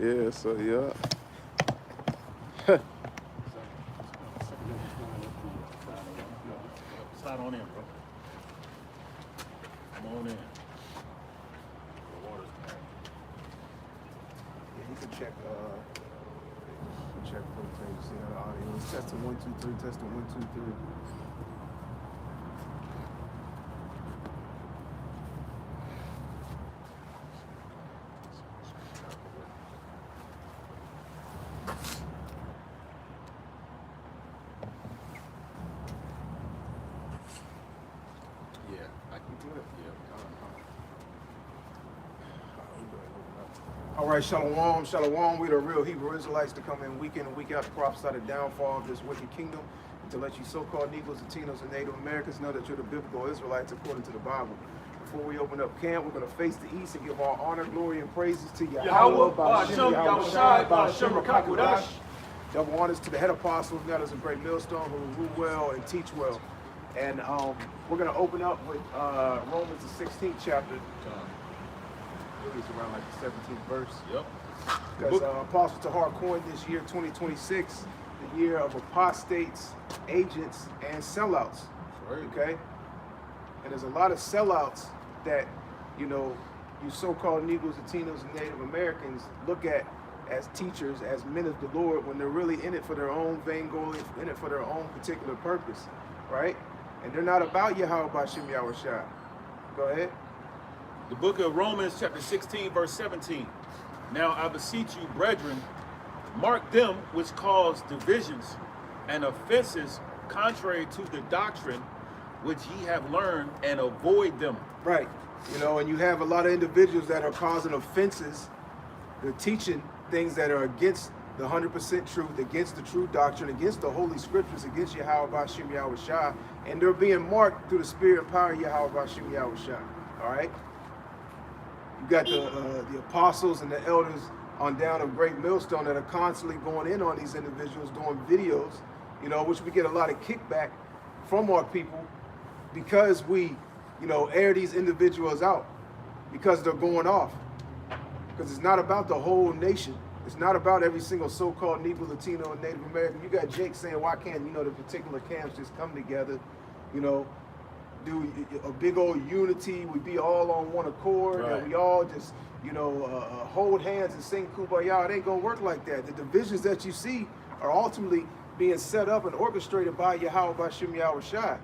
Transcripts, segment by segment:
Yeah, so yeah. Slide on in, bro. Come on in. The water's cold. Yeah, you can check footage, see how the audio is. Testing 1, 2, 3, testing 1, 2, 3. Yeah, I can do it. Yeah. All right, Shalom, Shalom. We the real Hebrew Israelites to come in week and week out to prophesy the downfall of this wicked kingdom and to let you so-called Negroes, Latinos, and Native Americans know that you're the biblical Israelites according to the Bible. Before we open up camp, we're going to face the east and give all honor, glory, and praises to Yahweh, Ba'ashem, Yahushai, Ba'ashem, Rakakudash. Double honors to the head apostles, now there's a great millstone who rule well and teach well. And we're going to open up with Romans the 16th chapter. It's around like the 17th verse. Yep. Because Apostle Tahar coined this year 2026 the year of apostates, agents, and sellouts. Right. Okay? And there's a lot of sellouts that, you know, you so-called Negroes, Latinos, and Native Americans look at as teachers, as men of the Lord, when they're really in it for their own vainglory, in it for their own particular purpose, right? And they're not about Yahweh Ba'ashem Yahushai. Go ahead. The book of Romans, chapter 16, verse 17. Now I beseech you, brethren, mark them which cause divisions and offenses contrary to the doctrine which ye have learned, and avoid them. Right. You know, and you have a lot of individuals that are causing offenses. They're teaching things that are against the 100% truth, against the true doctrine, against the holy scriptures, against Yahweh Ba'ashem Yahushai, and they're being marked through the spirit and power of Yahweh Ba'ashem Yahushai. All right? You got the apostles and the elders on down of Great Millstone that are constantly going in on these individuals, doing videos, you know, which we get a lot of kickback from our people because we, you know, air these individuals out because they're going off. Because it's not about the whole nation. It's not about every single so-called Negro, Latino, and Native American. You got Jake saying, why can't, you know, the particular camps just come together, you know, do a big old unity, we be all on one accord, right, and we all just, you know, hold hands and sing Kumbaya. It ain't gonna work like that. The divisions that you see are ultimately being set up and orchestrated by Yahweh Ba'ashem Yahushai.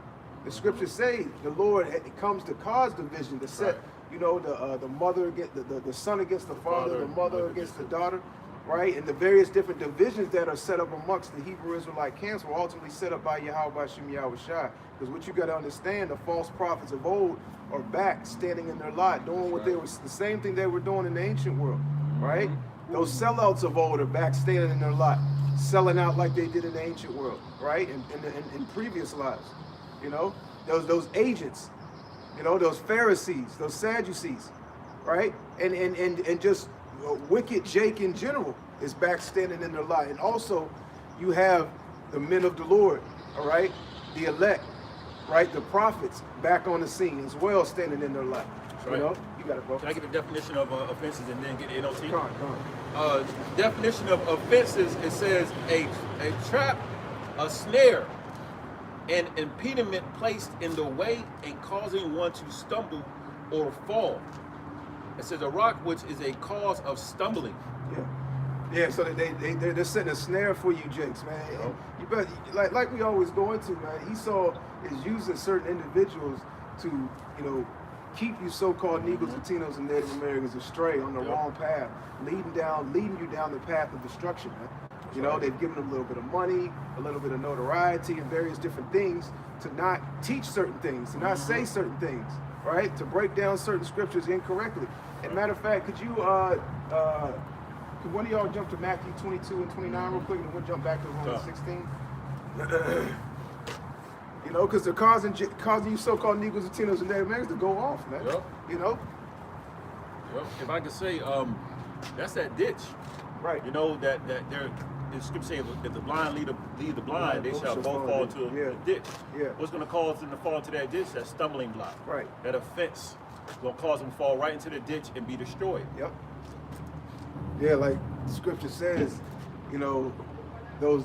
The scriptures say the Lord comes to cause division, to set, right, you know, the mother against the son against the father, the mother against the daughter, right? And the various different divisions that are set up amongst the Hebrew Israelite camps were ultimately set up by Yahweh Ba'ashem Yahushai. Because what you got to understand, the false prophets of old are back, standing in their lot, doing what they were, the same thing they were doing in the ancient world, right? Those sellouts of old are back, standing in their lot, selling out like they did in the ancient world, right? In previous lives, you know, those agents, you know, those Pharisees, those Sadducees, right? And just wicked Jake in general is back standing in their lot. And also you have the men of the Lord, all right? The elect, right? The prophets back on the scene as well, standing in their lot. Right. You know, you got it, bro. Can I get the definition of offenses and then get the NOT? Come on. Definition of offenses, it says a trap, a snare, an impediment placed in the way and causing one to stumble or fall. It says a rock which is a cause of stumbling. Yeah, so they're setting a snare for you, Jakes, man. Oh. You better, like we always go into, man. Esau is using certain individuals to, you know, keep you so-called Negroes, Latinos, and Native Americans astray on the wrong path, leading you down the path of destruction, man. You know, they've given them a little bit of money, a little bit of notoriety, and various different things to not teach certain things, to not say certain things, right? To break down certain scriptures incorrectly. And matter of fact, could you, could one of y'all jump to Matthew 22 and 29 real quick, and we'll jump back to Romans 16? You know, because they're causing you so-called Negroes, Latinos, and Native Americans to go off, man. Yep. You know? Yep. If I could say, that's that ditch. Right. You know, that they're, the scripture says, if the blind lead the blind, they shall both fall into a ditch. Yeah. What's going to cause them to fall into that ditch? That stumbling block. Right. That offense is going to cause them to fall right into the ditch and be destroyed. Yep. Yeah, like Scripture says, you know, those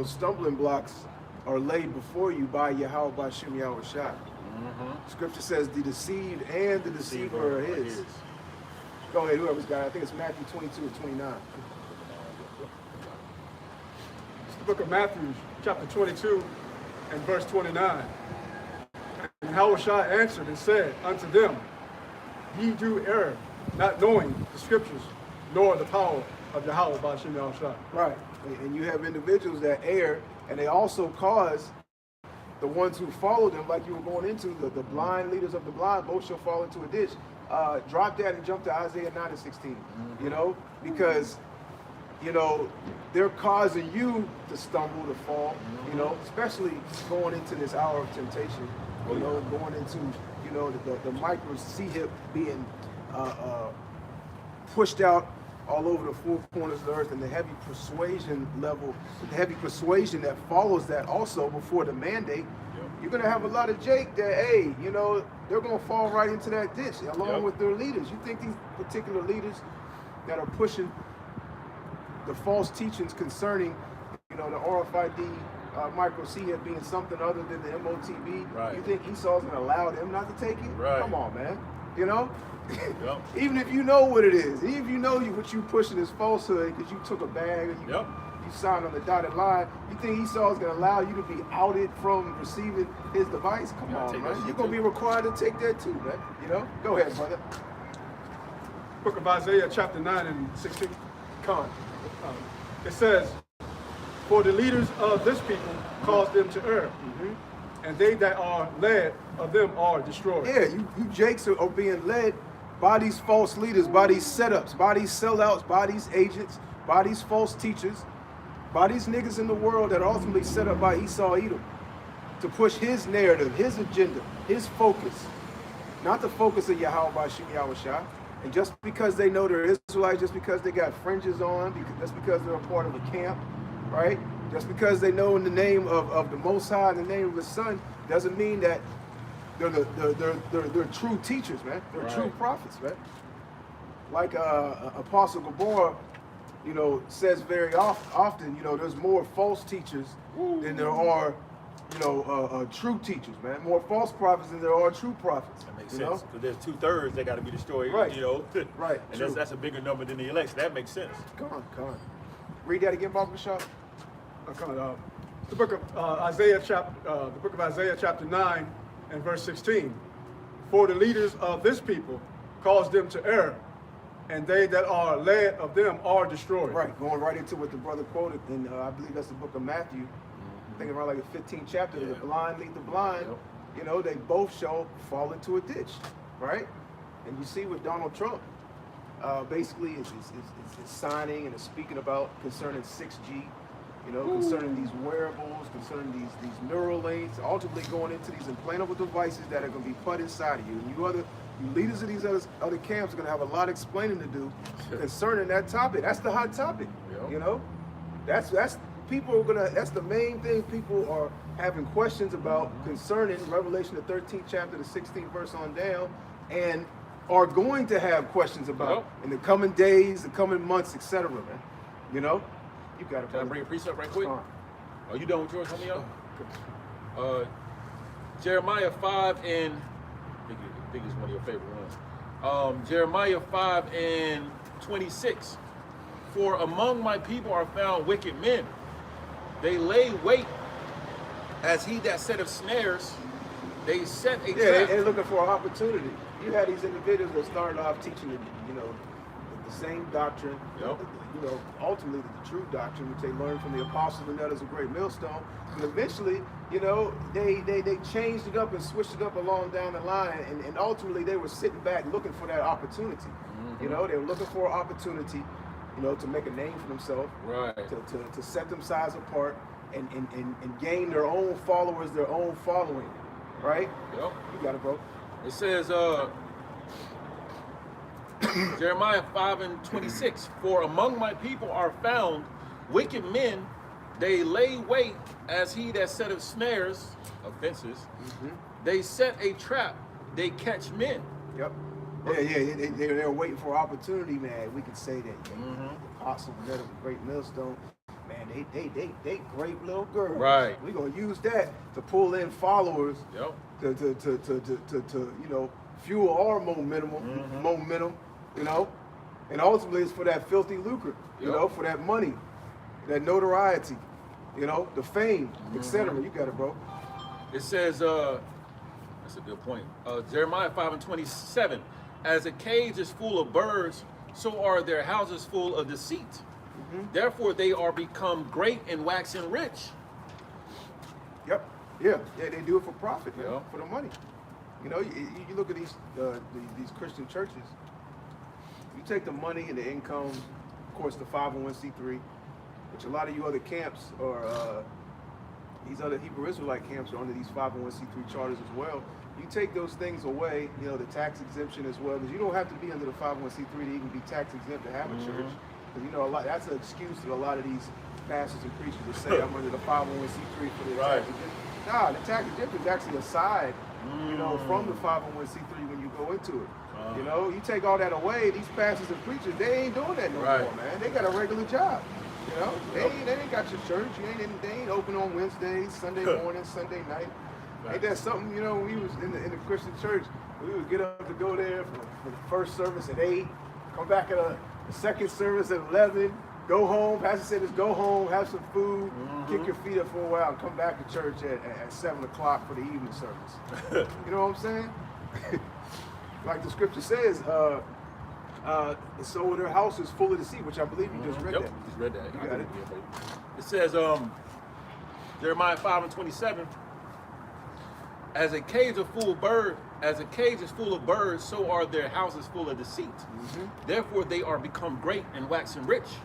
stumbling blocks are laid before you by Yahweh Bashim Yahweh Shai. Scripture says the deceived and the deceiver are his. Go ahead, whoever's got it. I think it's Matthew 22 or 29. It's the book of Matthew, chapter 22 and verse 29. And Yahushua answered and said unto them, Ye do err, not knowing the scriptures, nor the power of Yahweh Bashim Yahushua. Right. And you have individuals that err, and they also cause the ones who follow them, like you were going into, the blind leaders of the blind, both shall fall into a ditch. Drop that and jump to Isaiah 9 and 16, you know, because, you know, they're causing you to stumble, to fall, you know, especially going into this hour of temptation, you know, going into, you know, the micro C-hip being pushed out all over the four corners of the earth, and the heavy persuasion level, the heavy persuasion that follows that also before the mandate. You're going to have a lot of Jake that, hey, you know, they're going to fall right into that ditch along with their leaders. You think these particular leaders that are pushing the false teachings concerning, you know, the RFID micro C-hip being something other than the MOTB, you think Esau's going to allow them not to take it? Come on, man. You know? Even if you know what it is, even if you know what you pushing is falsehood because you took a bag and you signed on the dotted line, you think Esau is going to allow you to be outed from receiving his device? Come on, man. You're going to be required to take that too, man. You know? Go ahead, brother. Book of Isaiah, chapter 9 and 16. It says, For the leaders of this people cause them to err, and they that are led of them are destroyed. Yeah, you Jakes are being led by these false leaders, by these setups, by these sellouts, by these agents, by these false teachers, by these niggas in the world that are ultimately set up by Esau Edom to push his narrative, his agenda, his focus, not the focus of Yahweh Bashim Yahweh Shai. And just because they know they're Israelites, just because they got fringes on, just because they're a part of a camp, right? Just because they know in the name of the Most High, in the name of the Son, doesn't mean that they're true teachers, man. They're true prophets, man. Like Apostle Gabor, you know, says very often, you know, there's more false teachers than there are, you know, true teachers, man. More false prophets than there are true prophets. That makes sense, because there's 2/3 that got to be destroyed, you know. And that's a bigger number than the election. That makes sense. Come on. Read that again, Baba Bashar. The book of Isaiah, chapter 9 and verse 16. For the leaders of this people cause them to err, and they that are led of them are destroyed. Right, going right into what the brother quoted in, I believe that's the book of Matthew. I think around like the 15th chapter, the blind lead the blind. You know, they both shall fall into a ditch, right? And you see what Donald Trump basically is signing and is speaking about concerning 6G, you know, concerning these wearables, concerning these neural links, ultimately going into these implantable devices that are going to be put inside of you. And you leaders of these other camps are going to have a lot of explaining to do concerning that topic. That's the hot topic, you know? That's people are gonna. That's the main thing people are having questions about concerning Revelation the 13th chapter, the 16th verse on down, and are going to have questions about in the coming days, the coming months, etc. Man, you know, you got to. Can I bring a precept right quick? Are you done with yours, homie? Jeremiah 5 and I think it's one of your favorite ones. Jeremiah 5 and 26. For among my people are found wicked men. They lay wait as he that setteth snares. They set a trap. They're looking for an opportunity. You had these individuals that started off teaching, you know, the same doctrine, you know, ultimately the true doctrine, which they learned from the apostles, and that is a great millstone. And eventually, you know, they changed it up and switched it up along down the line, and ultimately they were sitting back looking for that opportunity. You know, they were looking for an opportunity, you know, to make a name for themselves, to set themselves apart and gain their own followers, their own following, right? You got it, bro. It says, Jeremiah 5 and 26, for among my people are found wicked men, they lay wait as he that setteth snares, offenses, they set a trap, they catch men. They're waiting for opportunity, man. We can say that. The apostle led of the great millstone. Man, they great little girls. Right. We're gonna use that to pull in followers. Yep. To fuel our momentum, you know, and ultimately it's for that filthy lucre, you know, for that money, that notoriety, you know, the fame, etc. You got it, bro. It says, that's a good point. Jeremiah 5:27, as a cage is full of birds, so are their houses full of deceit. Therefore they are become great and waxing rich. Yep. Yeah, they do it for profit, man, for the money. You know, you look at these Christian churches. You take the money and the income, of course, the 501c3, which a lot of you other camps or these other Hebrew Israelite camps are under these 501c3 charters as well. You take those things away, you know, the tax exemption as well, because you don't have to be under the 501c3 to even be tax exempt to have a church. Because you know, that's an excuse that a lot of these pastors and preachers will say, I'm under the 501c3 for the tax exemption. Nah, the tax exemption is actually a side, you know, from the 501c3 when you go into it. You know, you take all that away, these pastors and preachers, they ain't doing that no more, man. They got a regular job. You know, they ain't got your church. They ain't open on Wednesdays, Sunday morning, Sunday night. Ain't that something, you know, when we was in the Christian church, we would get up to go there for the first service at 8, come back at the second service at 11, go home. Pastor said, just go home, have some food, kick your feet up for a while, and come back to church at 7 o'clock for the evening service. You know what I'm saying? Like the scripture says, so their house is full of deceit, which I believe you just read that. Just read that. You got it. It says, Jeremiah 5:27, as a cage is full of birds, so are their houses full of deceit. Therefore they are become great and waxing rich.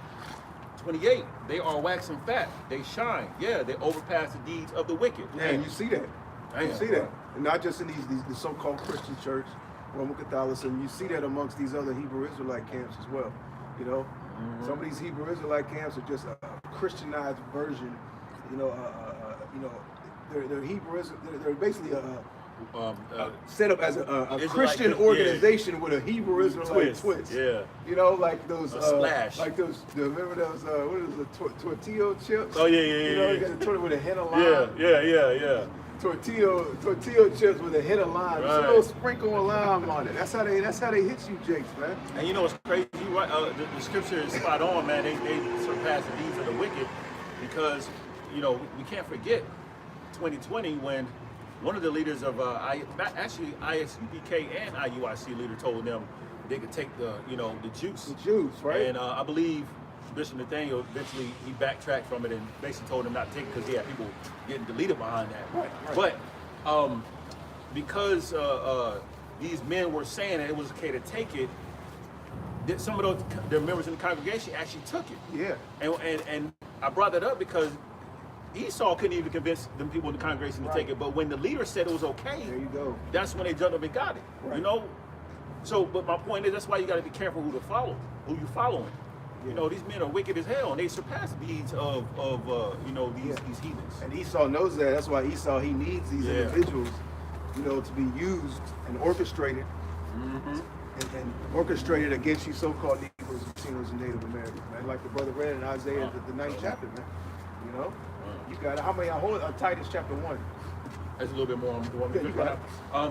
28, they are waxing fat, they shine. Yeah, they overpass the deeds of the wicked. Yeah, and you see that. You see that. And not just in the so-called Christian church, Roman Catholicism, you see that amongst these other Hebrew Israelite camps as well. You know, some of these Hebrew Israelite camps are just a Christianized version. You know, they're Hebrew. They're basically set up as a Christian organization with a Hebrew Israelite twist. Yeah. You know, like those splash. like those. Remember those? What is it? Tortilla chips. Oh yeah. You know, you got the tortilla with a hint of lime. Yeah. Tortilla chips with a hint of lime. Just a little sprinkle of lime on it. That's how they hit you, Jakes, man. And you know what's crazy? Right? The scripture is spot on, man. They surpass the deeds of the wicked, because you know we can't forget 2020 when one of the leaders of ISUPK and IUIC leader told them they could take the juice. The juice, right? And I believe Bishop Nathaniel eventually he backtracked from it and basically told them not to take it because he had people getting deleted behind that. Right. But because these men were saying that it was okay to take it, that some of the members in the congregation actually took it. Yeah. And I brought that up because Esau couldn't even convince them people in the congregation to take it, but when the leader said it was okay, there you go. That's when they jumped up and got it. Right. You know. So, but my point is, that's why you got to be careful who you following. Yeah. You know, these men are wicked as hell, and they surpass the deeds of these heathens. And Esau knows that. That's why Esau he needs these individuals, to be used and orchestrated, and orchestrated against you so-called Negroes, Latinos, and Native Americans, man. Like the brother read in Isaiah, the 9th chapter, man. You know, you got it. How many? I hold Titus chapter 1. That's a little bit more.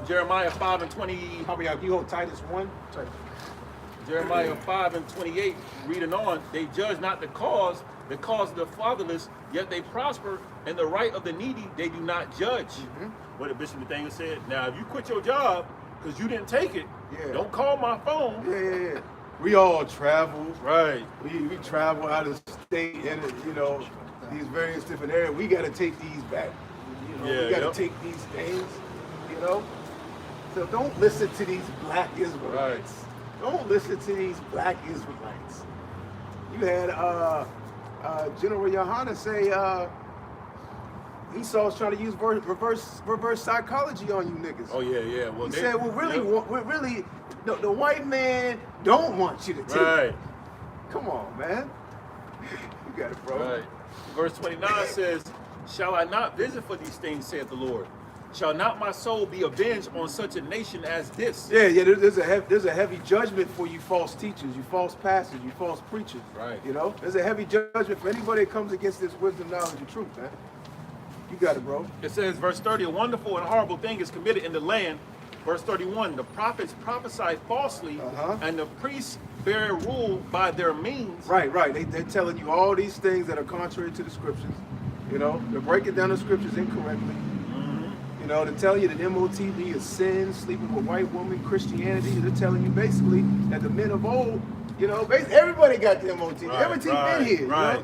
Jeremiah 5:20. How many? You hold Titus 1. Jeremiah 5:28, reading on, they judge not the cause of the fatherless, yet they prosper, and the right of the needy they do not judge. What the Bishop Nathaniel said. Now, if you quit your job because you didn't take it, don't call my phone. Yeah. We all travel. Right. We travel out of state and, these various different areas. We got to take these back. We got to take these things, So don't listen to these black Israelites. Right. Don't listen to these black Israelites. You had General Yohana say Esau's trying to use reverse psychology on you niggas. Oh yeah. Well, he said, really, the white man don't want you to take it. Come on, man. You got it, bro. Right. Verse 29 says, "Shall I not visit for these things, saith the Lord? Shall not my soul be avenged on such a nation as this? Yeah, there's a heavy judgment for you false teachers, you false pastors, you false preachers. Right. You know, there's a heavy judgment for anybody that comes against this wisdom, knowledge, and truth, man. You got it, bro. It says, verse 30, a wonderful and horrible thing is committed in the land. Verse 31, the prophets prophesy falsely, and the priests bear rule by their means. Right. They're telling you all these things that are contrary to the scriptures. You know, they're breaking down the scriptures incorrectly. You know, they're telling you that MOTB is sin, sleeping with white women, Christianity. They're telling you basically that the men of old, you know, basically everybody got the MOTB. MOTB been here. Right.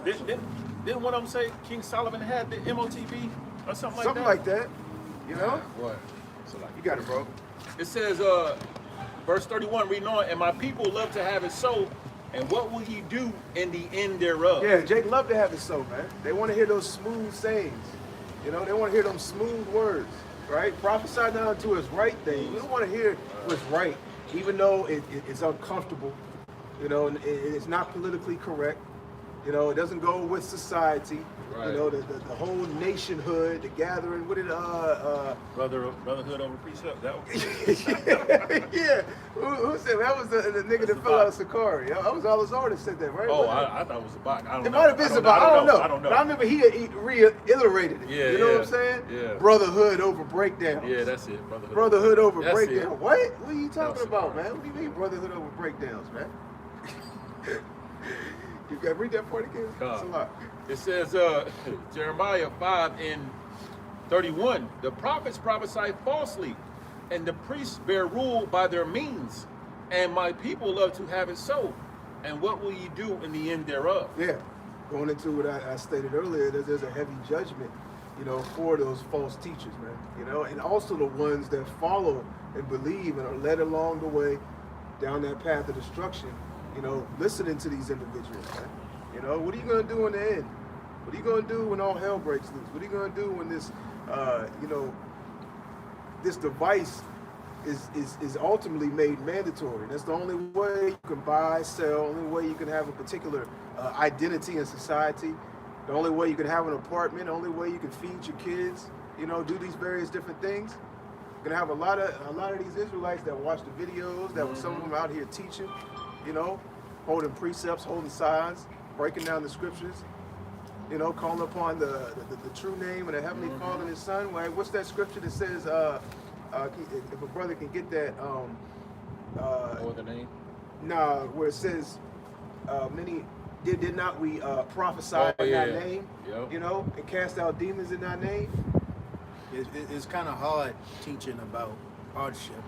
You know? Didn't one of them say King Solomon had the MOTB or something like that? Something like that. You know? What? You got it, bro. It says, verse 31, reading on, and my people love to have it so, and what will ye do in the end thereof? Yeah, Jake love to have it so, man. They want to hear those smooth sayings. You know, they want to hear them smooth words, right? Prophesy down to his right thing. We don't want to hear what's right, even though it's uncomfortable. You know, and it's not politically correct. You know, it doesn't go with society. Right. You know, the whole nationhood, the gathering. What did Brotherhood over precept? That was yeah. Who said that? Was the nigga that fell out of Sakari? That was Alizar that said that, right? Oh, I thought it was Zabak. I don't know. It might have been Zabak. I don't know. I don't know. But I remember he reiterated it. Yeah, you know what I'm saying? Yeah. Brotherhood over breakdowns. Yeah, that's it. Brotherhood over That's breakdowns. it. What? What are you talking That's about, it. man? What do you mean brotherhood over breakdowns, man? You got to read that part again? That's a lot. It says, Jeremiah 5:31, the prophets prophesy falsely, and the priests bear rule by their means, and my people love to have it so. And what will ye do in the end thereof? Yeah. Going into what I stated earlier, there's a heavy judgment, you know, for those false teachers, man. You know, and also the ones that follow and believe and are led along the way down that path of destruction, you know, listening to these individuals, man. You know, what are you going to do in the end? What are you going to do when all hell breaks loose? What are you going to do when this, you know, this device is ultimately made mandatory? That's the only way you can buy, sell, only way you can have a particular identity in society, the only way you can have an apartment, the only way you can feed your kids, you know, do these various different things. You're going to have a lot of these Israelites that watch the videos, that some of them out here teaching, you know, holding precepts, holding signs, breaking down the scriptures, you know, calling upon the true name of the Heavenly Father and His Son. Like, what's that scripture that says, if a brother can get that, Or the name? nah, where it says, many, did not we prophesy in thy name, Yep. you know, and cast out demons in thy name? It's kind of hard teaching about hardship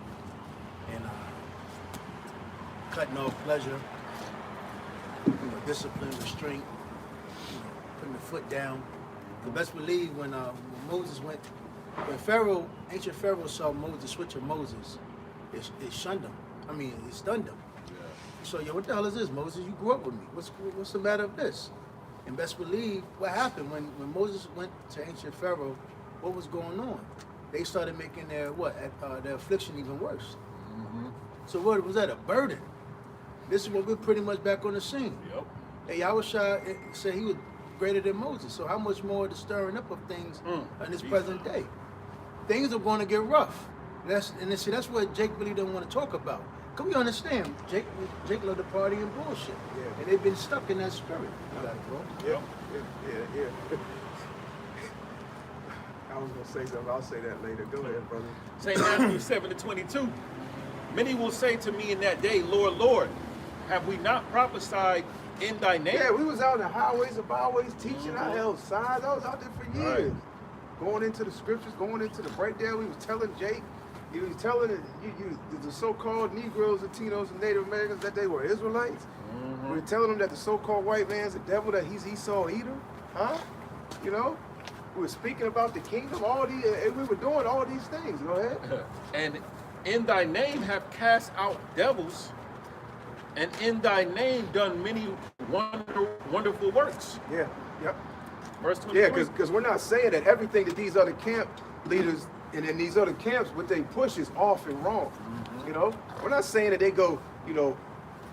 and cutting off pleasure, you know, discipline, restraint, you know, putting the foot down. You best believe when Moses went, when Pharaoh, ancient Pharaoh saw Moses, the switch of Moses, it shunned him. I mean, it stunned him. Yeah. So, yo, what the hell is this, Moses? You grew up with me. What's the matter with this? And best believe what happened when Moses went to ancient Pharaoh, what was going on? They started making their affliction even worse. So what was that, a burden? This is what we're pretty much back on the scene. Yep. Hey, Yahushua said he was greater than Moses. So how much more the stirring up of things in this present day? Things are going to get rough. That's what Jake really don't want to talk about. Can we understand? Jake loved to party and bullshit. Yeah. And they've been stuck in that spirit. You got it, bro. Yep. Yeah. I was gonna say something. I'll say that later. Go ahead, brother. St. Matthew 7:22. Many will say to me in that day, Lord, Lord, have we not prophesied in thy name? Yeah, we was out in the highways and byways teaching. I held signs. I was out there for years. Right. Going into the scriptures, going into the breakdown. We was telling Jake, he was telling the so-called Negroes, Latinos, and Native Americans that they were Israelites. We were telling them that the so-called white man's a devil, that he's Esau Edom. Huh? You know? We were speaking about the kingdom, all these, and we were doing all these things. Go ahead. And in thy name have cast out devils, and in thy name done many wonderful works. Yeah. Yep. Verse 23. Yeah, because we're not saying that everything that these other camp leaders and in these other camps, what they push is off and wrong. You know, we're not saying that they go, you know,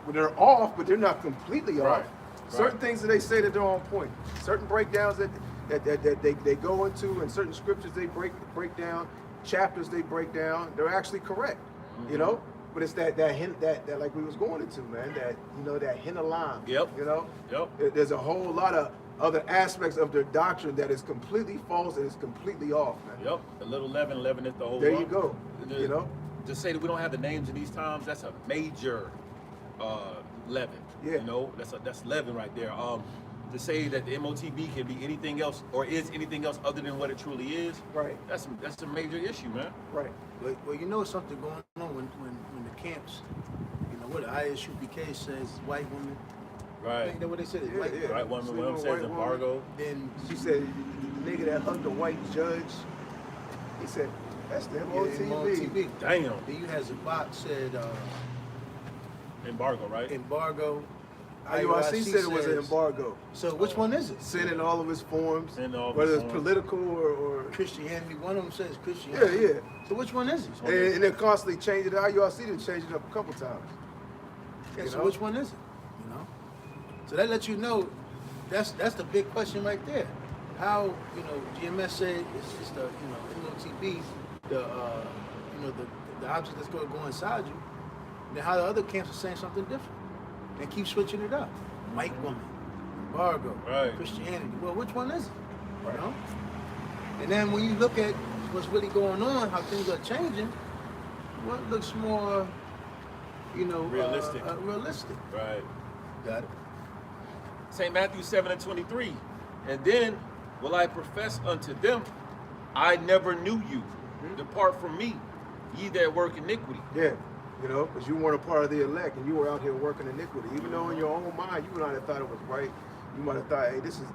well, they're off, but they're not completely off. Right. Certain things that they say that they're on point. Certain breakdowns that that they go into, and certain scriptures they break down, chapters they break down, they're actually correct, you know. But it's that hint that like we was going into, man, that that hint of lime. Yep. There's a whole lot of other aspects of their doctrine that is completely false and is completely off, man. Yep. A little leaven is the whole. There lump. you go. To say that we don't have the names in these times, that's a major leaven. Yeah. That's leaven right there. To say that the MOTB can be anything else or is anything else other than what it truly is, right? That's a major issue, man. Right. Well, something going on when the camps, what the ISUPK says, white women. Right. Ain't that what they said? Yeah, White, yeah. Right. One Sleeping woman with says white embargo. Then She said the nigga that hugged the white judge. He said that's the MOTB. Damn. Then you had Zabat said Embargo, right? embargo. IUIC said it was an embargo. So which one is it? Sin in all of its forms, Sin in all of whether its it's forms. political or Christianity. One of them says Christianity. yeah. So which one is it? And they're constantly changing it. IUIC done changed it up a couple times. Yeah, You so know? which one is it? So that lets you know that's the big question right there. How GMS said it's the MOTB, the object that's going to go inside you. Then how the other camps are saying something different and keep switching it up. White woman, embargo, Right. Christianity. Well, which one is it? You know? And then when you look at what's really going on, how things are changing, what looks more, Realistic. realistic. Right. Got it. St. Matthew 7:23. And then will I profess unto them, I never knew you. Depart from me, ye that work iniquity. Yeah, because you weren't a part of the elect and you were out here working iniquity. Even though in your own mind you might have thought it was right. You might have thought, hey, this is,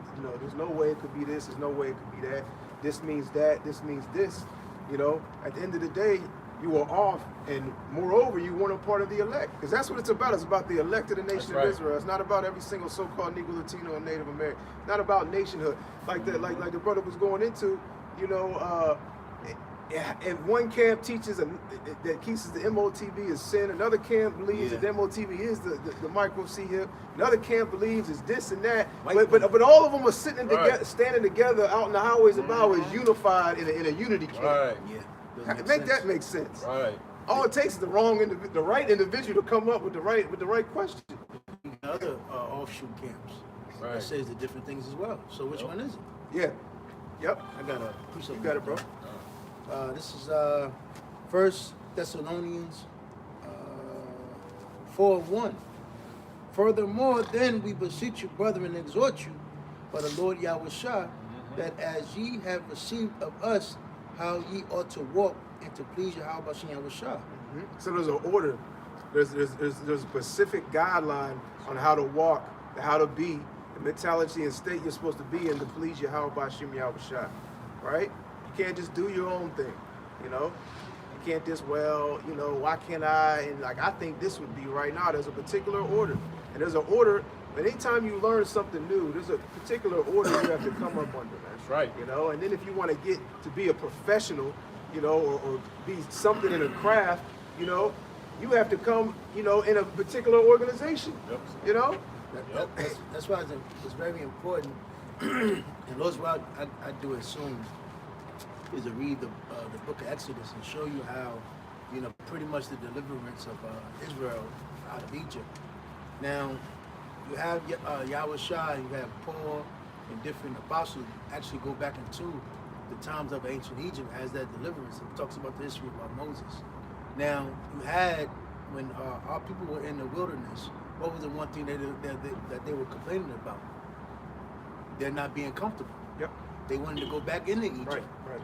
there's no way it could be this. There's no way it could be that. This means that. This means this. At the end of the day, you were off, and moreover, you weren't a part of the elect. Because that's what it's about. It's about the elect of the nation of Israel. It's not about every single so-called Negro, Latino, and Native American. It's not about nationhood. Like the brother was going into, if one camp teaches that keeps the MOTB is sin, another camp believes that the MOTB is the micro C here, another camp believes it's this and that, but all of them are sitting together, standing together out in the highways and byways, unified in a unity camp. Right. Yeah. Make that make sense. Right. All it takes is the right individual to come up with the right question. Other offshoot camps that says the different things as well. So which one is it? Yeah. Yep. I got a piece of You got it, bro. This is 1 Thessalonians 4:1. Furthermore, then we beseech you, brethren, and exhort you by the Lord Yahushua, that as ye have received of us, how ye ought to walk and to please Yahweh Yahushua. So there's an order. There's a specific guideline on how to walk, how to be, the mentality and state you're supposed to be in to please Yahweh Bashim Yahushua. Right? You can't just do your own thing. You can't just, why can't I? And I think this would be right now. There's a particular order. And there's an order. Anytime you learn something new, there's a particular order you have to come up under, man. That's right. And then if you want to get to be a professional, or be something in a craft, you have to come, in a particular organization. Yep. That's why it's very important. And those what I do as soon is to read the book of Exodus and show you how, pretty much the deliverance of Israel out of Egypt. Now, you have Yahushua, you have Paul, and different apostles actually go back into the times of ancient Egypt as that deliverance. It talks about the history of Moses. Now, you had, when our people were in the wilderness, what was the one thing that they were complaining about? They're not being comfortable. Yep. They wanted to go back into Egypt. Right.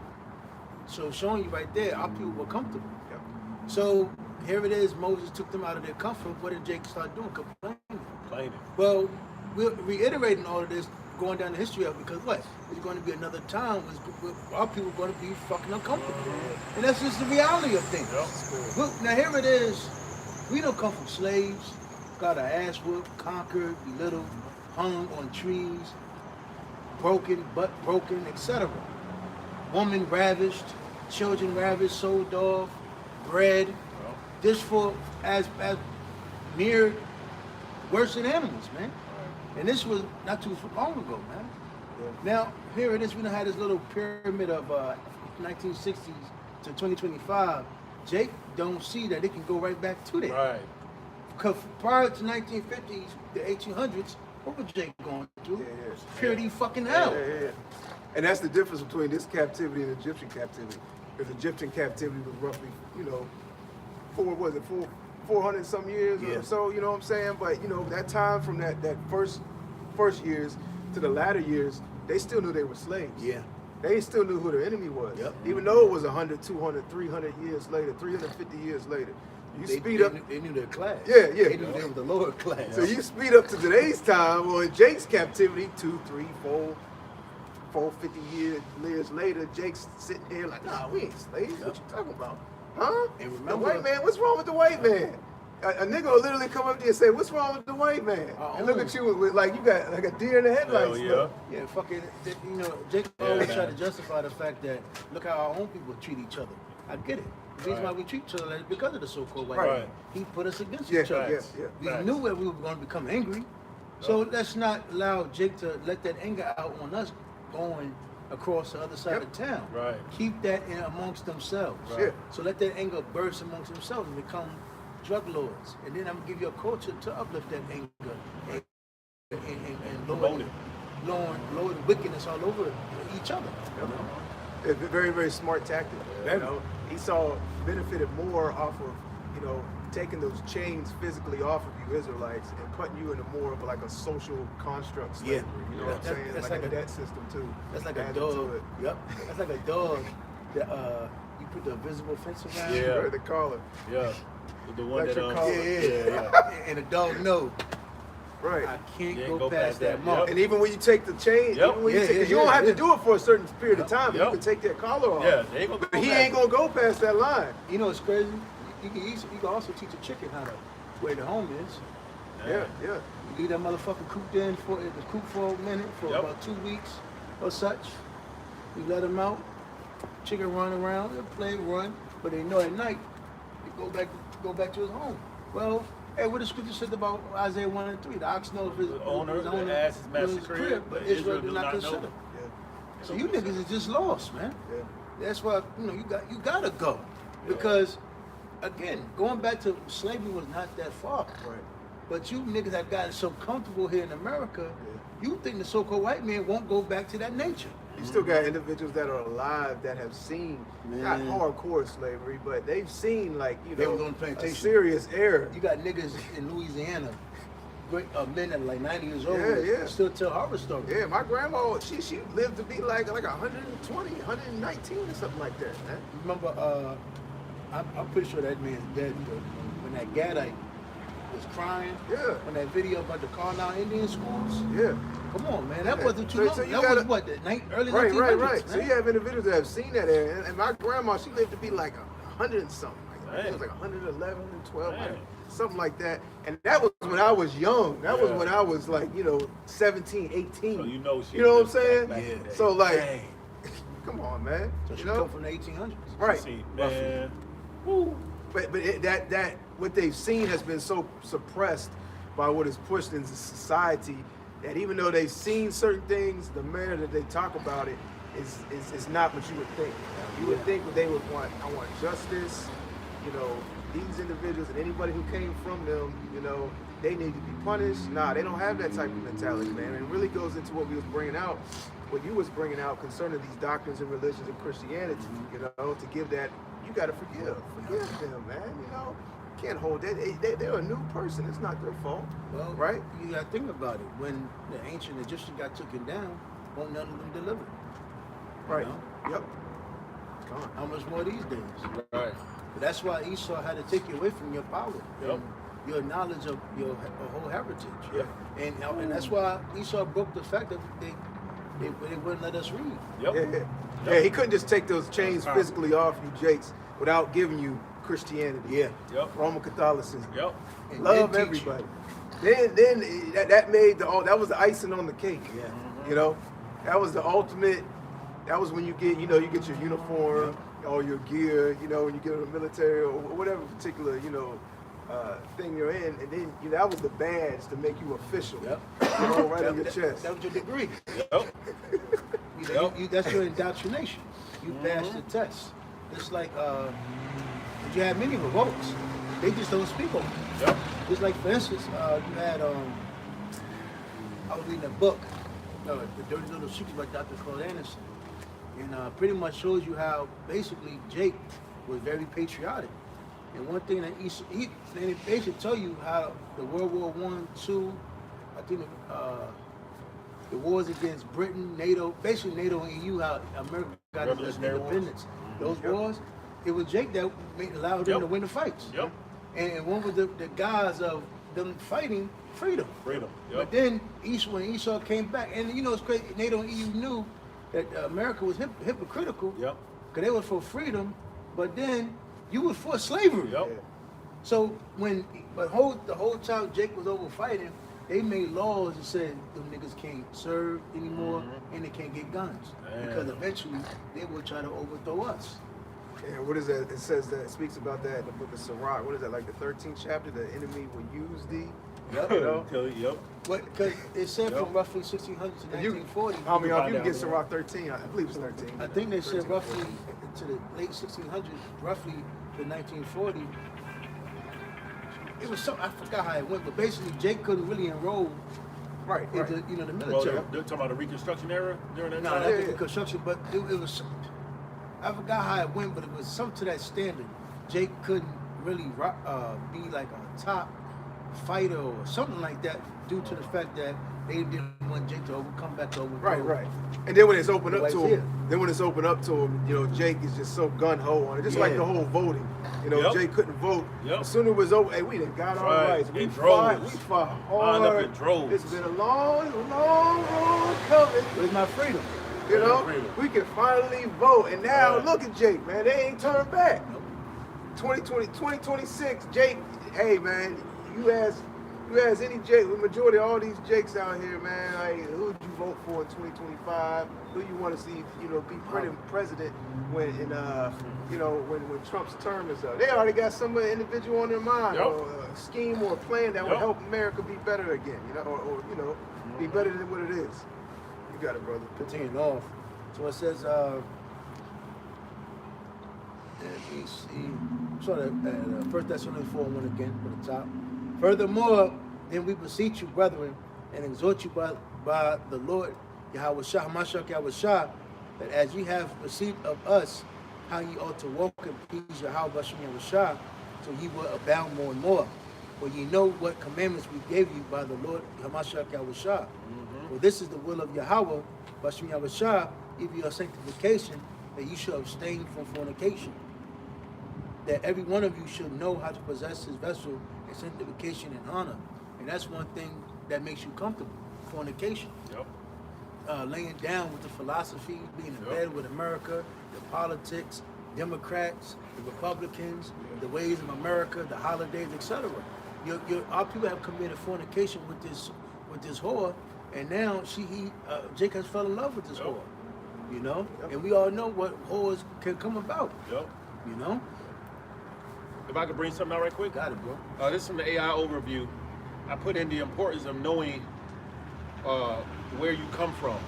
So showing you right there, our people were comfortable. Yep. So here it is, Moses took them out of their comfort. What did Jake start doing? Complaining. Complaining. Well, we're reiterating all of this, going down the history of it, because what? There's going to be another time when our people are going to be fucking uncomfortable. And that's just the reality of things. Yep. Look, now here it is. We don't come from slaves, got our ass whooped, conquered, belittled, hung on trees, broken, butt broken, etc. Woman ravished, children ravished, sold off, bred, just for as mere worse than animals, man. And this was not too long ago, man. Now, here it is. We done had this little pyramid of 1960s to 2025. Jake don't see that it can go right back to there. Right. Because prior to 1950s, the 1800s, what was Jake going through? Purity fucking hell. Yeah. And that's the difference between this captivity and Egyptian captivity. Because Egyptian captivity was roughly, 400 some years or so, you know what I'm saying? But, that time from that first years to the latter years, they still knew they were slaves. Yeah. They still knew who their enemy was. Yep. Even though it was 100, 200, 300 years later, 350 years later. They knew their class. Yeah. They knew they were the lower class. So you speed up to today's time, or in Jake's captivity, 2, 3, 450 years later, Jake's sitting here like, nah, we ain't slaves. What you talking about? Huh? And The remember, white man, what's wrong with the white man? A nigga will literally come up to you and say, what's wrong with the white man? And look at you with like you got like a deer in the headlights. Yeah, fucking, Jake always try to justify the fact that look how our own people treat each other. I get it. The reason why we treat each other is because of the so-called white man. He put us against each other. We knew that we were going to become angry. So let's not allow Jake to let that anger out on us going across the other side of town. Right. Keep that in amongst themselves. Right. So let that anger burst amongst themselves and become drug lords. And then I'm going to give you a culture to uplift that anger and lower the wickedness all over each other. It's a very, very smart tactic. Esau benefited more off of, taking those chains physically off of you Israelites and putting you into more of like a social construct slavery. You know what I'm saying? That's like a debt system too. That's like a dog. Yep. That's like a dog that you put the invisible fence around. Yeah. The collar. Yeah. The one Electric that collar. yeah. And the dog know. Right. I can't go past that mark. And even when you take the chain, because you don't have to do it for a certain period of time. You can take that collar off. Yeah, they ain't gonna but he ain't gonna go past that line. You know what's crazy? You can also teach a chicken how to where the home is. Yeah. You leave that motherfucker cooped in for a minute for about 2 weeks or such. You let him out. Chicken run around, they'll play, run, but they know at night they go back to his home. Well, hey, what the scripture said about Isaiah 1 and 3? The ox knows his owner, the ass is master's crib, but Israel do not consider. So you niggas is just lost, man. That's why you gotta go because. Again, going back to slavery was not that far. Right. But you niggas have gotten so comfortable here in America, you think the so-called white man won't go back to that nature. You still got individuals that are alive that have seen, not hardcore slavery, but they've seen they was on plantation. A serious error. You got niggas in Louisiana, men that are like 90 years old, still tell horror stories. Yeah, my grandma, she lived to be like 120, 119 or something like that, man. Remember, I'm pretty sure that man's dead when that Gadite was crying. Yeah. On that video about the Carlisle Indian schools. Yeah. Come on, man. That wasn't too long. So that was what, early 1900s? Right. So you have individuals that have seen that area. And my grandma, she lived to be like 100 and something. It was like 111, 112, something like that. And that was when I was young. That was when I was 17, 18. So you know what I'm saying? Yeah. So come on, man. So she come from the 1800s. Right. See, man. But that what they've seen has been so suppressed by what is pushed into society that even though they've seen certain things, the manner that they talk about it is not what you would think. You would think that they would want, I want justice, these individuals and anybody who came from them, they need to be punished. Nah, they don't have that type of mentality, man. And it really goes into what we was bringing out, what you was bringing out concerning these doctrines and religions of Christianity, to give that, you got to forgive them, man, You can't hold that. They're a new person. It's not their fault. Well, right? You got to think about it. When the ancient Egyptians got taken down, won't none of them deliver. Right. Yep. It's gone. How much more these days? Right. But that's why Esau had to take you away from your power. Yep. Your knowledge of your whole heritage. Yeah. And that's why Esau broke the fact that they wouldn't let us read. Yep. Yeah, he couldn't just take those chains physically off you, Jakes, without giving you Christianity. Yeah. Yep. Roman Catholicism. Yep. And Love then teach everybody. Then that made that was the icing on the cake. Yeah. That was the ultimate. That was when you get you get your uniform, all your gear, when you get in the military or whatever particular thing you're in, and then that was the badge to make you official. Yep. Right on your chest. That was your degree. Yep. That's your indoctrination. You passed the test. It's like you had many revolts. They just don't speak on it. Yep. Just like, for instance, you had I was reading a book, The Dirty Little Secrets by Dr. Claude Anderson, and pretty much shows you how basically Jake was very patriotic. And one thing that he basically tell you how the World War I, II, I think the wars against Britain, NATO, basically NATO and EU, how America got its independence. Those wars, it was Jake that allowed them to win the fights. Yep. And one was the guise of them fighting freedom. Freedom. Yep. But then when Esau came back, and it's crazy, NATO and EU knew that America was hypocritical. Yep. Because they were for freedom, but then you was for slavery. Yep. So the whole time Jake was over fighting, they made laws that said them niggas can't serve anymore and they can't get guns. Because eventually they will try to overthrow us. And what is that? It says that, it speaks about that in the book of Sirach. What is that, like the 13th chapter? The enemy will use thee. Yep. You know? Yep. Because it said from roughly 1600 to 1940. I mean, you can get some Sirach 13. I believe it's 13. I think they said roughly to the late 1600s, roughly to 1940. It was something, I forgot how it went, but basically Jake couldn't really enroll into the military. Well, they're talking about the Reconstruction era during that No, time? not the Reconstruction, but it was, I forgot how it went, but it was something to that standard. Jake couldn't really be like a top fighter or something like that due to the fact that they didn't want Jake to come back to overthrow. Right. And then when it's opened up Right to him, Jake is just so gun-ho on it. Just like the whole voting. Jake couldn't vote. Yep. As soon as it was over, hey, we done got our rights. We fought Lined up hard. in droves. It's been a long road coming. Where's my freedom? We can finally vote. And now look at Jake, man. They ain't turned back. 2026, Jake, hey man, you ask any Jake, the majority of all these Jakes out here, man, like, who would you vote for in 2025? Who you want to see, be president when Trump's term is up? They already got some individual on their mind, or a scheme or a plan that will help America be better again, or be better than what it is. You got it, brother. Continuing off. So it says, let me see. Sort of 1 Thessalonians 4:1 again for the top. Furthermore, then we beseech you, brethren, and exhort you by the Lord Yahweh Shah, Hamashiach Yahweh Shah, that as ye have received of us, how ye ought to walk in peace, Yahweh Bashem Yahweh Shah, so ye will abound more and more. For ye know what commandments we gave you by the Lord Hamashiach Yahweh Shah. For this is the will of Yahweh Bashem Yahweh Shah, give you a sanctification, that you shall abstain from fornication. That every one of you should know how to possess his vessel in sanctification and honor. And that's one thing that makes you comfortable, fornication. Laying down with the philosophy, being in bed with America, the politics, Democrats, the Republicans, the ways of America, the holidays, etc. Our people have committed fornication with this whore, and now Jake has fell in love with this whore. And we all know what whores can come about. If I could bring something out right quick. Got it, bro. This is from the AI overview. I put in the importance of knowing where you come from.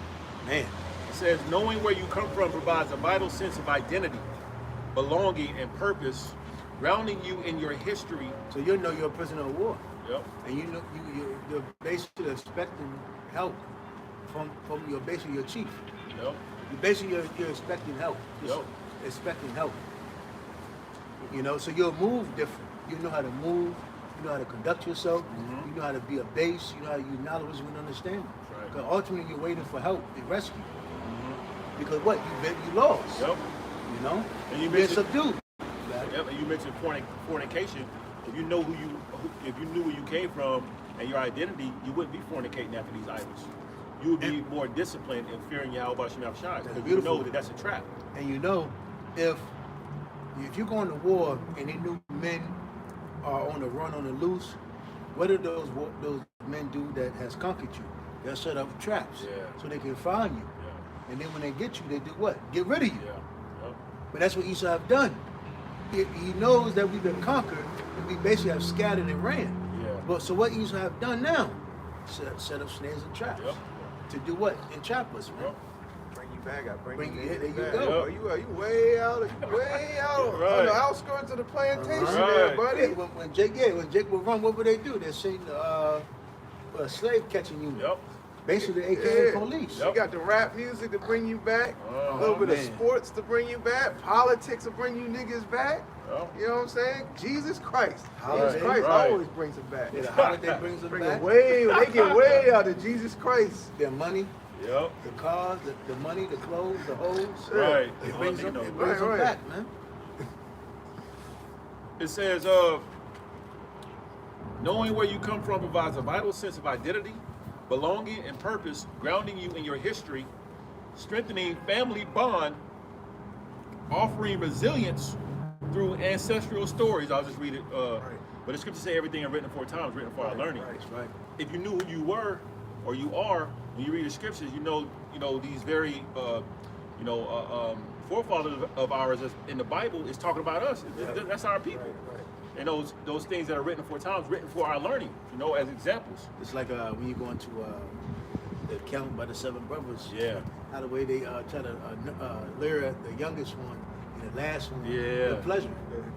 Man. It says, knowing where you come from provides a vital sense of identity, belonging, and purpose, grounding you in your history. So you know you're a prisoner of war. Yep. And you're basically expecting help from your chief. Yep. You're expecting help. Yep. Expecting help. So you'll move different. You know how to move. You know how to conduct yourself. You know how to be a base. You know how to use knowledge and understanding. Right. Because ultimately you're waiting for help and rescue. Because what? You lost. Yep. And you've been subdued. Yep. And you mentioned fornication. If you know if you knew where you came from and your identity, you wouldn't be fornicating after these idols. You would be more disciplined in fearing Yahweh Bashem Yahweh Shah, because you know that that's a trap. And if you're going to war and they knew men are on the run, on the loose, what do those men do that has conquered you? They'll set up traps so they can find you. And then when they get you, they do what? Get rid of you. But that's what Esau have done. he knows that we've been conquered and we basically have scattered and ran. Yeah. But so what Esau have done now? Set up snares and traps. Yep. To do what? Entrap us, man. Yep. Bring you back. I bring Bring you you- back. there you back. go. You way out. You way out Right. on the outskirts of the plantation, Right. there, buddy. Yeah, when Jake would run, what would they do? They'd send a slave catching unit. Yep. Basically, AKA police. You got the rap music to bring you back. Oh, A little bit of man. sports to bring you back. Politics to bring you niggas back. Yep. You know what I'm saying? Jesus Christ. Holiday, Jesus Christ right. always brings them back. Yeah, the holiday brings them Bring back. them way, they get way out of Jesus Christ. Their money, Yep. the cars, the money, the clothes, the hoes. Right. It brings them, Right, it brings them right. back, man. It says, knowing where you come from provides a vital sense of identity, belonging, and purpose, grounding you in your history, strengthening family bond, offering resilience through ancestral stories. I'll just read it. But the scriptures say everything written for time is written for our learning. That's right. If you knew who you were or you are when you read the scriptures, you know these very forefathers of ours in the Bible is talking about us. That's our people. And those things that are written for times, written for our learning, as examples. It's like when you go into the account by the seven brothers. Yeah. How the way they try to lure the youngest one and the last one Yeah. the pleasure,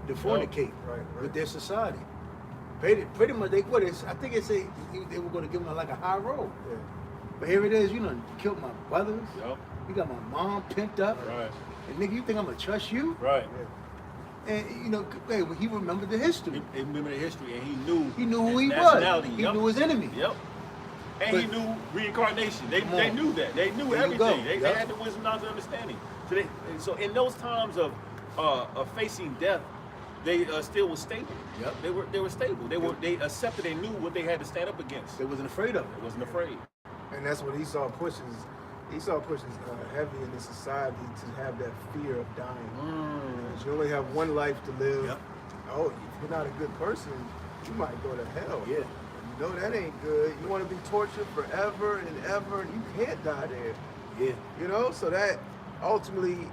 to fornicate Right. with their society. Pretty much, I think they say they were going to give them like a high road. Yeah. But here it is, you done killed my brothers. Yep. You got my mom pimped up. Right. And nigga, you think I'm gonna trust you? Right. And hey, well, he remembered the history. He remembered the history, and he knew who he was. nationality. He Yep. knew his enemy. Yep. And he But- knew reincarnation. They Come on. knew that. They knew There you go. everything. They Yep. had the wisdom, knowledge, and understanding. So in those times of facing death, they still was stable. Yep. They were stable. They accepted. They knew what they had to stand up against. They wasn't afraid of it. They wasn't afraid. And that's what Esau pushes. Esau pushes heavy in the society to have that fear of dying. Because you only have one life to live. Yep. Oh, if you're not a good person, you might go to hell. Yeah. You know that ain't good. You want to be tortured forever and ever, and you can't die there. Yeah. So that ultimately,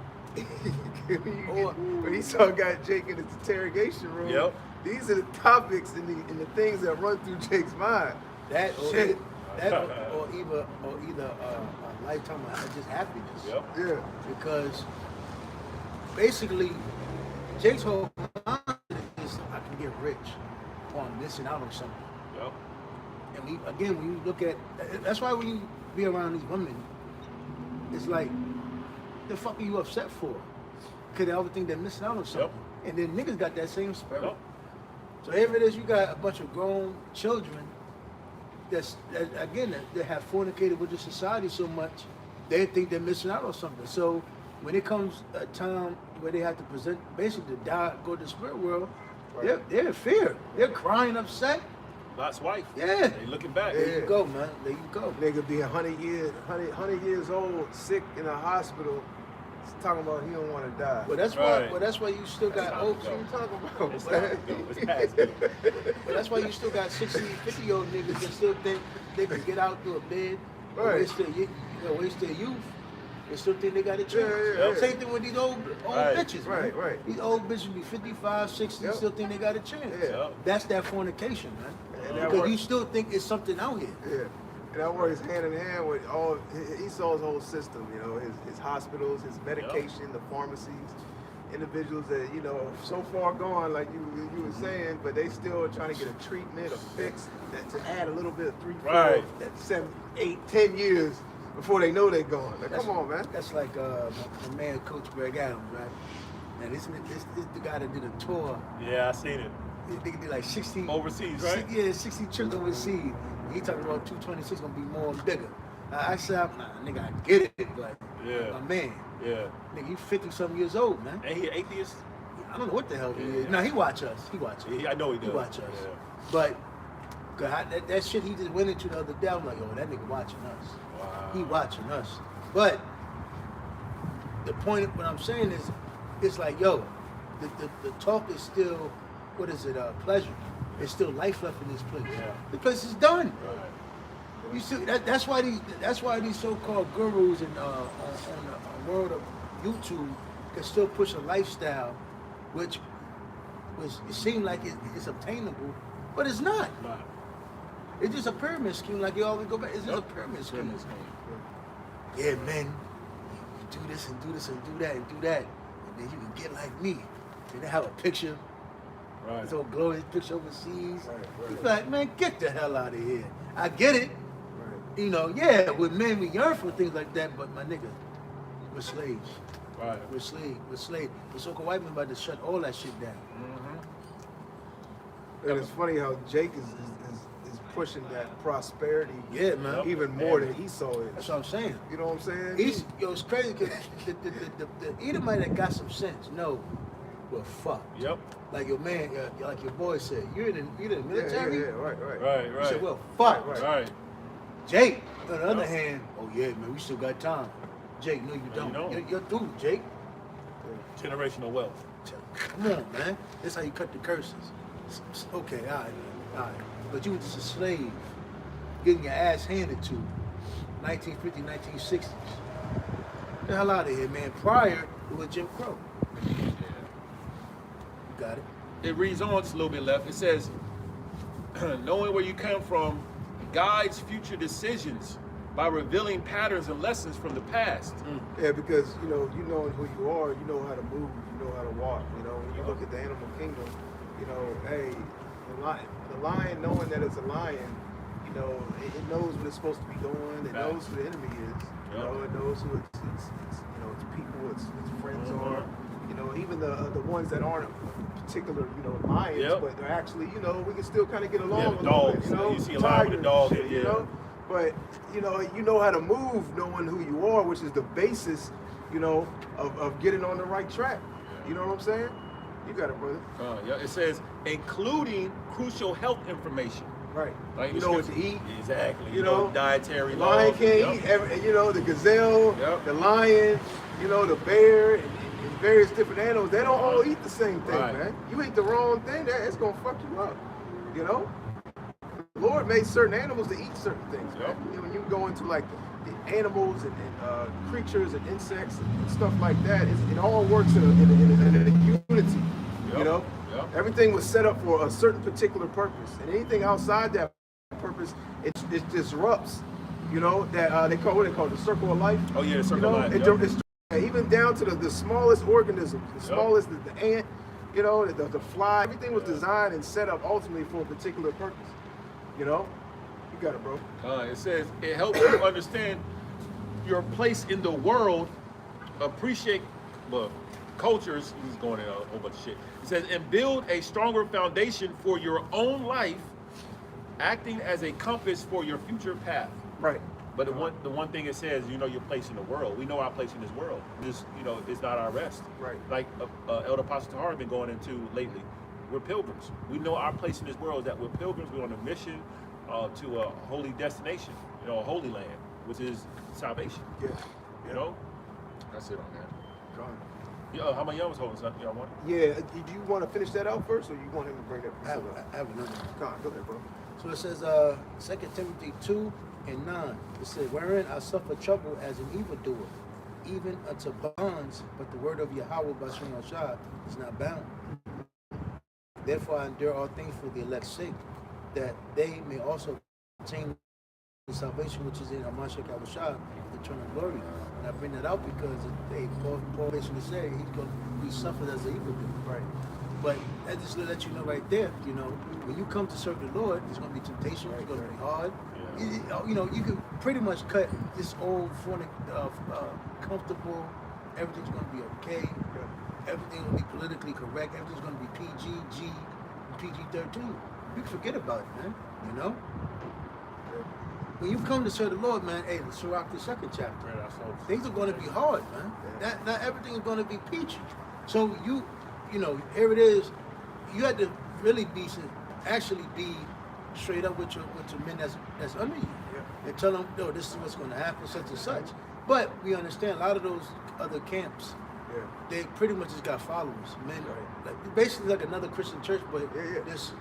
when Esau got Jake in his interrogation room, Yep. these are the topics and the things that run through Jake's mind. That or Shit. or either a lifetime of just happiness. Yep. Yeah. Because basically, Jake's whole mind is I can get rich or I'm missing out on something. Yep. And when you look at, that's why when you be around these women, it's like, the fuck are you upset for? Because they always think they're missing out on something. And then niggas got that same spirit. Yep. So here it is, you got a bunch of grown children that have fornicated with the society so much, they think they're missing out on something. So when it comes a time where they have to present, basically to die, go to the spirit world, they're in fear. They're crying, upset. Lot's wife. Yeah. They looking back. There you go, man. There you go. Nigga be 100 years old, sick in a hospital, talking about he don't want to die. But that's Right. why. But that's why you still got That's old. What you talking about? It's time to go. It's past due. But that's why you still got 60, 50-year-old niggas that still think they can get out through a bed, Right. waste their youth. They still think they got a chance. Yeah. Same thing with these old Right. bitches, man. Right. These old bitches be 55, 60, Yep. still think they got a chance. Yeah. That's that fornication, man. And that Because work- you still think it's something out here. Yeah. And that works hand in hand with all Esau's whole system, his hospitals, his medication, the pharmacies, individuals that, so far gone, like you were saying, but they still are trying to get a treatment, a fix, to add a little bit of 3, 4, Right. 7, 8, 10 years before they know they're gone. Like, come on, man. That's like my man, Coach Greg Adams, right? And this the guy that did a tour. Yeah, I seen it. They did like 60 Overseas, right? Yeah, 60 trips overseas. He talking about 226 gonna be more and bigger. I said, nah, nigga, I get it, but Yeah. my man, Yeah. nigga, you 50-something years old, man. And he an atheist? I don't know what the hell he is. Yeah. Nah, he watch us. He watch us. Yeah, I know he does. He watch us. Yeah. But that shit he just went into the other day, I'm like, yo, that nigga watching us. Wow. He watching us. But the point of what I'm saying is, it's like, yo, the talk is still, what is it, pleasure. There's still life left in this place. Yeah. The place is done. Right. You see, that's why these so-called gurus on the world of YouTube can still push a lifestyle, which which it seemed like it's obtainable, but it's not. Nah. It's just a pyramid scheme, like you always go back. It's just a pyramid scheme. Yeah, man, you do this and do this and do that and do that, and then you can get like me. And they have a picture, Right. this old glorious picture overseas. Right. It's like, man, get the hell out of here. I get it. Right. You know, yeah, with men we yearn for things like that, but my nigga, we're slaves. Right. We're slaves. The so-called white man about to shut all that shit down. And it's funny how Jake is pushing that prosperity Yeah, man. even more than Esau is. That's what I'm saying. You know what I'm saying? It's crazy because the Edomite that got some sense, no, we're fucked. Yep. Like your man, like your boy said, you're in the military. Yeah, right. Right. He Right. said, well, fuck. Right. Right. Jake, on the other hand, oh yeah, man, we still got time. Jake, no, you No, you don't. don't. You're through, Jake. Generational wealth. Come on, man. That's how you cut the curses. Okay, all right. But you were just a slave, getting your ass handed to 1950s, 1960s. Get the hell out of here, man. Prior, it was Jim Crow. You got it. It reads on just a little bit left. It says, knowing where you come from guides future decisions by revealing patterns and lessons from the past. Yeah, because you know who you are, you know how to move, you know how to walk. You know, when you look at the animal kingdom, you know, hey, the lion knowing that it's a lion, you know, it knows what it's supposed to be doing. It knows who the enemy is. You know, it knows who its you know, its people, its friends are. You know, even the ones that aren't particular, you know, lions, but they're actually, you know, we can still kind of get along. Yeah, with dogs. them, you know, You see a lot with the dog, shit, yeah. You know, but you know how to move, knowing who you are, which is the basis, you know, of getting on the right track. You know what I'm saying? You got it, brother. Yeah, it says, including crucial health information. Right. Like you know what to eat. Exactly. You know, dietary The lion laws. can't eat every, you know, the gazelle, Yep. the lion, you know, the bear, and various different animals. They don't all eat the same thing, Right. man. You eat the wrong thing, it's gonna fuck you up. You know, the Lord made certain animals to eat certain things. Yep. Man. You know, when you go into like the animals and creatures and insects and stuff like that, it all works in a unity. Yep. You know, everything was set up for a certain particular purpose, and anything outside that purpose, it disrupts. You know, that they call the circle of life. Oh yeah, the circle You know, of life. it's even down to the smallest organisms, the smallest, the ant, you know, the fly. Everything was designed and set up ultimately for a particular purpose. You know, you got it, bro. It says it helps you understand your place in the world, appreciate cultures. He's going in a whole bunch of shit. It says, and build a stronger foundation for your own life, acting as a compass for your future path. Right. But the one thing it says, you know, your place in the world. We know our place in this world. This, you know, it's not our rest. Right. Like Elder Apostle Tahar has been going into lately. We're pilgrims. We know our place in this world is that we're pilgrims. We're on a mission to a holy destination, you know, a holy land, which is salvation. Yeah. You know, that's it on that. Go on. Yeah, how many y'all was holding something? Y'all want? Yeah. Do you want to finish that out first, or you want him to bring that? I have another one. Go on, go ahead, bro. So it says, 2 Timothy 2:9. It says, wherein I suffer trouble as an evildoer, even unto bonds, but the word of Yahweh by Shem Shah is not bound. Therefore I endure all things for the elect's sake, that they may also obtain the salvation which is in Amashak Abishah, eternal glory. And I bring that out because Paul basically said he suffered as an evildoer. Right. But that just to let you know right there, you know, when you come to serve the Lord, there's going to be temptation, it's going to be hard. You know, you can pretty much cut this old, comfortable, everything's going to be okay, everything will be politically correct, everything's going to be PG, G, and PG-13. You can forget about it, man, you know? When you come to serve the Lord, man, hey, the Sirach, the 2nd chapter, things are going to be hard, man. Not everything is going to be peachy. So you know, here it is. You had to really actually be straight up with your men that's under you, and tell them, no, this is what's going to happen, such and such. But we understand a lot of those other camps, they pretty much just got followers, men, like, basically like another Christian church, but there's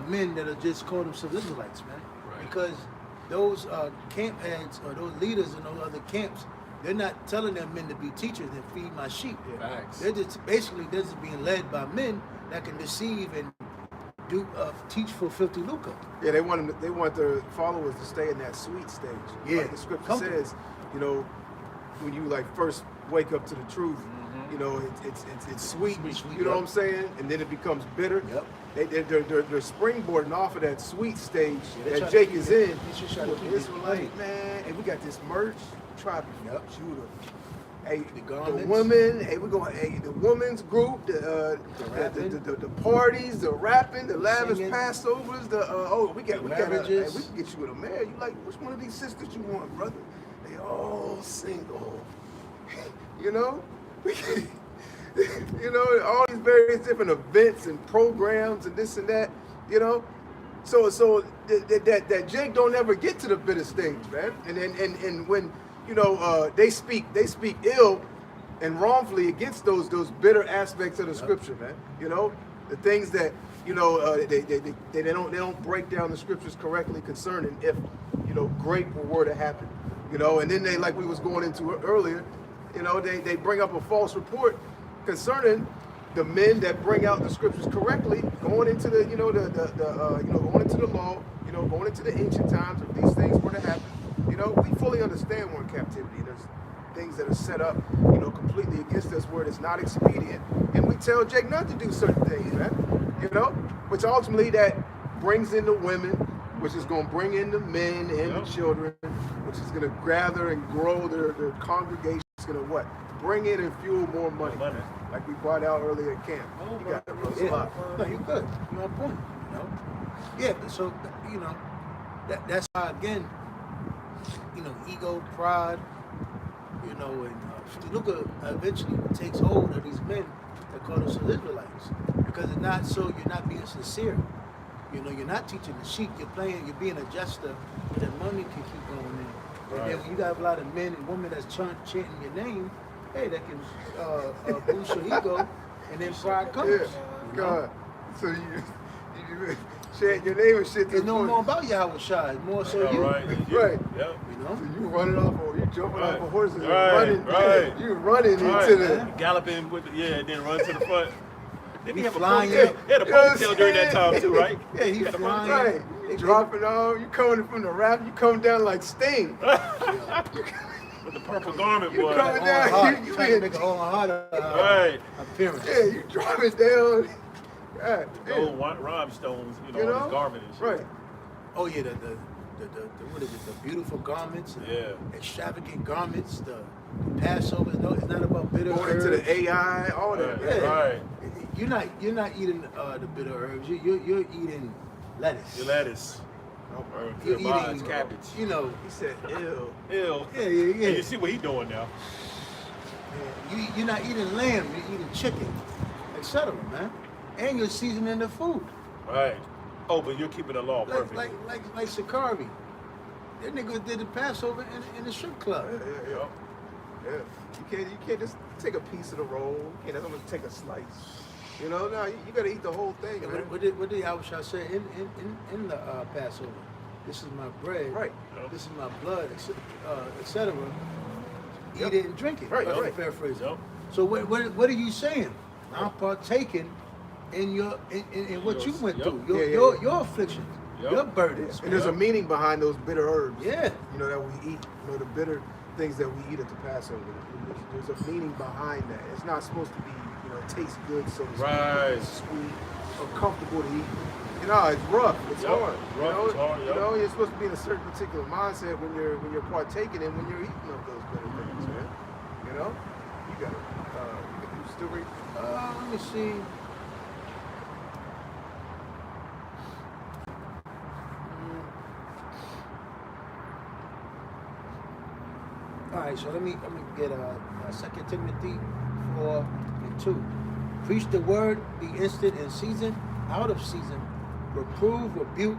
men that are just call themselves Israelites, man, because those camp heads or those leaders in those other camps, they're not telling their men to be teachers and feed my sheep. Facts. They're just being led by men that can deceive and do teach for 50 lucre. Yeah, they want their followers to stay in that sweet stage. Yeah, Like the scripture comfortable. says, you know, when you like first wake up to the truth, you know, it's sweet, Sweet, you know yep. what I'm saying? And then it becomes bitter. Yep. They're springboarding off of that sweet stage Yeah, they try that to Jake keep is it- in. they should try to With keep it Israelite, clean. man, and we got this merch. Tribe of Yep. Judah. Hey, The the garments. women. Hey, the women's group. The parties, the rapping, the lavish Singing. Passovers. We can marriages. get you with a man. You like which one of these sisters you want, brother? They all single. You know, you know all these various different events and programs and this and that. You know, so that Jake don't ever get to the bitter stage, man. And when you know they speak ill and wrongfully against those bitter aspects of the scripture, man. You know, the things that you know they don't break down the scriptures correctly concerning if you know great were to happen. You know, and then they, like we was going into earlier, you know, they bring up a false report concerning the men that bring out the scriptures correctly, going into the going into the law, you know, going into the ancient times if these things were to happen. You know, we fully understand we're in captivity. There's things that are set up, you know, completely against us where it's not expedient, and we tell Jake not to do certain things, man. You know, which ultimately that brings in the women, which is going to bring in the men and the children, which is going to gather and grow their congregation. It's going to what? Bring in and fuel more money. Like we brought out earlier at camp. You got that real spot. No, you're good. You're on point. You know. Yeah. But so you know, that's why again, you know, ego, pride. You know, and look at eventually it takes hold of these men that call themselves Israelites because it's not so. You're not being sincere. You know, you're not teaching the sheep. You're being a jester that money can keep going in. And then when you got a lot of men and women that's chanting your name, hey, that can boost your ego, and then pride comes. Yeah, God. So you chant your name and shit. It's no more about Yahweh Shai. It's more so you. Right. Yep. You know? So you running off, or you jumping off of horses, and Right. You running Right. into the. Galloping with then run to the front. Didn't he have a flying. ponytail? He had a You know what I'm ponytail during that time too, right? Yeah, he He had a flying. ponytail. Right. You dropping off. You coming from the rap. You coming down like Sting. With the purple garment, You boy. coming On down. heart. You Trying to in- make an on heart Right. appearance. Yeah, you dropping down. God, Gold rhinestones, you know, You on know? his garment and shit. Right. Oh yeah, the what is it? The beautiful garments, extravagant garments, the Passover. No, it's not about bitter Going herbs. into the AI, all that. Right. Yeah. Right. You're not eating the bitter herbs. You're eating lettuce. Your lettuce. You're Your eating cabbage. You know. He said, "Ew." Ew. Yeah. And you see what he doing now. You're not eating lamb. You're eating chicken, etc. Man, and you're seasoning the food. Right. Oh, but you're keeping the law perfectly. Like Sakari. That nigga did the Passover in the strip club. Yeah. You can't just take a piece of the roll. You can't just take a slice. You know, no, you gotta eat the whole thing. Yeah, Man. what did Yahweh say in the Passover? This is my bread. Right. This is my blood, etc. Eat it and drink it. Right, I'm right. paraphrasing. Yep. So what are you saying? I'm partaking in your in what you went Yep. through, Yeah. your afflictions, Yep. your burdens. And there's a meaning behind those bitter herbs. Yeah. You know, that we eat. You know, the bitter things that we eat at the Passover. There's a meaning behind that. It's not supposed to be, you know, taste good, so to speak. Right. It's sweet or comfortable to eat. You know, it's rough. It's Yep. hard. Rough, you know, it's hard, you yep. know, you're supposed to be in a certain particular mindset when you're partaking and when you're eating of those bitter things, man. You know, you got it. You still read? Let me see. All right, so let me get 2 Timothy 4:2. Preach the word, be instant in season, out of season, reprove, rebuke,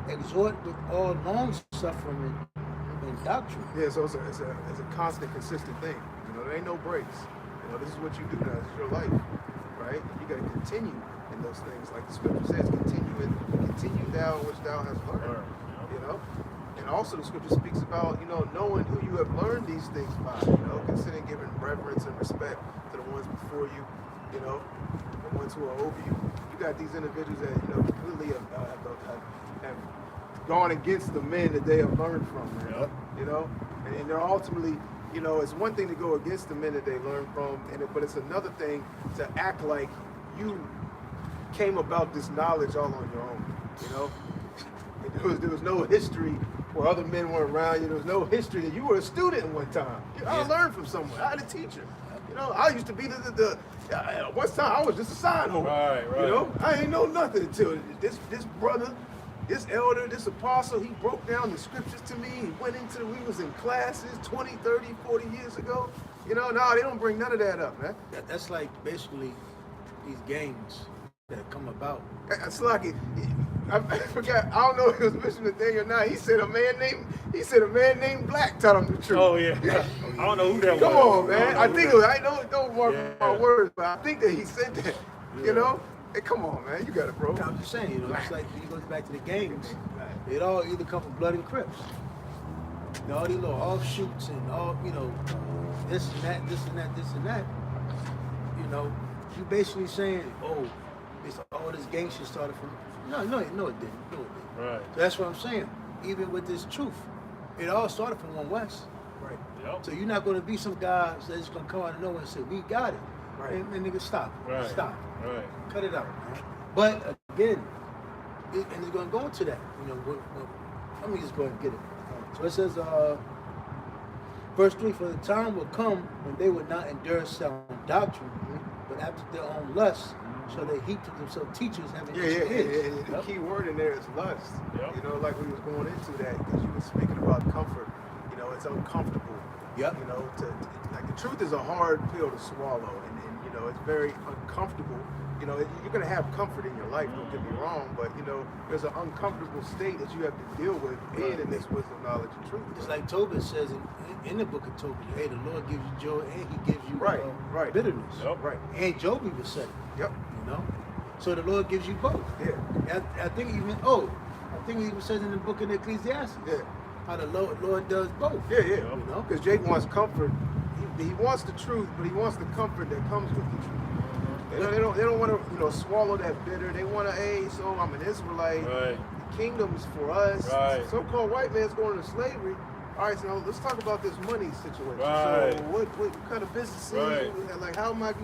exhort with all long suffering and doctrine. Yeah, so it's a constant, consistent thing. You know, there ain't no breaks. You know, this is what you do now. This is your life, right? You got to continue in those things, like the scripture says, continue thou which thou hast learned. You know, and also the scripture speaks about, you know, knowing who you have learned these things by. You know, considering giving reverence and respect to the ones before you. You know, the ones who are over you. you got these individuals that completely have gone against the men that they have learned from, man. Yep. And they're ultimately, it's one thing to go against the men that they learn from, but it's another thing to act like you came about this knowledge all on your own. There was no history where other men were around you. There was no history that you were a student one time. I learned from someone. I had a teacher. I used to be one time I was just a sign holder. Right. I ain't know nothing until this brother, this elder, this apostle, he broke down the scriptures to me. He went into we was in classes 20, 30, 40 years ago. No, they don't bring none of that up, man. That's like basically these gangs that come about. It's like I forgot. I don't know if it was Bishop Nathaniel or not. He said a man named Black taught him the truth. Oh yeah. I don't know who that was. Come on, man. I think it was. I don't mark my words, but I think that he said that. Hey, come on, man. You got it, bro. I'm just saying, it's like when you go back to the gangs, it all either come from Blood and Crips. All these little offshoots and all, this and that, this and that, this and that. You basically saying, all this gang shit started from. No, it didn't. Right. So that's what I'm saying. Even with this truth, it all started from One West. Right. Yep. So you're not going to be some guy that's going to come out of nowhere and say, we got it. Right. And nigga, stop. Right. Stop. Right. Cut it out, man. But again, and it's going to go into that. Let me just go ahead and get it. So it says, verse 3, for the time will come when they will not endure sound doctrine, but after their own lusts, so they heap to themselves teachers having itching ears. The key word in there is lust. Yep. Like we was going into that because you were speaking about comfort. It's uncomfortable. Yep. Like the truth is a hard pill to swallow, and it's very uncomfortable. You're gonna have comfort in your life. Don't get me wrong, but there's an uncomfortable state that you have to deal with in this wisdom, knowledge, and truth. It's like Tobit says in the book of Tobit, hey, the Lord gives you joy and He gives you Right. bitterness. Yep. Right. And Job even said it. Yep. So the Lord gives you both. Yeah. I think he even says in the book of Ecclesiastes. Yeah. How the Lord does both. Yeah. Because Jake wants comfort. He wants the truth, but he wants the comfort that comes with the truth. They don't want to swallow that bitter. They want to, so I'm an Israelite. Right. The kingdom's for us. Right. So-called white man's going into slavery. All right, so let's talk about this money situation. Right. So what kind of business? Right. Like how am I?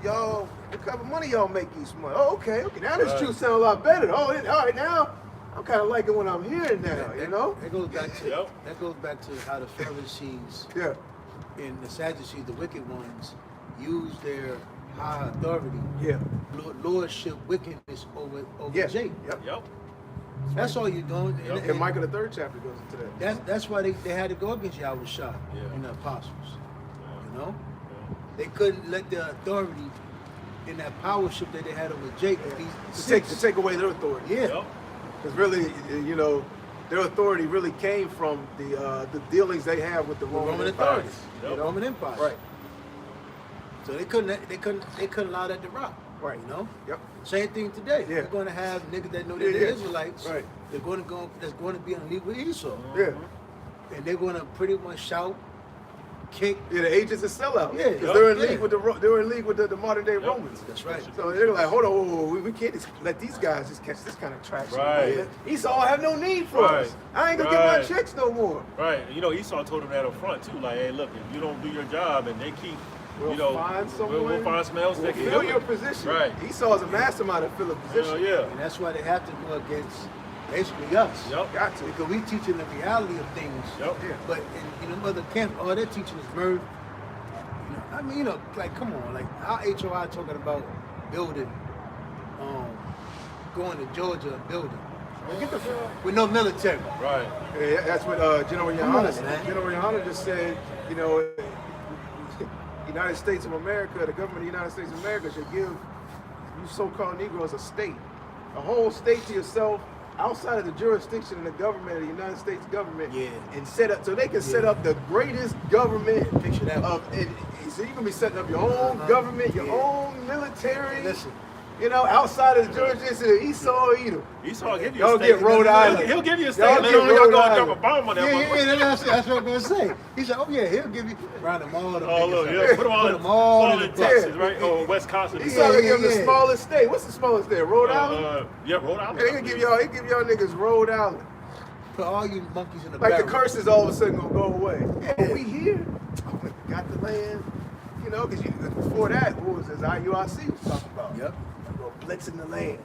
Y'all, what kind of money y'all make each month? Oh, okay. Now this truth sounds a lot better. All right, now I'm kind of liking what I'm hearing now. That goes back to Yep. that goes back to how the Pharisees Yeah. and the Sadducees, the wicked ones, use their high authority, Yeah. lordship, wickedness over Yeah. Jake. Yep. That's all you're doing. Yep. And Micah the 3rd chapter goes into that. That's why they had to go against Yahweh Shah and the apostles. They couldn't let the authority and that powership that they had over Jake To take away their authority. Yeah. Yep. Because really, their authority really came from the dealings they have with the Roman authorities, Yep. the Roman Empire. Right. So they couldn't allow that to rock. Right. Yep. Same thing today. Yeah. They're going to have niggas that know they're the Israelites. Right. They're going to that's going to be on league with Esau. Yeah. And they're going to pretty much shout, kick. Yeah, the agents are sellouts. Yeah. Because they're in Yeah. league with the modern day Romans. That's right. So they're like, hold on, whoa, we can't just let these guys just catch this kind of traction. Right. Esau have no need for Right. us. I ain't gonna get my Right. checks no more. Right. Esau told him that up front too. Like, hey, look, if you don't do your job and they keep, We'll find someone. we'll find someone else We'll that can fill do your it. position. Right. Esau's a mastermind to fill a position. Yeah. And that's why they have to go against basically us. Yep. Got to. Because we teaching the reality of things. Yep. Yeah. But in other camps, all they're teaching is murder. Like, come on, like our HOI talking about building, going to Georgia and building. Get the with no military. Right. Yeah, that's what General Come on, Yohana man. General Yohana just said, United States of America, the government of the United States of America should give you so-called Negroes a state, a whole state to yourself, outside of the jurisdiction of the government of the United States government, and set up so they can set up the greatest government Picture that. so you can be setting up your own government, your own military. Listen, You know, outside of the jurisdiction of Esau or Edom. Esau give you Y'all a steak. get Rhode Island. He'll give you a Y'all steak. get Later on, y'all Rhode gonna drop Island. a bomb on that Yeah, motherfucker. that's what I'm gonna say. He said, "Oh yeah, he'll give you round them all the Oh, look, biggest- yeah. Put them all in the Texas, Yeah. right? Or Wisconsin. Esau gonna give them the yeah. smallest state. What's the smallest state? Rhode Island? Yeah, Rhode Island. Yeah, he give y'all niggas Rhode Island. Put all you monkeys in the Like the barrel. curses all of a sudden gonna go away. Oh, we here. Oh, we got the land. You know, because before that, what was this? IURC was talking about. Yep. We're blitzing the land.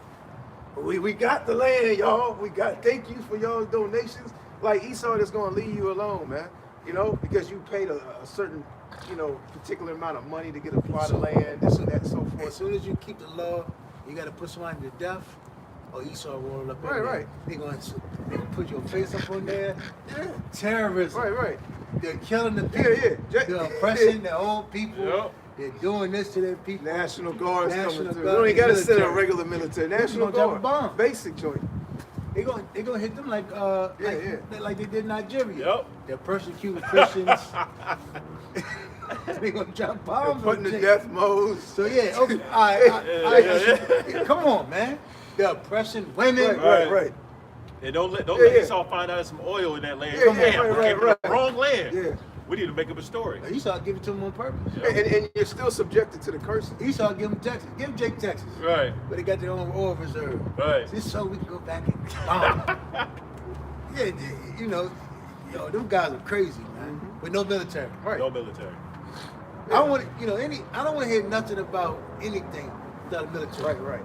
We got the land, y'all. Thank you for y'all's donations. Like Esau is gonna leave you alone, man. You know, because you paid a certain, you know, particular amount of money to get a plot of land, this and that, and so As forth. soon as you keep the law, you got to put somebody to death, or Esau roll up in Right, there. right. They gonna put your face up on there. Yeah. Terrorism. Right. They're killing the Yeah, people. yeah. They're oppressing their own people. Yep. They're doing this to their people. National Guard's National coming through. Guard, You don't even gotta send a military. regular military. National gonna drop a Guard. bomb. Basic joint. They gonna hit them like like they did Nigeria. Yep. They're persecuting Christians. They gonna drop bombs. Putting on to things. death modes. So yeah, okay, come on, man. They're oppressing women. Right. And don't let Yeah. Esau find out there's some oil in that land. Yeah, Come yeah, on, right, we're right. the wrong land. Yeah. We need to make up a story. Esau give it to them on purpose. And you're still subjected to the curses. Esau give them Texas. Give Jake Texas. Right. But they got their own oil reserve. Right. Just so we can go back and bomb. Yeah, you know, them guys are crazy, man. With no military. Right. No military. I don't want to, I don't want to hear nothing about anything without a military. Right.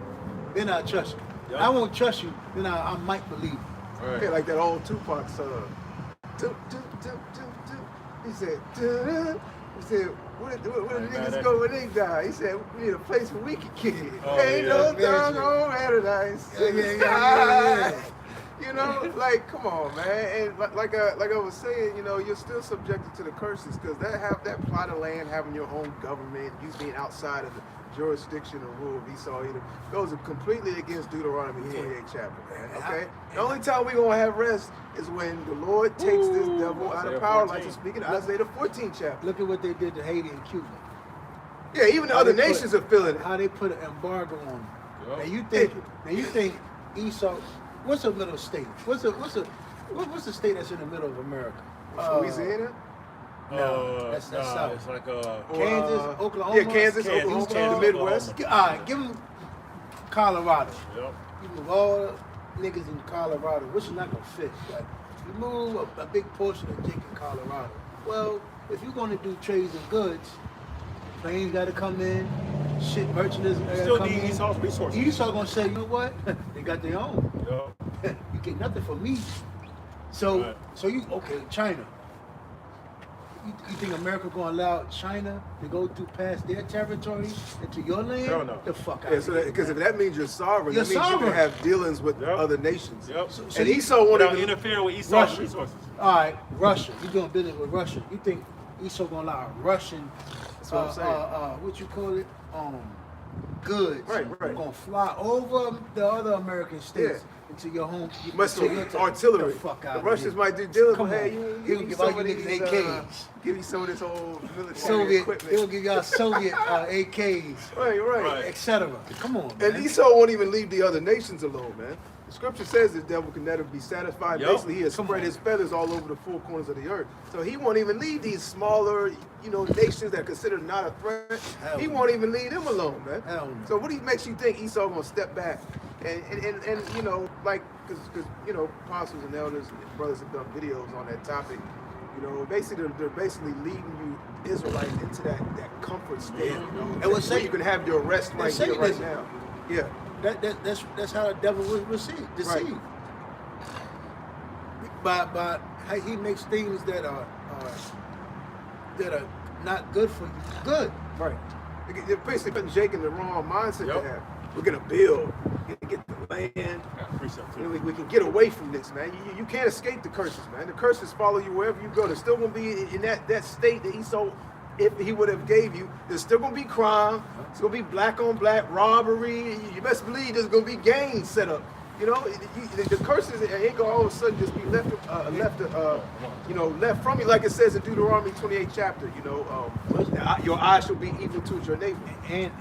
Then I trust you. Yep. I won't trust you. Then I might believe you. Right. Yeah, like that old Tupac song. He said, where did the niggas go when they die? He said, we need a place where we can kick it. Oh, Ain't yeah. no doggone paradise. Yeah. You know, like, come on, man. And like I was saying, you know, you're still subjected to the curses because that plot of land, having your own government, you being outside of the jurisdiction or rule of Esau Edom, goes completely against Deuteronomy 28 chapter, man. Okay? The only time we're going to have rest is when the Lord takes this devil out Isaiah of power, 14. like he's speaking in Isaiah the 14th chapter. Look at what they did to Haiti and Cuba. Yeah, even the other nations are feeling it. How they put an embargo on them. Yep. Now you think Esau? What's a middle state? What's the state that's in the middle of America? Louisiana? No, that's south. It's like Kansas, Oklahoma. Yeah, Kansas, Oklahoma, the Midwest. All right, give them Colorado. Yep. You move all the niggas in Colorado, which is not gonna fit, but you move a big portion of Jake in Colorado. Well, if you're gonna do trades and goods, planes gotta come in, merchandise gotta Still come need in. Esau's resources. Esau gonna say, you know what? They got their own. Yep. You get nothing from me. So, Right. China. You think America gonna allow China to go through past their territory into your land? Hell no. The fuck out. Yeah, so because if that means you're sovereign, You're that means you sovereign. can have dealings with Yep. other nations. Yep. And Esau won't Without even interfering with Esau's Russia. resources. All right, Russia. You doing business with Russia? You think Esau gonna allow a Russian? That's what I'm saying. What you call it? Goods. Right. Gonna fly over the other American states into your home. Muscle to your artillery. The fuck The out Russians might do dealings, Come but hey, on. you He'll give me give some all of you these, niggas AKs. give me some of this old military Soviet. equipment. He'll give y'all Soviet AKs, Right. etc. Come on, man. And Esau won't even leave the other nations alone, man. The scripture says the devil can never be satisfied. Yep. Basically, he has Come spread on. his feathers all over the four corners of the earth. So he won't even leave these smaller, nations that are considered not a threat. Hell He no. won't even leave them alone, man. Hell no. So what makes you think Esau gonna step back and because apostles and elders and brothers have done videos on that topic. Basically they're basically leading you Israelites into that comfort state. And Where what's you can have your rest right here, right Satanism. now. Yeah. That's how the devil was deceived. By how he makes things that are not good for you good. Right. They're basically putting Jake in the wrong mindset Yep. to have. We're gonna build, we're gonna get the land. Yeah, precept too. We can get away from this, man. You can't escape the curses, man. The curses follow you wherever you go. There's still gonna be in that state that Esau, if he would have gave you, there's still gonna be crime. It's gonna be black on black robbery. You best believe there's gonna be gangs set up. The curses ain't gonna all of a sudden just be left from you, like it says in Deuteronomy 28 chapter. Your eyes shall be evil towards your neighbor. And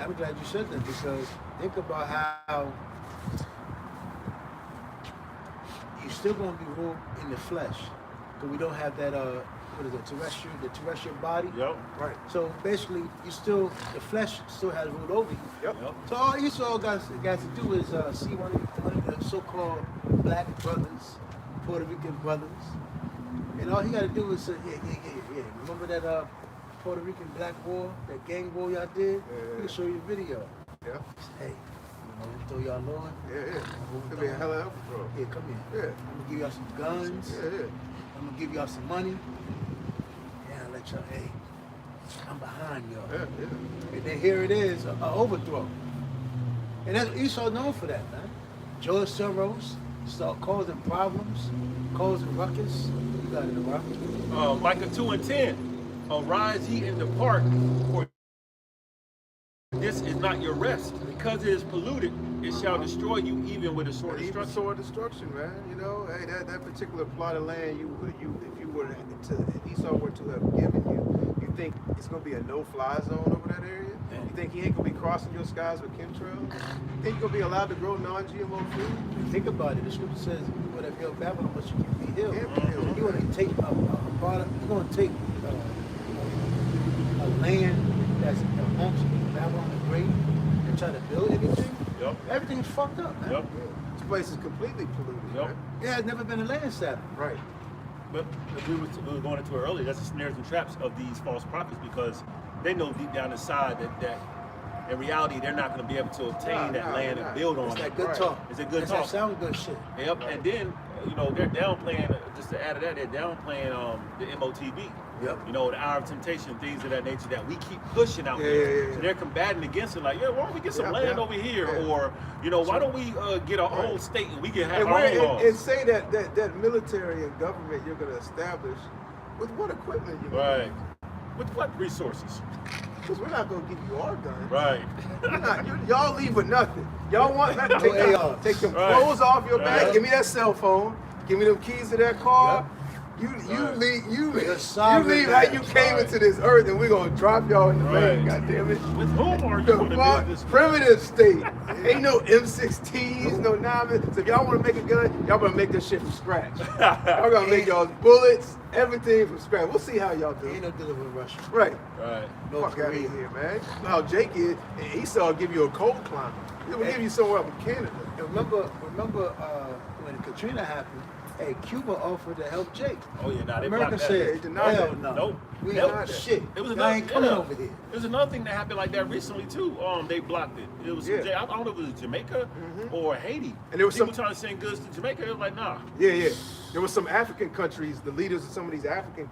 I'm glad you said that because think about how you're still going to be ruled in the flesh, because we don't have that what is it, the terrestrial body. Yep. Right. So basically, the flesh still has rule over you. Yep. So all Esau got to do is see one of the so-called black brothers, Puerto Rican brothers, and all he got to do is say, yeah. Remember that Puerto Rican black war, that gang war y'all did? Yeah. He can show you a video. Yeah. Hey, you know, we throw y'all on. Yeah. Could be a hell of a help, bro. Yeah, come here. Yeah. I'm gonna give y'all some guns. Yeah. I'm gonna give y'all some money. Yeah, let y'all. Hey, I'm behind y'all. Yeah. And then here it is, an overthrow. And that's Esau known for that, man. George Soros start causing problems, causing ruckus. You got it, bro. Micah 2:10. Arise ye and depart, for this is not your rest. Because it is polluted, it shall destroy you even with a sword Even destruction. sword destruction, man. You know, hey, that particular plot of land, if you were if Esau were to have given you, you think it's gonna be a no-fly zone over that area? Yeah. You think he ain't gonna be crossing your skies with chemtrails? You think you're gonna be allowed to grow non-GMO food? Think about it. The scripture says, "Whatever build Babylon, but you can be healed." Can't be healed. So you want to take a product. You want to take a land that's amongst Babylon the Great and try to build anything. Yep. Everything's fucked up, man. Yep. This place is completely polluted, Yep. man. Yeah, it's never been a land saddle. Right. But we were going into it earlier. That's the snares and traps of these false prophets, because they know deep down inside that in reality they're not going to be able to obtain that land and build on It's it. that good Right. talk. It's a good It's talk. that sound good shit. Yep. And then they're downplaying. Just to add to that, they're downplaying the MOTB. Yep. The hour of temptation, things of that nature that we keep pushing out Yeah, there. yeah. So they're combating against it, like, why don't we get some Yeah, land yeah. over here, Yeah. or why don't we get our own state and we can have And, our own laws? and say that military and government you're gonna establish with what equipment you're gonna Right. With what resources? Because we're not gonna give you our guns. Right. Y'all leave with nothing. Y'all want that? AR. Take them Right. clothes off your back. Right. Give me that cell phone. Give me them keys to that car. Yep. You Right. leave. You You're sovereign leave how man. you came Right. into this earth, and we're gonna drop y'all in the Right. van. God damn it. With whom are you The going to fuck? build this? Primitive state. Ain't no M16s, no 9. So if y'all want to make a gun, y'all gonna make this shit from scratch. Y'all gonna make y'all bullets, everything from scratch. We'll see how y'all do. Ain't no dealing with Russia. Right. Right. No Fuck out of Korea. here, man. How Jake is, Esau will give you a cold climate. He'll give you somewhere up in Canada. And remember when Katrina happened, hey, Cuba offered to help Jake. Oh yeah, nah, they America blocked that. They said, denied hell that. no. Nope. We Nope. ain't shit. It was Y'all another, ain't coming yeah. over here. There was another thing that happened like that recently too. They blocked it. It was Yeah. I don't know if it was Jamaica or Haiti. And there was people some- trying to send goods to Jamaica. It was like, nah. Yeah. There were some African countries, the leaders of some of these African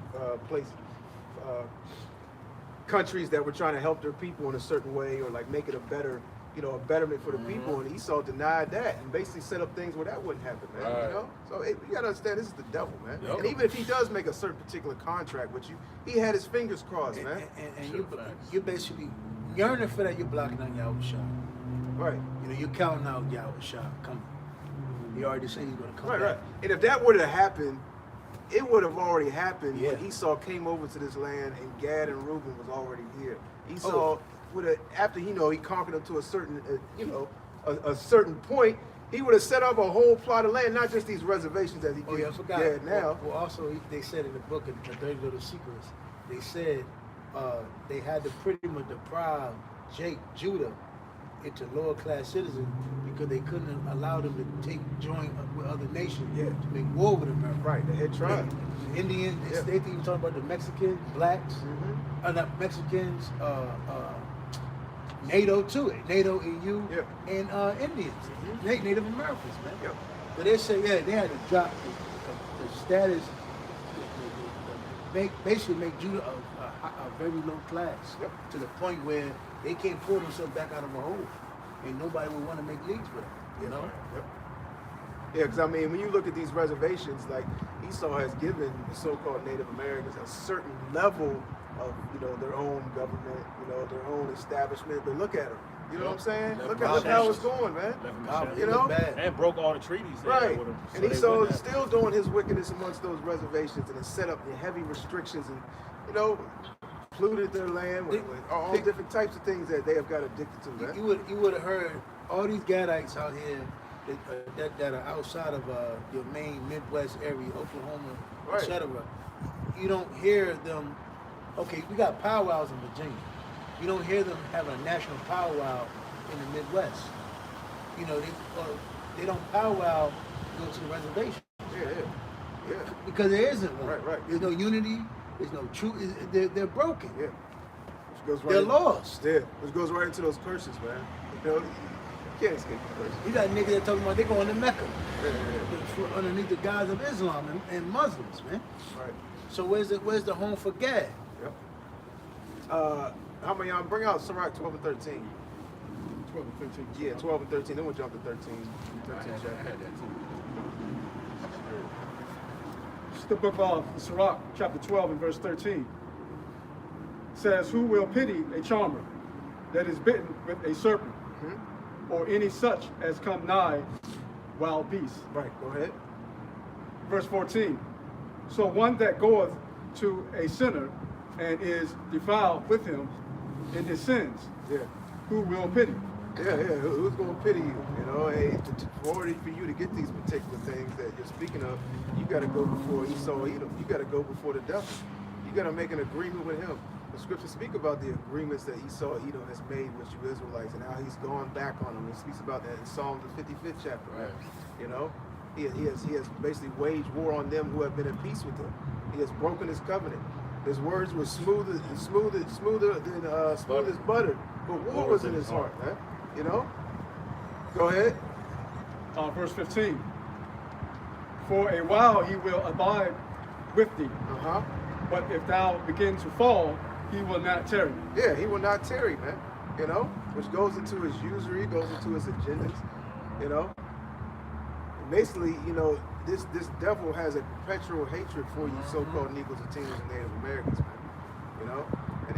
countries that were trying to help their people in a certain way, or like make it a better, a betterment for the people. And Esau denied that and basically set up things where that wouldn't happen, man. Right. So you gotta understand, this is the devil, man. Yep. And even if he does make a certain particular contract with you, he had his fingers crossed, And, man. and Sure, you, facts. you're basically yearning for that. You're blocking on Yahweh Shah. Right. You're counting out Yahweh Shah coming. He already said he's going to come Right. back. And if that were to happen, it would have already happened when Yeah. Esau came over to this land and Gad and Reuben was already here. Esau Oh. would have, after he conquered them to a certain, a certain point, he would have set up a whole plot of land, not just these reservations that he Oh yeah, I gives forgot. Gad now. Well, also they said in the book, The 30 Little Secrets, they said they had to pretty much deprive Judah into lower class citizens because they couldn't allow them to join up with other nations to make war with America. Right, the head tribe. The Indians, Yeah. they even talking about the Mexicans, blacks, Mhm. not Mexicans, NATO too, NATO, EU, Yeah. and Indians, Native Americans, man. Yep. But they say, they had to drop the status, basically make Judah a very low class, Yep. to the point where they can't pull themselves back out of a hole, and nobody would want to make leagues with them, Yep. Yeah, because I mean, when you look at these reservations, like Esau has given the so-called Native Americans a certain level of, their own government, their own establishment. But look at them. You know what I'm saying? Look how it's going, man. Left You know? bad. and broke all the treaties. they had Right. with them, so And they Esau wouldn't is have- still doing his wickedness amongst those reservations and has set up the heavy restrictions and, polluted their land with all different types of things that they have got addicted to, man. You would have heard all these Gadites out here that are outside of your main Midwest area, Oklahoma, Right. etc. You don't hear them. Okay, we got powwows in Virginia. You don't hear them having a national powwow in the Midwest. You know, they don't powwow go to the reservation. Yeah. Because there isn't one. Right. There's no unity. There's no truth. They're broken. Yeah. Which goes They're lost. Yeah. Which goes right into those curses, man. You know, you can't escape the curses. You got niggas that talking about they going to Mecca Yeah. underneath the guise of Islam and Muslims, man. Right. So where's the home for Gad? Yep. How many y'all bring out Sirach 12 and 13? 12 and 13. Yeah, 12 and 13. Then we'll jump to 13. 13 I chapter. had that too. It's the book of Sirach, chapter 12 and verse 13. Says, who will pity a charmer that is bitten with a serpent, or any such as come nigh wild beasts? Right, go ahead. Verse 14. So one that goeth to a sinner and is defiled with him in his sins, Yeah. who will pity? Yeah. Who's going to pity you? You know, hey, for you to get these particular things that you're speaking of, you got to go before Esau Edom. You got to go before the devil. You got to make an agreement with him. The scriptures speak about the agreements that Esau Edom has made with you Israelites and how he's gone back on them. It speaks about that in Psalm the 55th chapter. Right. You know, he has basically waged war on them who have been at peace with him. He has broken his covenant. His words were smoother than smooth as butter, but war was in his heart, man. You know? Go ahead. Verse 15. For a while he will abide with thee, Uh-huh. but if thou begin to fall, he will not tarry. Yeah, he will not tarry, man. You know? Which goes into his usury, goes into his agendas, you know? And basically, you know, this devil has a perpetual hatred for you so-called Negroes, Latinos, and Native Americans, man. You know?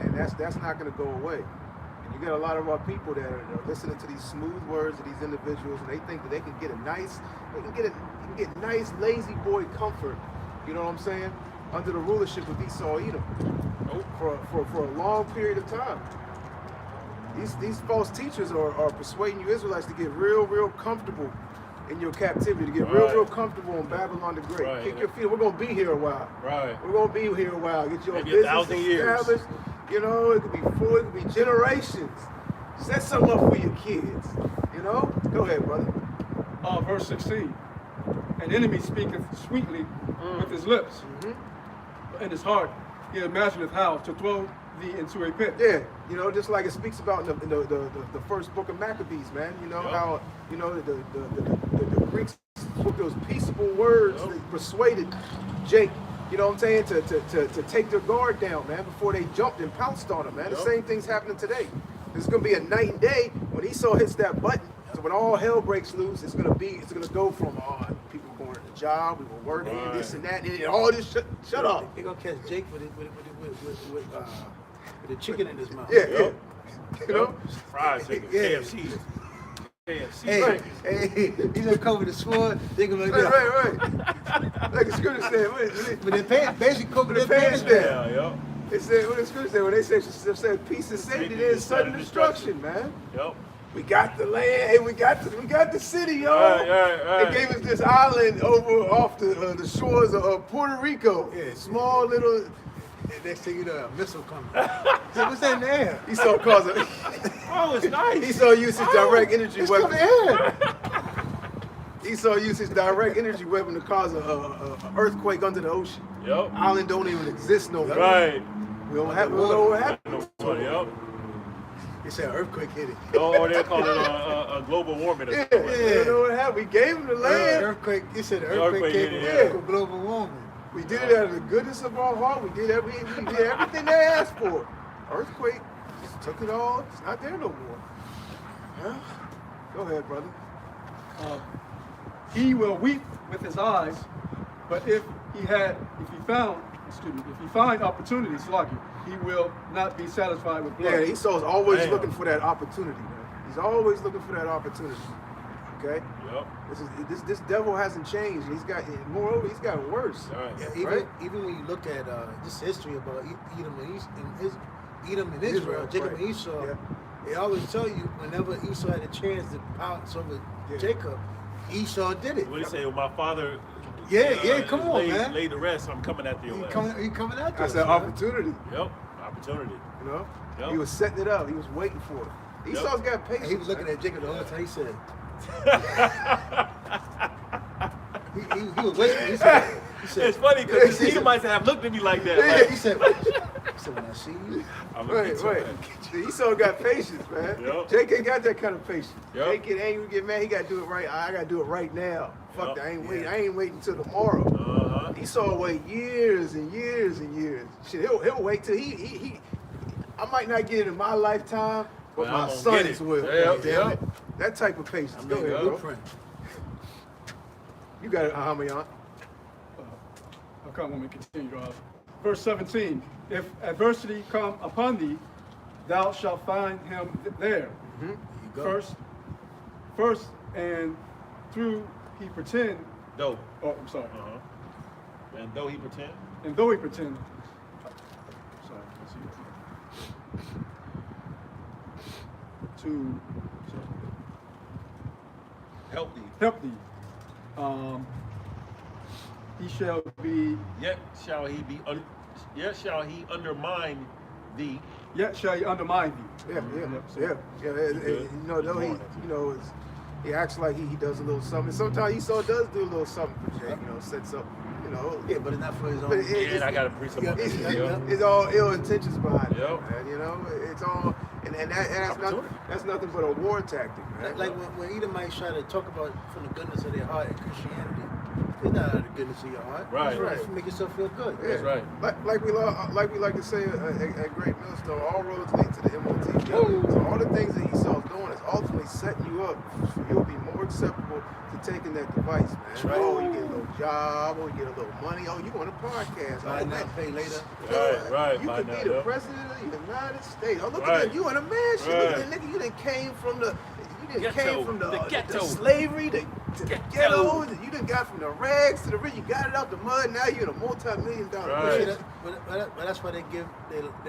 And that's not gonna go away. And you got a lot of our people that are listening to these smooth words of these individuals, and they think that they can get nice lazy boy comfort, you know what I'm saying, under the rulership of Esau Edom for a long period of time. These false teachers are persuading you Israelites to get real comfortable in your captivity, to get real comfortable in Babylon the Great. Right. Kick your feet. We're gonna be here a while. Right. We're gonna be here a while. Get your Maybe business 1,000 years. established. You know, it could be 4, it could be generations. Set something up for your kids. You know? Go ahead, brother. Verse 16. An enemy speaketh sweetly with his lips, in his heart he imagineth how to throw thee into a pit. Yeah, you know, just like it speaks about in the first book of Maccabees, man. You know how the Greeks spoke those peaceable words that persuaded Jake. You know what I'm saying? To take their guard down, man, before they jumped and pounced on him, man. The same thing's happening today. There's gonna be a night and day when Esau hits that button. So when all hell breaks loose, it's gonna go from people going to the job, we were working, this and that, and all this. Shut up. They gonna catch Jake with the chicken in his mouth. Yeah. You know? Fried chicken. Yeah. KFC. Hey, he's gonna come with the sword. They gonna like that. Right. Like the scripture said, But they pay, basically cook the their pants pants down. down. Yeah, yep. It said, what the scripture said, when they said peace and safety, there's sudden destruction, man. Yep. We got the land, hey, we got the city, yo. Right. They gave us this island off the shores of Puerto Rico. Yeah. Small little. Next thing you know, a missile coming. So what's that in the air? Esau calls it. Oh, it's nice. Esau used his direct energy It's weapon. coming in. Esau used his direct energy weapon to cause a earthquake under the ocean. Yep. Island don't even exist no more. Right. We don't know what happened. Yep. They said an earthquake hit it. Or they call it a global warming. Or Yeah, something. we don't know what happened. We gave him the land. Earthquake. He said earthquake earthquake hit came it, from global warming. We did it out of the goodness of our heart. We did everything they asked for. Earthquake just took it all. It's not there no more. Huh? Go ahead, brother. He will weep with his eyes, but if he find opportunity, Slaki, he will not be satisfied with blood. Yeah, Esau's always Damn. looking for that opportunity, man. He's always looking for that opportunity. Okay? Yep. This devil hasn't changed. Moreover, he's gotten worse. All right. Yeah, even when you look at this history about Edom and Israel, Jacob and Esau, They always tell you whenever Esau had a chance to pounce over Jacob, Esau did it. What do you say? Well, my father. Come on, man. Laid the rest. I'm coming after your ass. He coming after That's us, an man. opportunity. Yep. Opportunity. You know, Yep. he was setting it up. He was waiting for it. Esau's got patience. And he was looking at Jacob the whole time. He said, he was waiting. He said, It's funny because the Edomites have looked at me like that. Like, he said, when I see you, I'm gonna get Wait. Esau got patience, man. Yep. Jake ain't got that kind of patience. Yep. Jake get angry, get mad. He got to do it right. I got to do it right now. Fuck Yep. that. I ain't waiting. I ain't waiting until tomorrow. Uh-huh. Esau will wait years and years and years. Shit, he'll wait till he I might not get it in my lifetime, but Well, my I'm gonna get sons it. will. Yep, Damn yep. it. That type of patience. I'm Go making a ahead, bro. blueprint. You got it, Ahamayan. I'll come when we continue. Verse 17, if adversity come upon thee, thou shalt find him there. There you go. First, and through he pretend, Though. oh, I'm sorry, And though he pretend. and though he pretend, sorry, let's see. To Help thee. help thee, he shall be, Yet shall he undermine thee. yet shall he undermine thee. Yeah. good. You know, though he acts like he does a little something. Sometimes Esau does do a little something for Jake. You know, sets up. You know, Yeah, but it's not for his own. But And I got a precept on it's, that. Yep. it's all ill intentions behind Yep. it, man. You know, it's all, and that's nothing but a war tactic, man. Like when Edomites try to talk about from the goodness of their heart in Christianity, it's not out of the goodness of your heart. Right. It's Right. to make yourself feel good. Yeah. That's right. Like we like to say at Great Millstone, all roads lead to the MOT. So all the things that Esau's doing is ultimately setting you up for you'll be more acceptable to taking that device, man. right. Oh, you get a little job, or you get a little money, oh, you want a podcast. Buy Oh, now, man. pay later. Right. You Buy could now, be the yep. president of the United States. Oh, look Right. at that. You in a mansion. Look at Right. that nigga. You done came from the Ghetto. The ghetto. slavery to the Ghetto. ghetto. You done got from the rags to the rich. You got it out the mud. Now you're in a multi-million-dollar Right. See, business. but that's why they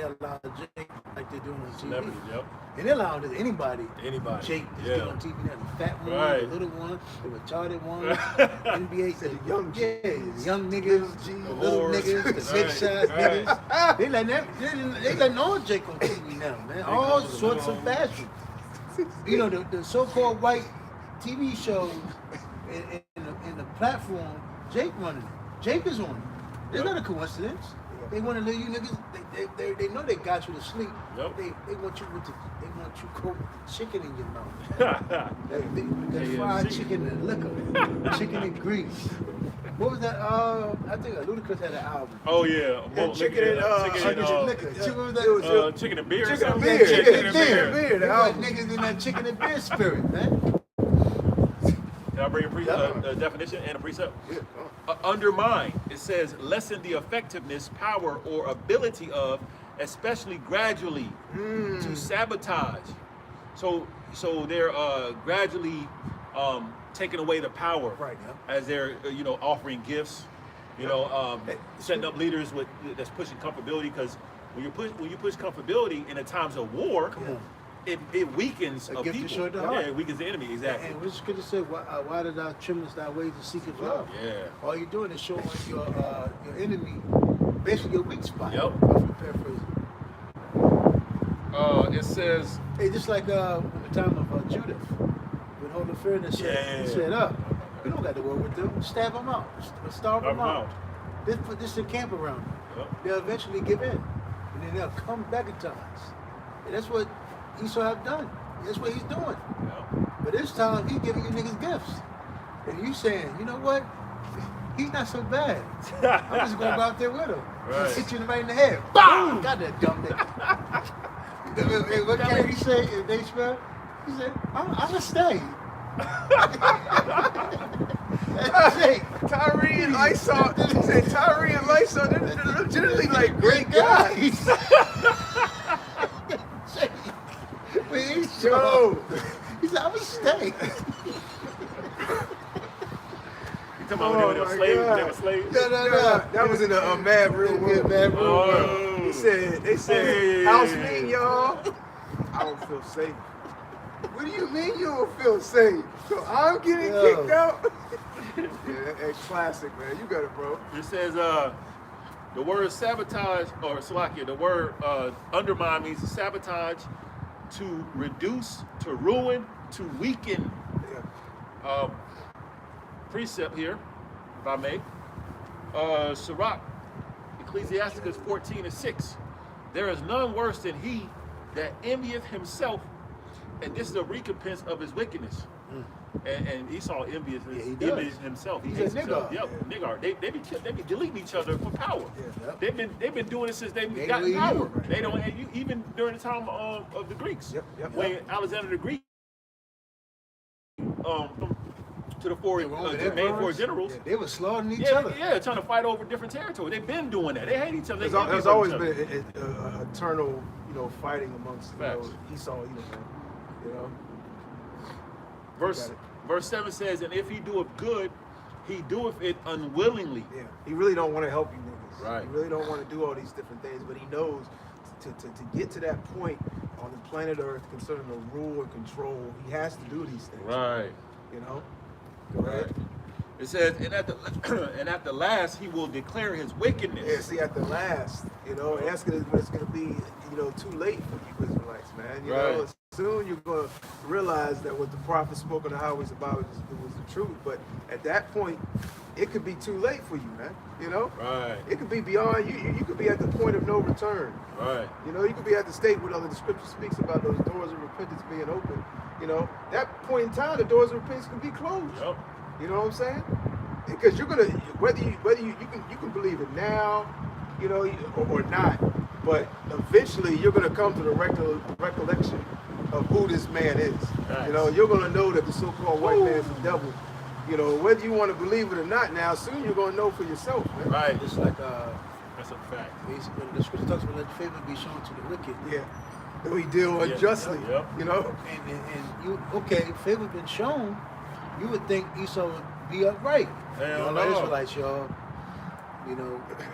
allow Jake like they're doing on TV. Celebrity. Yep. And they're allowing anybody. Anybody. Jake is Yeah. getting on TV now. The fat one, Right. the little one, the retarded one, NBA, Said the young G. the young niggas, G. the little whores. niggas, the Right. big shots Right. niggas. They letting all Jake on TV now, man. All come to sorts the of fashion. You know, the so-called white TV shows in the platform, Jake running it. Jake is on it. It's not a coincidence. They want to let you niggas. They know they got you to sleep. Yep. They want you quote chicken in your mouth. Yeah, That fried chicken and liquor, chicken and grease. What was that? I think Ludacris had an album. Oh yeah. Well, chicken and, Chicken and liquor. yeah. What was that? It was- chicken and beer. or Chicken and something? beer. Chicken and beer. Beer. They The got album. niggas in that chicken and beer spirit, man. Can I bring a definition and a precept? Undermine. It says lessen the effectiveness, power, or ability of, especially gradually, to sabotage. So they're gradually taking away the power, Right, as they're offering gifts, setting up leaders that's pushing comfortability. Because when you push comfortability in the times of war, Come on. it weakens A a gift to people. show the heart. Yeah, it weakens the enemy. Exactly. And which could have said, why did thou trimest thy ways to seek his love? Yeah. All you're doing is showing your enemy basically your weak spot. Yep. I'm paraphrasing. It says. Hey, just like in the time of Judith, when Holofernes said, he said, we don't got to war with them. Stab them out. Starve them out. Put this in camp around them. Yep. They'll eventually give in. And then they'll come back in times. And that's what Esau have done. That's what he's doing. Yep. But this time, he's giving you niggas gifts. And you saying, you know what? He's not so bad. I'm just going to go out there with him. Right. Hit you right in the head. Boom! Got that dumb nigga. Hey, what can he say in Dave Chappelle? He said, I'm going to stay. That's it. Tyree and Lysol. He said Tyree and Lysol. They're generally like great guys. But he's Yo. He said, I'm going to stay. You talking about when they were slaves? God. They were slaves? No. That was in a Mad Real World. Bad Real World. They said, Hey. house meeting, y'all. I I don't feel safe. What do you mean you don't feel safe? So I'm getting kicked out? Yeah, that's classic, man. You got it, bro. It says the word sabotage, or Salakia, the word undermine means to sabotage, to reduce, to ruin, to weaken. Yeah. Precept here, if I may. Sirach, Ecclesiasticus 14:6. There is none worse than he that envieth himself, and this is a recompense of his wickedness. And Esau envies himself. He He's hates a himself. nigga. Yep, nigga. They be deleting each other for power. Yeah. They've been doing it since they They got believe power. you. They don't even during the time of the Greeks. When Alexander the Greek to the main four generals. Yeah, they were slaughtering each other. Yeah, trying to fight over different territory. They've been doing that. They hate each other. There's always been an eternal, fighting amongst Esau, you know. Verse 7 says, and if he doeth good, he doeth it unwillingly. Yeah, he really don't want to help you niggas. Right. He really don't want to do all these different things, but he knows to get to that point on the planet Earth concerning the rule and control, he has to do these things. Right. You know? Go ahead. It says, and at the last he will declare his wickedness. Yeah, see, at the last, and that's when it's gonna be, too late for you Israelites, man. You know, soon you're gonna realize that what the prophet spoke on the highways about it was the truth. But at that point, it could be too late for you, man. You know? Right. It could be beyond you. You could be at the point of no return. Right. You could be at the state where the scripture speaks about those doors of repentance being open. That point in time, the doors of repentance can be closed. Yep. You know what I'm saying? Because you're gonna whether you can believe it now, or not, but eventually you're gonna come to the recollection of who this man is. Nice. You're gonna know that the so-called white man's the devil. Whether you want to believe it or not, now soon you're gonna know for yourself, man. Right. It's like That's a fact. basically the scripture talks about let favor be shown to the wicked. Yeah. Though he deal unjustly. Yep. And you favor been shown, you would think Esau would be upright. Hell Like no. Israelites, y'all.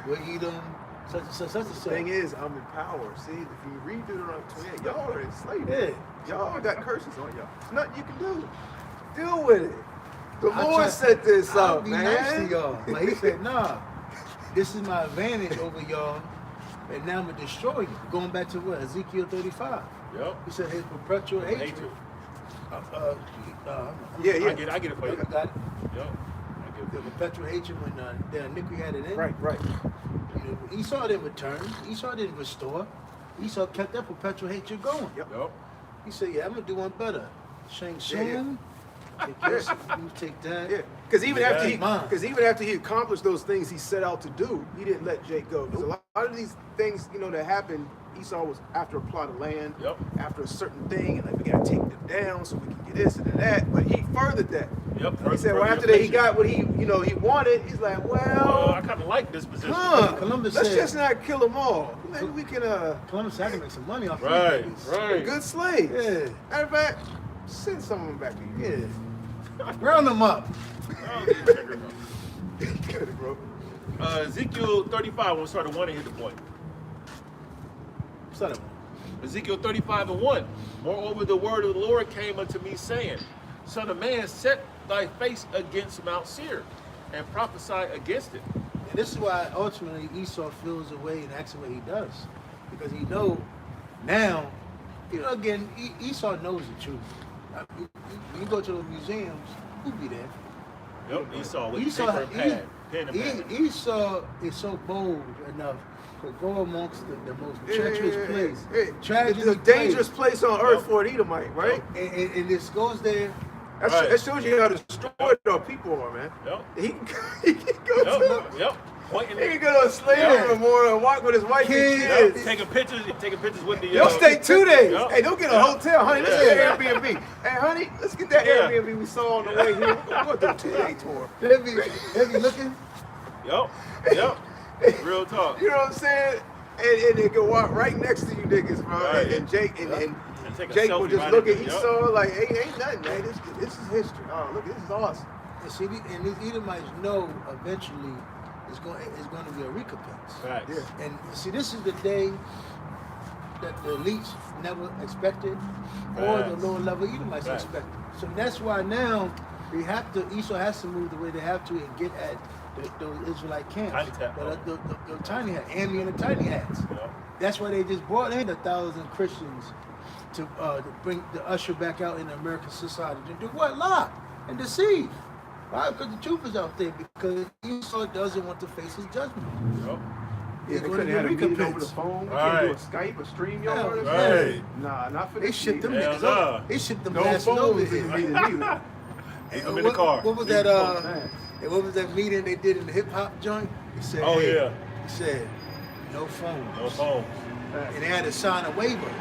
We'll eat them, such and such, such and The such. thing is, I'm in power. See, if you read Deuteronomy 28, y'all are enslaved. Yeah. Y'all got curses on y'all. There's nothing you can do. Deal with it. The I Lord try- set this I'll up, be man. nice to y'all. But he said, nah, this is my advantage over y'all, and now I'm going to destroy you. Going back to what? Ezekiel 35. Yep. He said his perpetual hatred. Hatred. Yeah. I get it for you. You got it. Yep. I get it. The perpetual hatred when the iniquity had it in. Right. Esau didn't return. Esau didn't restore. Esau kept that perpetual hatred going. Yep. Yep. He said, yeah, I'm going to do one better. Shang Tsung, take this, you take that. Yeah. Because even Yeah. after he accomplished those things he set out to do, he didn't let Jake go. Because a lot of these things, that happened, Esau was after a plot of land, Yep. after a certain thing, and like we gotta take them down so we can get this and that. But he furthered that. Yep. He said, well, after that he got what he wanted. He's like, I kind of like this position. Columbus let's said- just not kill them all. Maybe we can Columbus had to make some money off Right. these niggas. Right. good slaves. Yeah. Matter of fact, send some of them back here. Yeah. Round them up. Get it, bro. Ezekiel 35. We'll start at 1 and hit the point. Son of Ezekiel 35:1. Moreover, the word of the Lord came unto me, saying, Son of man, set thy face against Mount Seir, and prophesy against it. And this is why ultimately Esau feels the way and acts the way he does. Because he know now, again, Esau knows the truth. You go to the museums, who be there? Yep. Esau with Esau, paper and pad. Pen and pad. Esau is so bold enough to go amongst the most treacherous place. It's a dangerous place on earth for an Edomite, right? And this goes there. That shows you how destroyed our people are, man. Yep. He can go to Yep. Pointing he can go to a slave memorial and walk with his wife and kids. Yep. Taking pictures with the. They'll stay 2 days. Yep. Hey, don't get a hotel, honey. Let's get an Airbnb. Hey, honey, let's get that Yeah. Airbnb we saw on the way here. We're going to do a 2-day tour. They be looking. Yep. Real talk. You know what I'm saying? And they can walk right next to you niggas, bro. Right. And Jake and take a Jake will selfie just right look in at there. Esau like, hey, ain't nothing, man. This is history. Oh, look, this is awesome. And see, and these Edomites know eventually it's going to be a recompense. Facts. Yeah. And see, this is the day that the elites never expected, or the Facts. lower level Edomites Facts. expected. So that's why now they have to. Esau has to move the way they have to and get at those Israelite camps. Tiny tap, The tiny hat, Ammi and the tiny hats. Yep. That's why they just brought in 1,000 Christians to usher back out in American society to do what? Lie and deceive. Why? Because the truth is out there. Because Esau doesn't want to face his judgment. Yep. Yeah, He's they going couldn't to have a get meeting over the recompense. phone. They Right. can't do a Skype, a StreamYard. Hell, or right. something. Nah, not for They this shipped them meeting. Hell niggas nah. over. They shipped them No bastards over phones in here. the meeting either. Leave them in the car. What was Leave that? the phone back. And what was that meeting they did in the hip hop joint? He said, Oh, hey, yeah. He said, no phone. No phone. And they had to sign a waiver.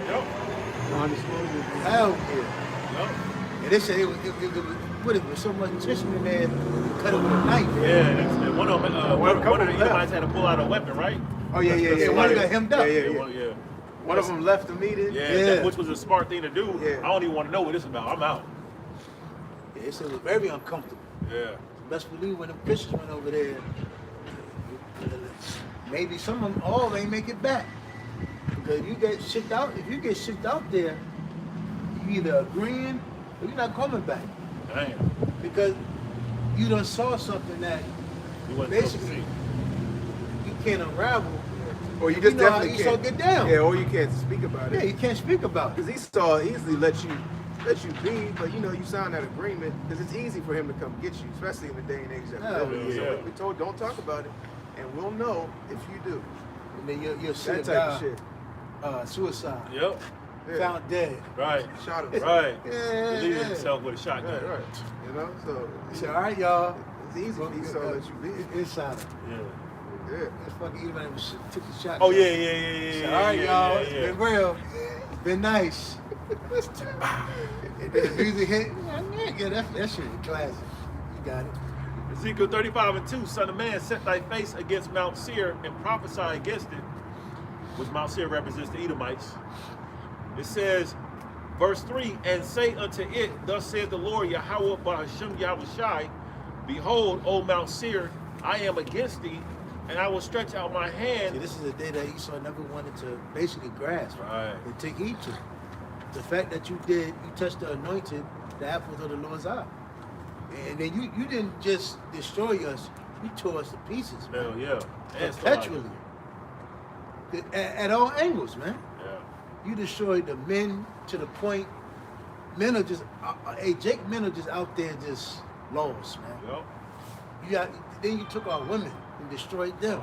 Yep. Non-disclosure. Hell yeah. Yep. And they said it was so much tissue in there, you cut it with a knife. Yeah, and one of them, one of the Edomites had to pull out a weapon, right? Oh yeah, yeah, yeah. Yeah, one got hemmed up. Yeah, yeah, One, yeah. yeah. One of them left the meeting. Yeah, Yeah. That, which was a smart thing to do. Yeah. I don't even want to know what this is about. I'm out. Yeah, they said it was very uncomfortable. Yeah. Best believe when the Christians went over there, maybe some of them all ain't make it back. Because you get shipped out, if you get shipped out there, you either agreeing or you're not coming back. Damn. Because you done saw something that You wasn't supposed to basically see. you can't unravel. Or you just know how definitely Esau can't. get down. Yeah, or you can't speak about Yeah, it. you can't speak about it. Because Esau easily let you be, but you know you sign that agreement because it's easy for him to come get you, especially in the day and age that Hell we live in. yeah. So we told don't talk about it, and we'll know if you do. And then you'll see That a type guy, of shit. Suicide, Yep. Yeah. found dead. Right. Shot him. Right. Yeah, Relieving yeah. himself with a shotgun. Right, right. You know, so He said, all right, y'all. it's easy for Esau to let you be. Inside. Yeah. Yeah. This fucking Edomite took the shot. Oh yeah, yeah, yeah, He yeah, said, yeah. all right, yeah, y'all. yeah, It's yeah. been real. It's been nice. And then the music hit. Yeah, that shit is classic. You got it. Ezekiel 35:2, Son of man, set thy face against Mount Seir and prophesy against it, which Mount Seir represents the Edomites. It says, verse 3, and say unto it, thus saith the Lord Yahweh Bahashem Yahushai, behold, O Mount Seir, I am against thee, and I will stretch out my See, hand. this is a day that Esau never wanted to basically grasp Right. and take heed to. The fact that you touched the anointed, the apples of the Lord's eye. And then you didn't just destroy us, you tore us to pieces, man. Hell yeah. And Perpetually. At all angles, man. Yeah. You destroyed the men to the point, men are just, Jake men are just out there just lost, man. Yep. Then you took our women and destroyed them.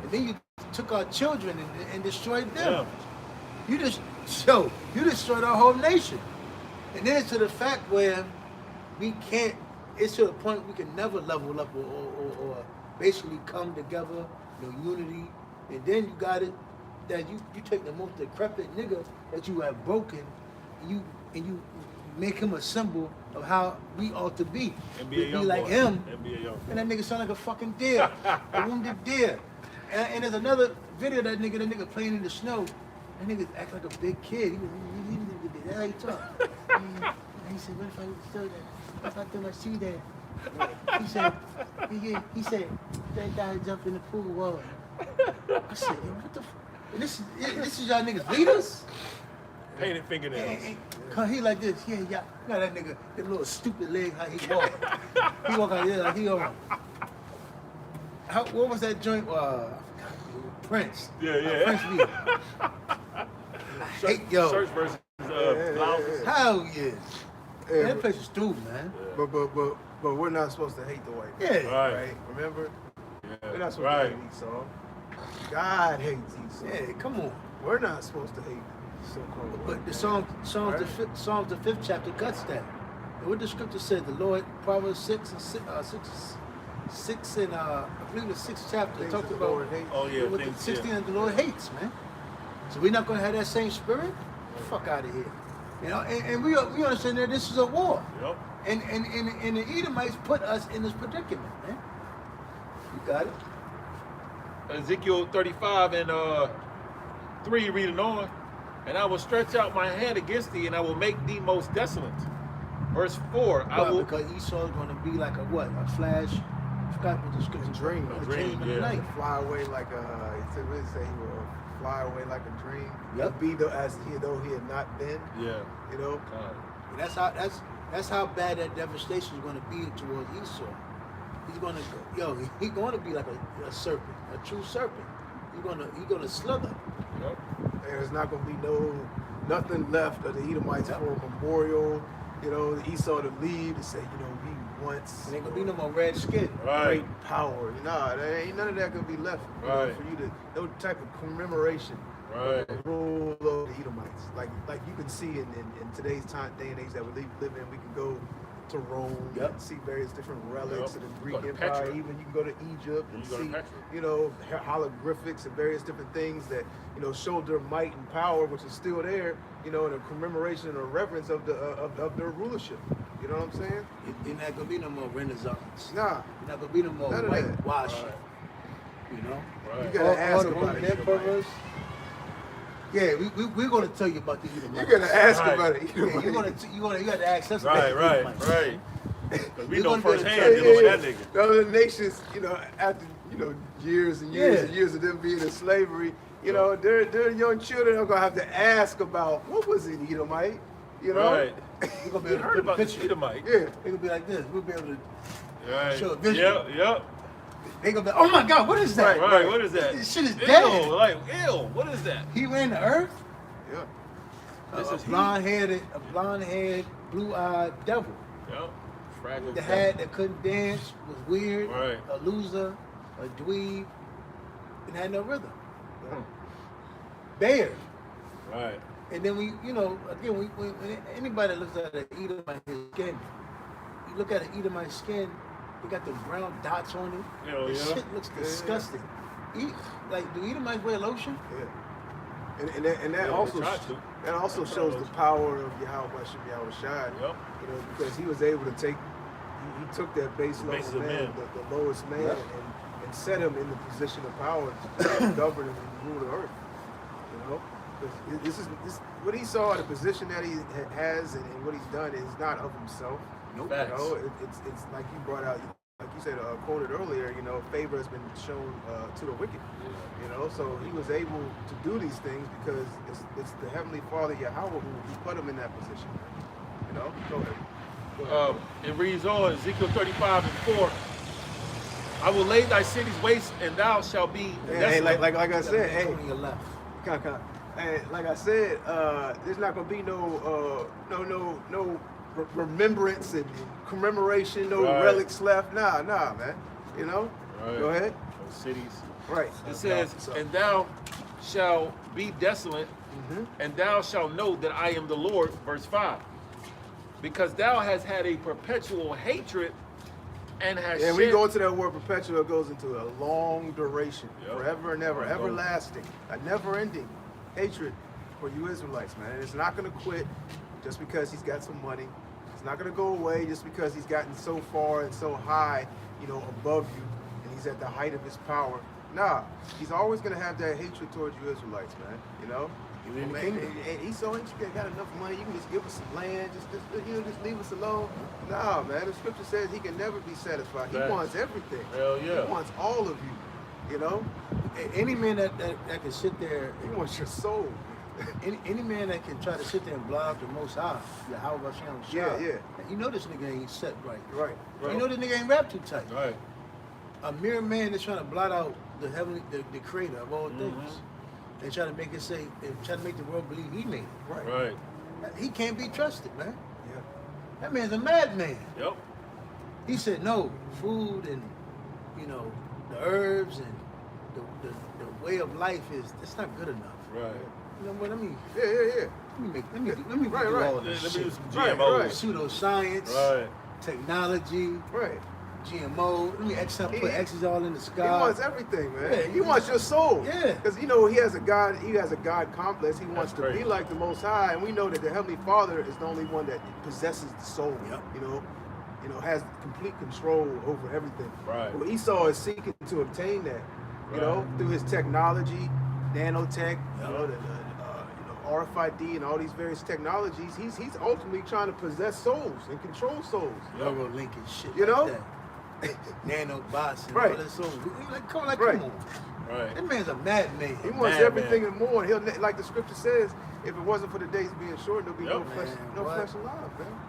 And then you took our children and destroyed them. Yeah. You destroyed our whole nation. And then it's to the fact where it's to the point we can never level up or basically come together, unity. And then you got it that you take the most decrepit nigga that you have broken and you make him a symbol of how we ought to be. NBA Be young like boy. him. NBA young boy. And that nigga sound like a fucking deer, a wounded deer. And there's another video of that nigga playing in the snow. That nigga act like a big kid. That's how he talk. He said, what if I throw that? What if I throw my shoe there? He said, that guy jumped in the pool water. I said, yo, what the fuck? And this is y'all niggas leaders? Painted fingernails. Cause he like this, yeah, yeah. You know that nigga, that little stupid leg, how he walk. He walk out there like he on. What was that joint? I forgot. Prince. Yeah. Prince Lee. I hate yo. Shirts versus blouses. Hell yeah. Yeah, That place is stupid, man. but we're not supposed to hate the white man. Yeah. Right. Remember? Yeah. We're not supposed Right. to hate Esau. God hates Esau. Yeah, come on. We're not supposed to hate so-called But white the man. Psalms, Right. Psalms the 5th chapter cuts that. And what the scripture said, the Lord, Proverbs 6 and I believe the 6th chapter Things talked that the about Lord hates. Oh yeah. what the things, 16 yeah. that the Lord hates, man. So we're not gonna have that same spirit? Fuck out of here. And we understand that this is a war. Yep. And the Edomites put us in this predicament, man. You got it? Ezekiel 35 and 3 reading on, and I will stretch out my hand against thee, and I will make thee most desolate. Verse 4, I Why? will. Because Esau is gonna be like a what? A flash forgot what the scripture dream. A dream, dream in the yeah. night. Fly away like a. He said, what did he say? He will fly away like a dream. Yep. Be though as he though he had not been. Yeah. You know. God. And that's how bad that devastation is going to be towards Esau. He's going to he's going to be like a serpent, a true serpent. He's gonna slither. Yep. There's not going to be nothing left of the Edomites Yep. for a memorial. You know, Esau to leave to say, you know, he wants And ain't gonna be no more red skin. Right. great power. Nah, there ain't none of that gonna be left. You know, Right. for you to no type of commemoration. Right. Rule of the Edomites. Like you can see in today's day and age that we live in, we can go to Rome Yep. and see various different relics Yep. of the You Greek go to Empire. Petra. Even you can go to Egypt and You go to see, Petra. you know, holographics and various different things that, you know, show their might and power, which is still there, you know, in a commemoration or reverence of the of their rulership. You know what I'm saying? Ain't not gonna be no more Renaissance. Nah. Ain't not gonna be no more None of that. whitewashing. Right. You know? Right. You gotta ask the about Roman it. emperors. Yeah, we're gonna tell you about the Edomites. You're gonna ask Right. about it. Yeah, you got to ask us about Right, the right, Edomites. right. 'Cause we We're know gonna be able to firsthand tell you. dealing with that nigga. The other nations, you know, after, you know, years and years Yeah. and years of them being in slavery, you know, their young children are gonna have to ask about what was it, Right. Edomite? You know? We're gonna be We able to heard put a about the picture. Edomite. Yeah. It could be like this. We'll be able to. Right. Show a vision. Yep, yep. They gonna be. Oh my God! What is that? Right, what is that? This shit is Ew, dead. like, ew, what is that? He ran the earth. Yeah. This a is blonde-haired, blue-eyed devil. Yep. Fragile. The hat that couldn't dance was weird. Right. A loser, a dweeb, and had no rhythm. Bear. Right. And then we, you know, again, when anybody that looks at an Edomite skin, you look at an Edomite skin, they got the brown dots on it. Hell The yeah. shit looks Yeah. disgusting. Like, do Edomites wear lotion? Yeah. And that Yeah, also they tried to. that also shows the power of Yahweh Shai. Yep. You know, because he was able to take he took that base level basis of man, man. the lowest man, and set him in the position of power to govern and rule the earth. You know, 'Cause this what he saw, the position that he has, and what he's done is not of himself. Nope. You Facts. know, it's like you brought out, like you said, quoted earlier. You know, favor has been shown to the wicked. You know, so he was able to do these things because it's the Heavenly Father Yahweh who put him in that position. You know, go ahead. It reads on, Ezekiel 35:4. I will lay thy cities waste, and thou shalt be Hey, desolate. like I said, hey, on your left. hey, like I said, there's not gonna be no remembrance and commemoration, no Right. relics left. Nah, man. You know, Right. go ahead. Those cities. Right. It says, and thou shalt be desolate, and thou shalt know that I am the Lord, verse 5. Because thou hast had a perpetual hatred and hast And we shed- go into that word perpetual, it goes into a long duration, Yep. forever and ever, Ongoing. everlasting, a never-ending hatred for you Israelites, man. And it's not going to quit just because he's got some money. It's not going to go away just because he's gotten so far and so high, you know, above you, and he's at the height of his power. Nah, he's always going to have that hatred towards you Israelites, man. You know. Even in the And kingdom. Esau, you got enough money, you can just give us some land, just leave us alone. Nah, man, the scripture says he can never be satisfied. He Facts. wants everything. Hell yeah. He wants all of you, you know? Any man that can sit there, He wants your soul. any man that can try to sit there and blow out the Most High, Yahweh Hashem Yeah, yeah. You know this nigga ain't set right. Right. You know this nigga ain't wrapped too tight. Right. A mere man that's trying to blot out the heavenly, the creator of all things. They try to make it say, they try to make the world believe he made it. Right. Right. He can't be trusted, man. Yeah. That man's a madman. Yep. He said no, food and, you know, the herbs and the way of life it's not good enough. Right. You know what I mean? Yeah. Let me Right, do right. all Let this me shit. do some Right, GMOs. right. Pseudoscience, Right. technology, Right. GMO. Let me put X's all in the He sky. wants everything, man. Yeah, he wants your soul. Yeah. Because, you know, he has a God complex. He wants to crazy. be like the Most High. And we know that the Heavenly Father is the only one that possesses the soul. Yep. You know, has complete control over everything. Right. Well, Esau is seeking to obtain that, you know, through his technology, nanotech, you know, RFID and all these various technologies. He's ultimately trying to possess souls and control souls. Neuralink and shit You know? like that. nanobots and Right. all that. So we like, come Right. on. Right. That man's a madman. He wants Man, everything man. and more. He'll like the scripture says, if it wasn't for the days being short, there'll be Yep. no flesh, Man, no what? flesh alive, man.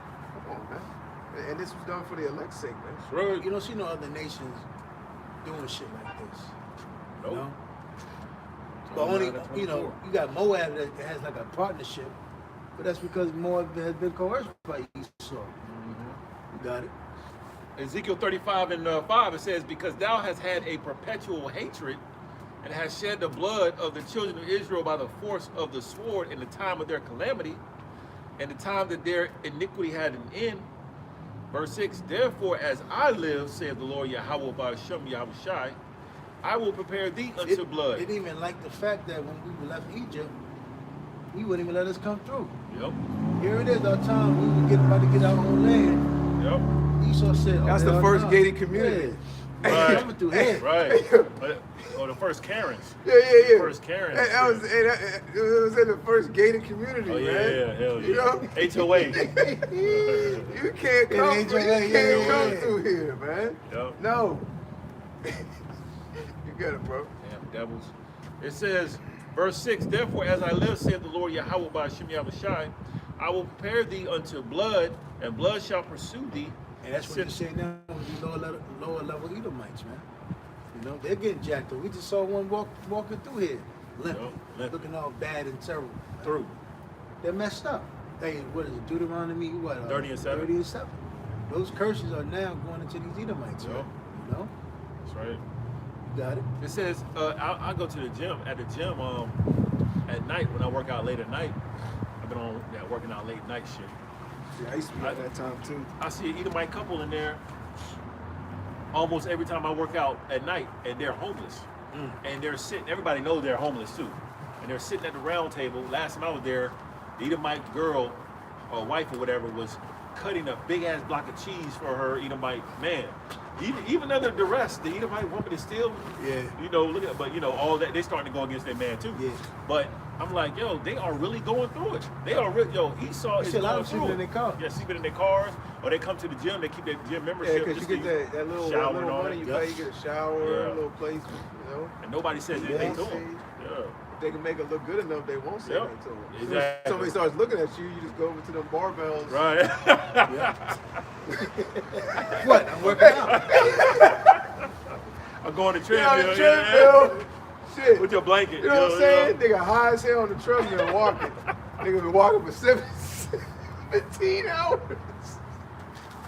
Come on, man. And this was done for the elect's sake, man. Right. You don't see no other nations doing shit like this. Nope. You know? But only, you know, you got Moab that has like a partnership, but that's because Moab has been coerced by Esau. You got it? Ezekiel 35 and 5, it says, because thou hast had a perpetual hatred and hast shed the blood of the children of Israel by the force of the sword in the time of their calamity and the time that their iniquity had an end. Verse 6, therefore as I live, saith the Lord Yahweh by Shem Yahushai, I will prepare thee unto blood. It didn't even like the fact that when we left Egypt, he wouldn't even let us come through. Yep. Here it is, our time, we were about to get our own land. Yep. Esau said, oh, That's the hell first no. gated community. Yeah. Right. Coming through here. Right. Or the first Karens. Yeah. First Karen. That was, it was in the first gated community, Oh, man. yeah, hell yeah. You know? HOA. You can't come, Yeah, you can't yeah. come through here, man. Yep. No. You got it, bro. Damn devils. It says, verse 6, therefore as I live, saith the Lord Yahweh by Shem Yahushai, I will prepare thee unto blood, and blood shall pursue thee. And that's what you're saying now with these lower level Edomites, man. You know, they're getting jacked up. We just saw one walking through here, limping, Yep. looking all bad and terrible. Through. They're messed up. Hey, what is it? Deuteronomy, what? 30 and 7. 30 and 7. Those curses are now going into these Edomites, Yep. man. You know? That's right. You got it? It says, I go to the gym. At the gym, at night, when I work out late at night, I've been on that working out late night shit. Yeah, I used to be at that time, too. I see an Edomite couple in there almost every time I work out at night, and they're homeless. And they're sitting, everybody knows they're homeless too. And they're sitting at the round table. Last time I was there, the Edomite girl or wife or whatever was cutting a big ass block of cheese for her Edomite man. Even under duress, the Edomite woman is still, Yeah. you know, look at, but you know, all that, they starting to go against their man too. Yeah. But I'm like, yo, they are really going through it. They are really, yo, Esau You is see a lot going of through sleeping it. in their car. Yeah, sleeping in their cars, or they come to the gym, they keep their gym Yeah, membership. because you just get to that little shower and all money that. you pay, you get a shower, Yeah. a little place, you know. And nobody says anything to Yeah. them. Yeah. If they can make it look good enough, they won't say Yep. anything to them. Exactly. Somebody starts looking at you, you just go over to them barbells. Right. What? I'm working out. I'm going to Get on treadmill. the treadmill. Shit. With your blanket. You know what I'm saying? Nigga high as hell on the treadmill walking. Nigga been walking for 17 hours.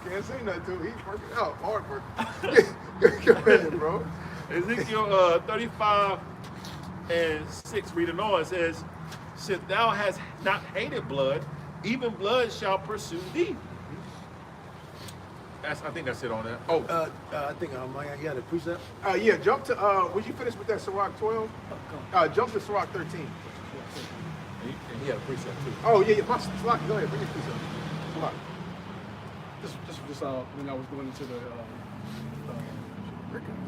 Can't say nothing to him. He's working out. Hard work. Go ahead, bro. Ezekiel 35 and 6, reading on, it says, since thou hast not hated blood, even blood shall pursue thee. I think that's it on that. Oh, I think you had a precept. Yeah, jump to, would you finish with that Sirach 12? Jump to Sirach 13. and he had a precept too. Oh, yeah, Sirach, go ahead, bring your piece up. Sirach. Just when I was going into the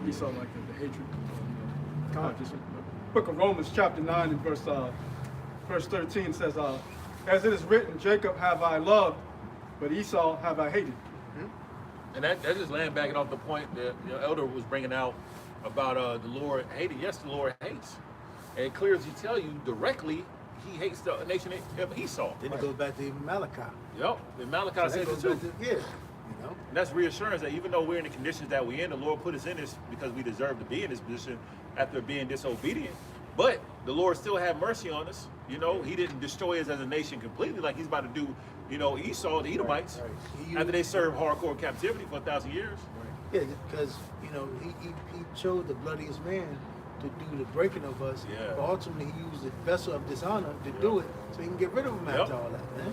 we saw like the hatred. Just Book of Romans, chapter 9, and verse 13 says, "As it is written, Jacob have I loved, but Esau have I hated." And that just land backing off the point that your elder was bringing out about the Lord hated. Yes, the Lord hates. And it clear as he tell you directly, he hates the nation of Esau. Then it goes back to even Malachi. Yep. And Malachi So that says it goes too. back to, yeah, you know. And that's reassurance that even though we're in the conditions that we're in, the Lord put us in this because we deserve to be in this position after being disobedient. But the Lord still had mercy on us. You know, he didn't destroy us as a nation completely like he's about to do, you know, Esau, the Edomites, Right. after they served hardcore captivity for 1,000 years. Yeah, because, you know, he chose the bloodiest man to do the breaking of us. Yeah. But ultimately, he used the vessel of dishonor to do it so he can get rid of him after all that, man.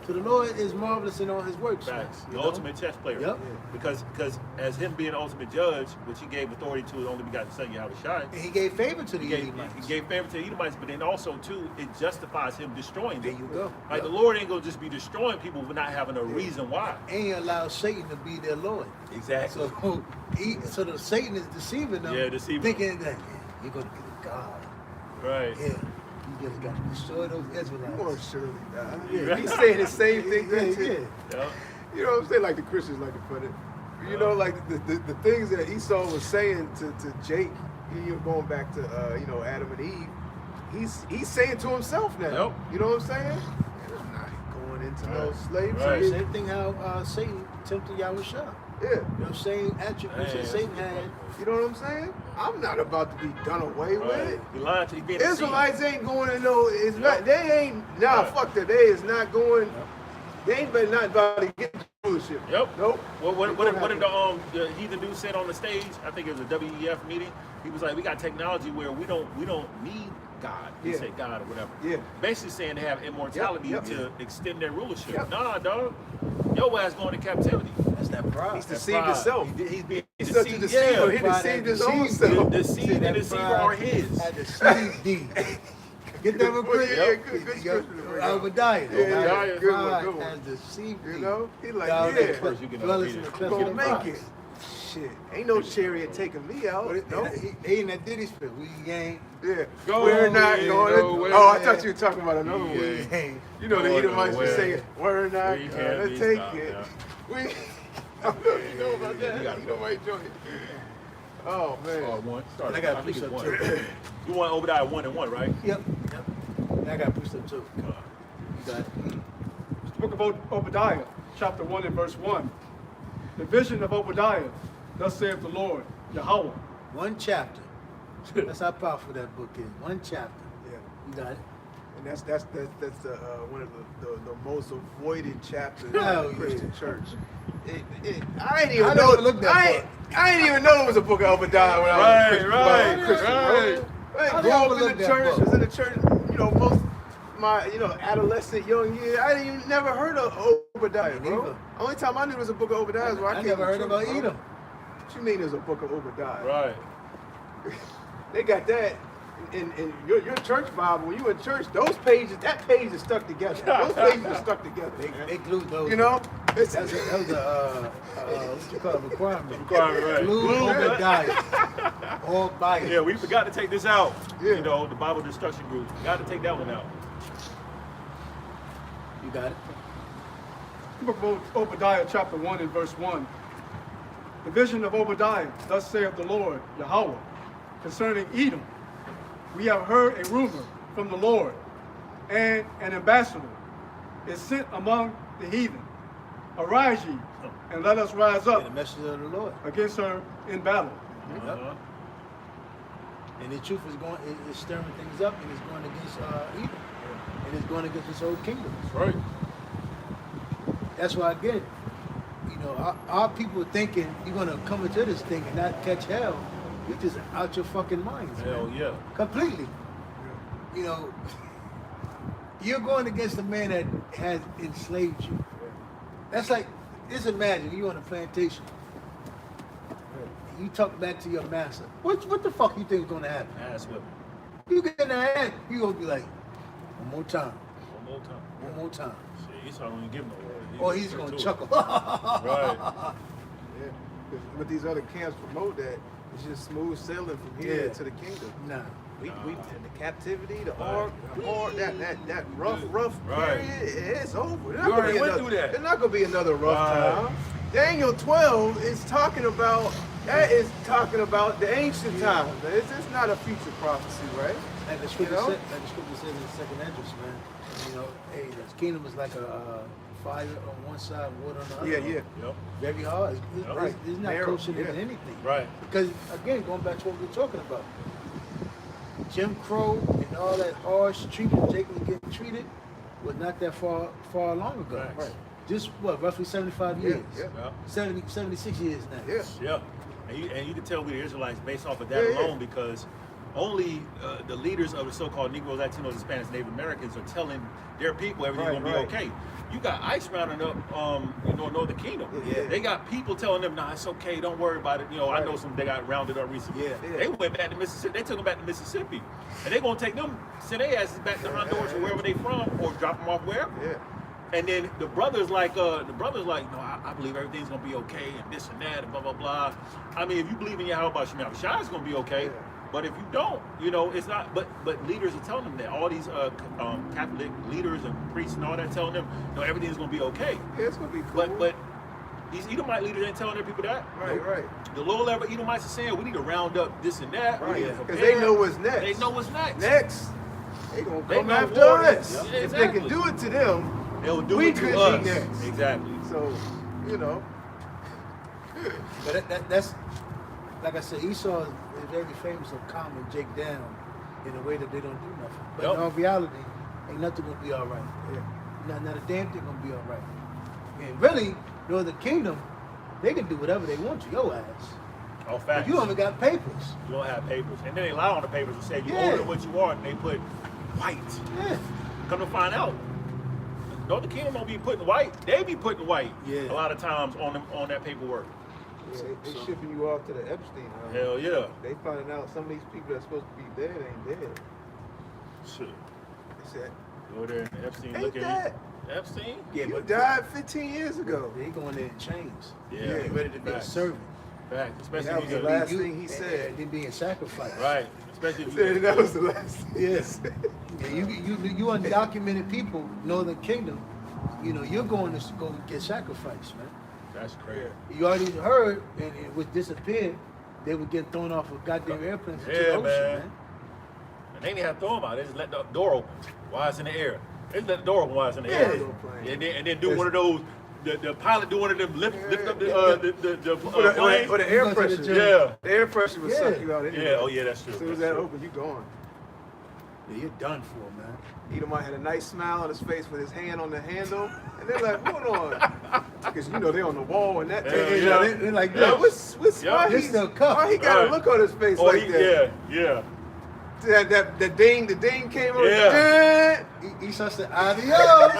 So the Lord is marvelous in all his works. Facts. Man, The you know? ultimate chess player. Yep. Because as him being the ultimate judge, which he gave authority to his only begotten son, Yahushua, And he gave favor to the he gave Edomites. favor to the Edomites, but then also too, it justifies him destroying There them. you go. Like the Lord ain't gonna just be destroying people for not having a reason why. And he allows Satan to be their Lord. Exactly. So the Satan is deceiving them. Yeah, deceiving thinking that you're going to get a God. Right. Yeah, you just got to destroy those Israelites. More surely die. Yeah. He's saying the same thing. Yeah, too. yeah. Yep. You know what I'm saying? Like the Christians like to put it. You know, like the things that Esau was saying to Jake, you know, going back to Adam and Eve, he's saying to himself now. Yep. You know what I'm saying? I'm not going into no slavery. Right. Same thing how Satan tempted Yahushua. Yeah. You know, same attributes that Satan had. You know what I'm saying? I'm not about to be done away with. Right. He lied to you being Israelites ain't going to know. It's not. They ain't. Nah, fuck that. They is not going. They ain't better not about to get rulership. Yep. Nope. Well, what did the heathen dude said on the stage? I think it was a WEF meeting. He was like, "We got technology where we don't need God." He said God or whatever. Yeah. Basically saying they have immortality to extend their rulership. Yep. Nah, dog. Your ass going to captivity. That's that pride. He's deceived himself. He's being He's such a deceived. deceiver. He pride deceived that his own deceived self. The seed and the deceiver are his. Had deceived thee. Get that real quick? Yeah, good scripture to bring out. Obadiah. Yeah, good one, Pride good one. has deceived thee. You know? He like, Thou yeah. that First you can dwellest read in the it. cleft I'm of gonna the make rock. it. Shit. Ain't no chariot taking me out. No. He in that Diddy spit. We ain't. Yeah. Go We're not away, going no to. way. Oh, I thought you were talking about another Yeah. one. ain't. You know the Going Edomites would nowhere. say, we're not We can't gonna be take stopped it. now. We. I don't know if you know about that. Yeah, You know my joint. Oh man. One. Start. I got think it's precept one. too. You want Obadiah 1 and 1, right? Yep. I got precept too. You got it. It's the book of Obadiah, chapter 1 and verse 1. The vision of Obadiah, thus saith the Lord, Yahweh. One chapter. That's how powerful that book is. One chapter. Yeah. You got it. And that's one of the most avoided chapters Hell of the Christian yeah. church. I didn't even I know. never looked that I didn't even know it was a book of Obadiah when I was a Christian. right. I I grew never up in looked the that church. book. Was in the church. You know, most of my adolescent young years. I didn't even never heard of Obadiah, Me bro. neither. Only time I knew it was a book of Obadiah is when I I came never to heard church, about bro. Edom. What you mean there's a book of Obadiah? Right. They got that in your church Bible. When you in church, that page is stuck together. Those pages are stuck together. They glued those. You know? That was a what you call it, requirement. Requirement, right. Glue Obadiah. All by it. Yeah, we forgot to take this out. Yeah. You know, the Bible Destruction Group. Got to take that one out. You got it. The book of Obadiah, chapter 1 and verse 1. The vision of Obadiah, thus saith the Lord, Yahweh, concerning Edom. We have heard a rumor from the Lord, and an ambassador is sent among the heathen. Arise ye, and let us rise Yeah, up the message of the Lord. against her in battle. Uh-huh. And the truth is stirring things up, and it's going against Edom. And it's going against this whole kingdom. That's right. That's why, again, our people thinking you're going to come into this thing and not catch hell. You're just out your fucking minds. Hell man. yeah. Completely. You know, you're going against a man that has enslaved you. That's like, just imagine you on a plantation. You talk back to your master. What the fuck you think is going to happen? Ass whipping. You get in that ass, you going to be like, one more time, One more time. one more time. Shit, Esau don't even give no word. Or he's going to chuckle. Right. Yeah. But these other camps promote that. It's just smooth sailing from here Yeah. to the kingdom. Nah. We the captivity, the hard, that rough Right. period, it's over. You already went through that. There's not gonna be another rough Right. time. Daniel 12 is talking about the ancient times. It's not a future prophecy, right? Like the scripture You know? said, like the scripture says in the second entrance, man. Hey, this kingdom is like a fire on one side, water on the other. Yeah. Yep. Very hard. Right. It's not Narrow, kosher yeah. than anything. Right. Because again, going back to what we were talking about, Jim Crow and all that harsh treatment Jacob was getting treated was not that far along ago. Right. Just what, roughly 75 years. Yeah. Yeah. 76 years now. Yeah. Yeah, and you can tell we the Israelites based off of that Yeah, yeah. alone because only the leaders of the so-called Negroes, Latinos, Hispanics, Native Americans are telling their people everything's Right, gonna be right. okay. You got ICE rounding up, Northern Kingdom. Yeah. They got people telling them, "Nah, it's okay, don't worry about it." I know some they got rounded up recently. Yeah. They went back to Mississippi. They took them back to Mississippi, and they gonna take them, send their asses back to Honduras or wherever they from, or drop them off wherever. Yeah. And then the brother's like, no, I believe everything's gonna be okay, and this and that, and blah blah blah. I mean, if you believe in Yahweh Shema, Shai's gonna be okay. Yeah. But if you don't, it's not. But leaders are telling them that. All these Catholic leaders and priests and all that telling them, no, everything's gonna be okay. Yeah, it's gonna be cool. But These Edomite leaders ain't telling their people that. Right, right. The lower level Edomites are saying we need to round up this and that. Right. We need to Because prepare. they know what's next. They know what's next. Next, they gonna They come know after war us. is. Yeah, If they exactly. can do it to them, They'll do we it to could us. be next. Exactly. So, you know. But that's like I said, Esau is very famous of calming Jake down in a way that they don't do nothing. But Yep. in all reality, ain't nothing gonna be all right. Yeah. Not a damn thing gonna be all right. And really, Northern Kingdom, they can do whatever they want to your ass. All But facts. you don't even got papers. You don't have papers. And then they lie on the papers and say you Yeah. older than what you are, and they put white. Yeah. Come to find out, Northern Kingdom don't be putting white. They be putting white Yeah. a lot of times on that paperwork. Yeah, they shipping you off to the Epstein Island. Hell yeah. They finding out some of these people that's supposed to be dead ain't dead. Shit. They said, Go there and Epstein ain't look at that? you. Epstein? Yeah, You but died 15 years ago. they going there in chains. Yeah. They ready to be a Facts. servant. Fact. Especially That if was you the get- last thing he said. And they being sacrificed. Right. Especially if you Said get- that was the last thing. Yes. Yeah, you undocumented people, Northern Kingdom, you know, you're going to go get sacrificed, man. That's crazy. You already heard, and it was disappeared, they were getting thrown off of goddamn airplanes into the Yeah, ocean, man. man. And they didn't have to throw them out. They just let the door open while it's in the air. They just let the door open while it's in the air. Yeah. And then do one of those. The pilot do one of them lift up the Or plane. the air You go to the pressure. gym. Yeah. The air pressure would suck you out anyway. Yeah. Oh yeah, that's true. As soon as That's that true. open, you gone. Yeah, you're done for, man. Edomite had a nice smile on his face with his hand on the handle, and they're like, "Hold on," because you know they're on the wall and that. Yeah, thing, yeah. They're like, Yeah, this. what's Yeah. why, This he, still cuffed. why he got Right. a look on his face Oh, like that? yeah. The ding came on. Yeah. Esau said, adios.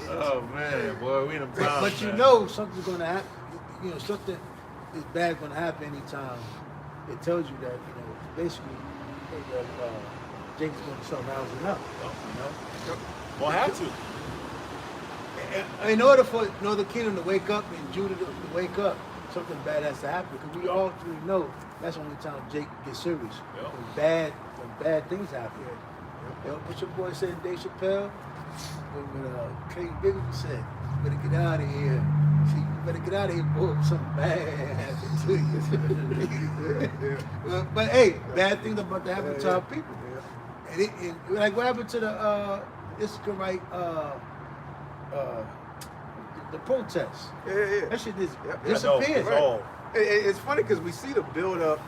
Oh man, boy, we in them times. But you man. know something's going to happen. You know, something is bad going to happen anytime it tells you that, you know, basically, Jake's going to start rousing up, you know? Won't have to. In order for Northern Kingdom to wake up and Judah to wake up, something bad has to happen. Because we all truly know that's the only time Jake gets serious. Yep. When bad things happen. You know, what your boy said, Dave Chappelle? When Clayton Biggins said, "You better get out of here. See, you better get out of here, boy. Something bad happened to you." But hey, bad things about to happen to our people. And it like what happened to the Israelite the protests? Yeah. That shit just Yep. disappeared. It's all. It's funny because we see the build up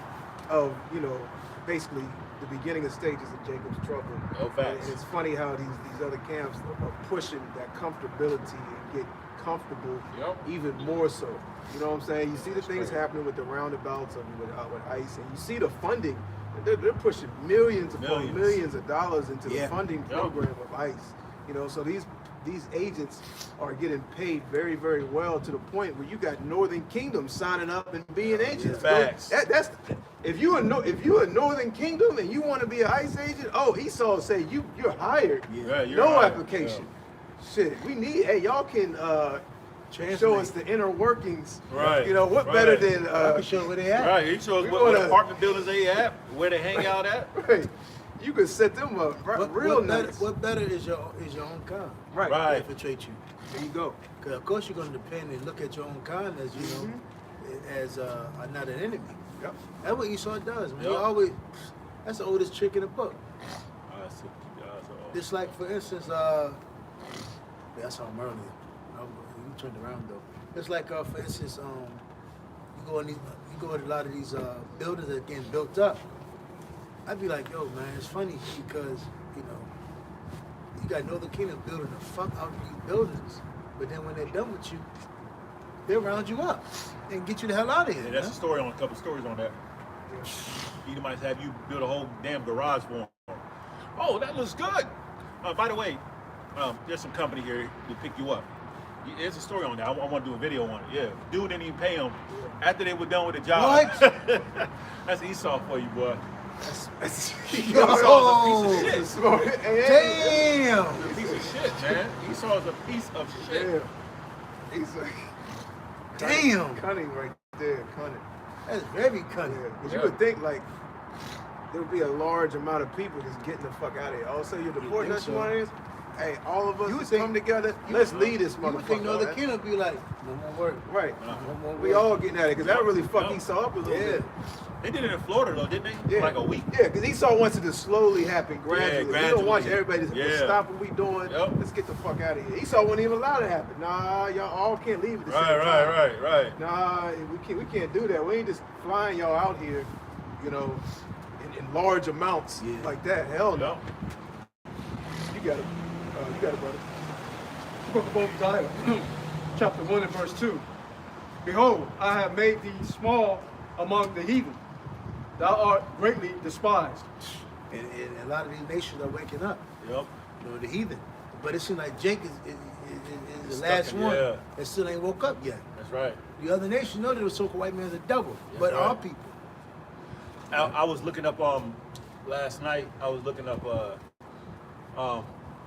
of, you know, basically the beginning of stages of Jacob's trouble. Oh, facts. And it's funny how these other camps are pushing that comfortability and get comfortable Yep. even more so. You know what I'm saying? You see the That's things crazy. happening with the roundabouts and with ICE, and you see the funding. They're pushing millions of dollars into the funding Yep. program of ICE. You know, so these agents are getting paid very, very well to the point where you got Northern Kingdom signing up and being agents. Facts. That's if you a Northern Kingdom and you want to be an ICE agent, oh, Esau say you're hired. Yeah, you're no hired. application. Shit, we need. Hey, y'all can Translate. show us the inner workings. Right, You know what right. better than I can show where they at. Right, he shows We what wanna- apartment buildings they at, where they hang out at. right. You can set them up real nice. What better is your own kind? Right. Right. Infiltrate you. There you go. Because of course you're going to depend and look at your own kind as as not an enemy. Yep. That's what Esau does. Man. He Yep. always. That's the oldest trick in the book. So, Just like for instance, that's how I'm earlier. You turned around though. It's like for instance, you go in a lot of these buildings that are getting built up. I'd be like, yo, man, it's funny because, you know, you got Northern Kingdom building the fuck out of these buildings, but then when they're done with you, they'll round you up and get you the hell out of here. Yeah, that's man. a story on a couple stories on that. You might have you build a whole damn garage for them. Oh, that looks good. By the way, there's some company here to pick you up. There's a story on that. I want to do a video on it. Yeah, dude didn't even pay them after they were done with the job. What? That's Esau for you, boy. That's Oh, Esau's a piece of shit. smart. damn! He's a piece of shit, man. Esau's a piece of shit. Yeah. He's like Damn! cunning right there, cunning. That's very cunning. Yeah. Because Yeah. you would think like there would be a large amount of people just getting the fuck out of here. Also, you're deporting think us, so? you want Hey, all of us You would just think- come together. you Let's would- lead this You would think the other motherfucker. king would be like, no more work. Right. No more We work. all getting at it because that really fucked Yeah. Esau up a little Yeah. bit. They did it in Florida though, didn't they? Yeah. Like a week. Yeah, because Esau wants it to slowly happen gradually. We don't want gradually. everybody to Yeah. stop what we doing. Yep. Let's get the fuck out of here. Esau wouldn't even allow it to happen. Nah, y'all all can't leave at the same time. Right. Nah, we can't do that. We ain't just flying y'all out here, you know, in large amounts Yeah. like that. Hell no. Yep. You got it. You got it, brother. The book of Obadiah, chapter 1 and verse 2. Behold, I have made thee small among the heathen. Thou art greatly despised. And a lot of these nations are waking up. Yep. You know, the heathen. But it seems like Jake is the Stuck last in- one yeah. that still ain't woke up yet. That's right. The other nations know that the so-called white man's a devil, That's but our right. people. I was looking up last night. I was looking up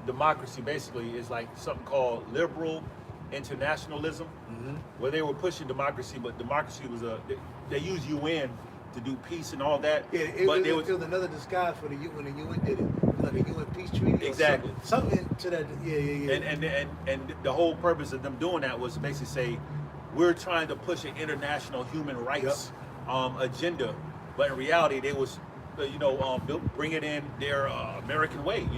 democracy. Basically, is like something called liberal internationalism, where they were pushing democracy, but democracy was they used UN to do peace and all that. Yeah, but it was another disguise for the UN when the UN did it. It was like a UN peace treaty. Exactly. Or something to that. Yeah. And the whole purpose of them doing that was to basically say we're trying to push an international human rights agenda, but in reality they was bring it in their American way.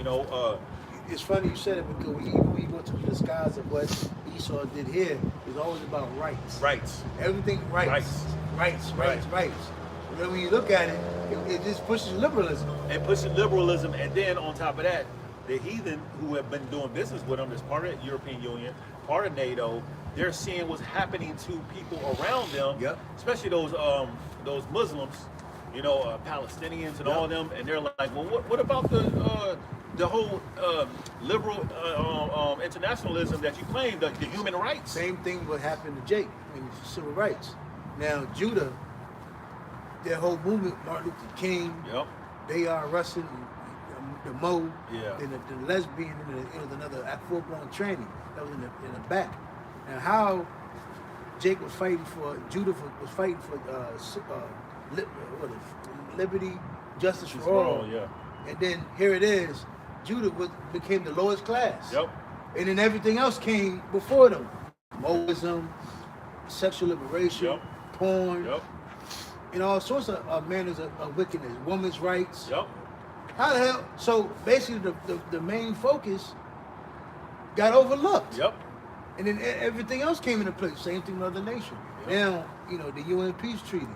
It's funny you said it because when you go to the disguise of what Esau did here, it's always about rights. Rights. Everything rights. Rights. And then when you look at it, it just pushes liberalism. And pushing liberalism, and then on top of that, the heathen who have been doing business with them as part of the European Union, part of NATO, they're seeing what's happening to people around them, especially those Muslims, Palestinians and all of them, and they're like, well, what about the whole liberal internationalism that you claim, the human rights? Same thing what happened to Jake in civil rights. Now Judah, their whole movement, Martin Luther King, they are arresting the Mo, and the lesbian, and it was another full-blown training that was in the back. Now how Jake was fighting for, Judah was fighting for liberty, justice for all. And then here it is, Judah became the lowest class. And then everything else came before them. Moism, sexual liberation, porn, and all sorts of manners of wickedness, women's rights. How the hell? So basically the main focus got overlooked. And then everything else came into place. Same thing with other nations. Now, the UN peace treaty,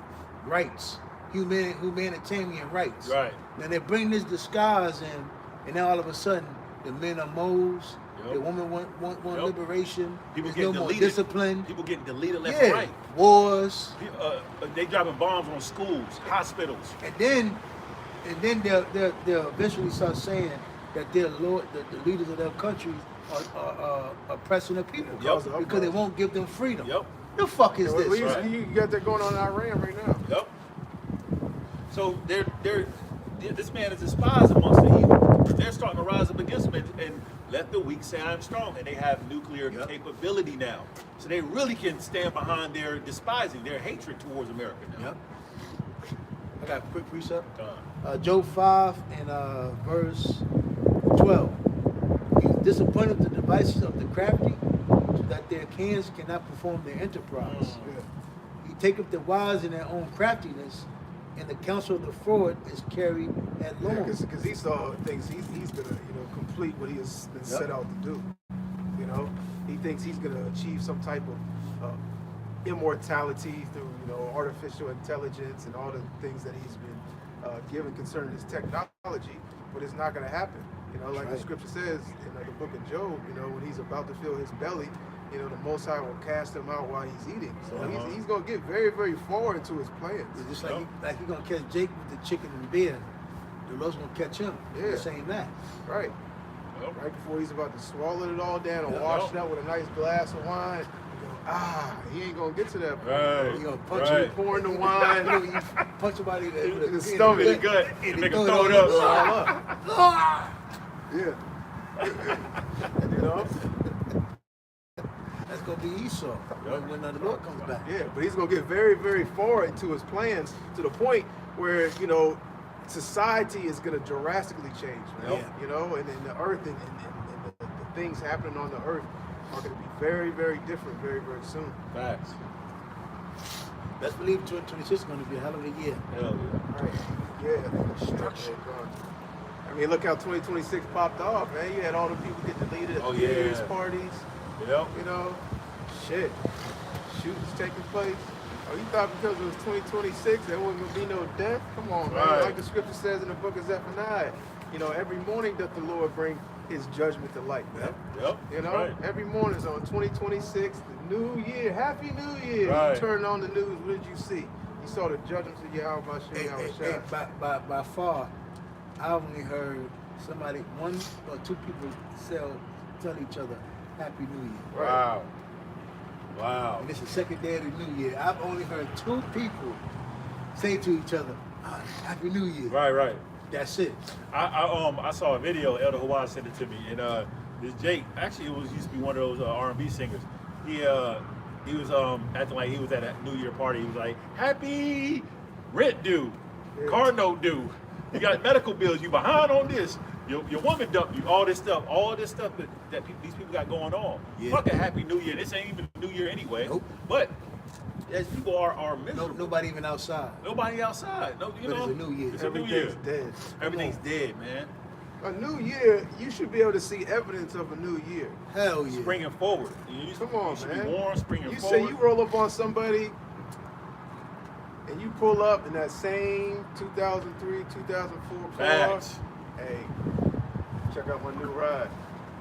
rights, humanitarian rights. Now they bring this disguise in, and now all of a sudden the men are moles. The women want liberation. People There's getting no more deleted. discipline. People getting deleted left and right. Wars. They dropping bombs on schools, hospitals. And then they'll eventually start saying that the leaders of their countries are oppressing the people because they won't give them freedom. The fuck is this? You got that going on in Iran right now. So this man is despised amongst the heathen. They're starting to rise up against him and let the weak say I'm strong. And they have nuclear capability now. So they really can stand behind their despising, their hatred towards America now. I got a quick precept. Job 5 and verse 12. He's disappointed with the devices of the crafty, so that their hands cannot perform their enterprise. He taketh the wise in their own craftiness, and the counsel of the fraud is carried at long. Because Esau thinks he's gonna complete what he has been set out to do. He thinks he's gonna achieve some type of immortality through artificial intelligence and all the things that he's been given concerning his technology, but it's not gonna happen. Like the scripture says in the book of Job, when he's about to fill his belly, the Most High will cast him out while he's eating. So he's gonna get very, very far into his plans. It's just like he's gonna catch Jake with the chicken and beer. The Lord's gonna catch him. The same that. Right. Right before he's about to swallow it all down and wash it out with a nice glass of wine. He ain't gonna get to that point. He gonna punch you, pouring the wine. You punch somebody in the stomach, in the gut, and make him throw it up. Yeah. That's gonna be Esau when the Lord comes back. Yeah, but he's gonna get very, very far into his plans to the point where society is gonna drastically change, man. And then the earth and things happening on the earth are going to be very, very different very, very soon. Facts. Best believe 2026 is going to be a hell of a year. Hell yeah. Right. Yeah. Destruction. I mean, look how 2026 popped off, man. You had all the people get deleted at Oh, New Year's yeah. parties. Yep. You know, shit. Shootings taking place. Oh, you thought because it was 2026 there wasn't going to be no death? Come on, man. Right. Like the scripture says in the book of Zephaniah, you know, every morning doth the Lord bring his judgment to light, man. Yep. You know, Right. every morning is on 2026, the new year. Happy New Year. Right. You turned on the news, what did you see? You saw the judgments of Yahweh Hey, by far, I only heard one or two people tell each other Happy New Year. Wow. Wow. And it's the second day of the New Year. I've only heard two people say to each other, Happy New Year. Right. That's it. I saw a video. Elder Hawaii sent it to me, and this Jake actually used to be one of those R&B singers. He was acting like he was at a New Year party. He was like, "Happy rent due, car note due. You got medical bills. You behind on this. Your woman dumped you. All this stuff that these people got going on. Yeah. Fuck a Happy New Year. This ain't even New Year anyway. Nope. But as people are miserable. Nobody even outside. Nobody outside. No, you But know. it's a new year. It's a new year. Everything's dead. Everything's dead, man. A new year, you should be able to see evidence of a new year. Hell yeah. Springing forward. Come on, you should man. be warm, springing You forward. say you roll up on somebody and you pull up in that same 2003, 2004 car. Facts. Hey, check out my new ride.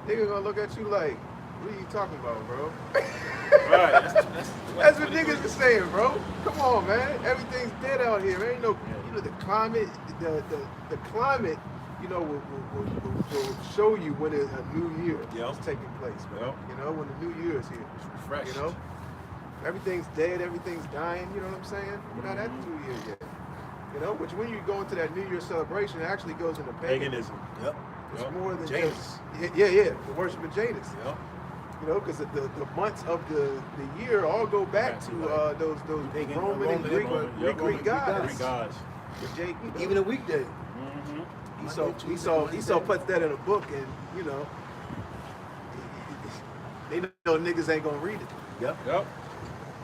Nigga gonna look at you like, what are you talking about, bro? Right. That's what niggas are saying, bro. Come on, man. Everything's dead out here. There ain't no, you know, the climate, the climate, you know, will show you when a new year Yep. is taking place, man. Yep. You know, when the new year is here. Fresh. You know, everything's dead, everything's dying. You know what I'm saying? We're not at the new year yet. You know, which when you go into that New Year celebration, it actually goes into paganism. Paganism. Yep. It's Yep. more than Janus. just yeah, the worship of Janus. Yep. You know, because the months of the year all go back to those Pagan- Roman and Roman, Greek Yep. Greek gods. Greek gods. But Jake, you know, Even a weekday. Mm-hmm. Esau puts that in a book, and you know, they know niggas ain't gonna read it. Yep. Yep.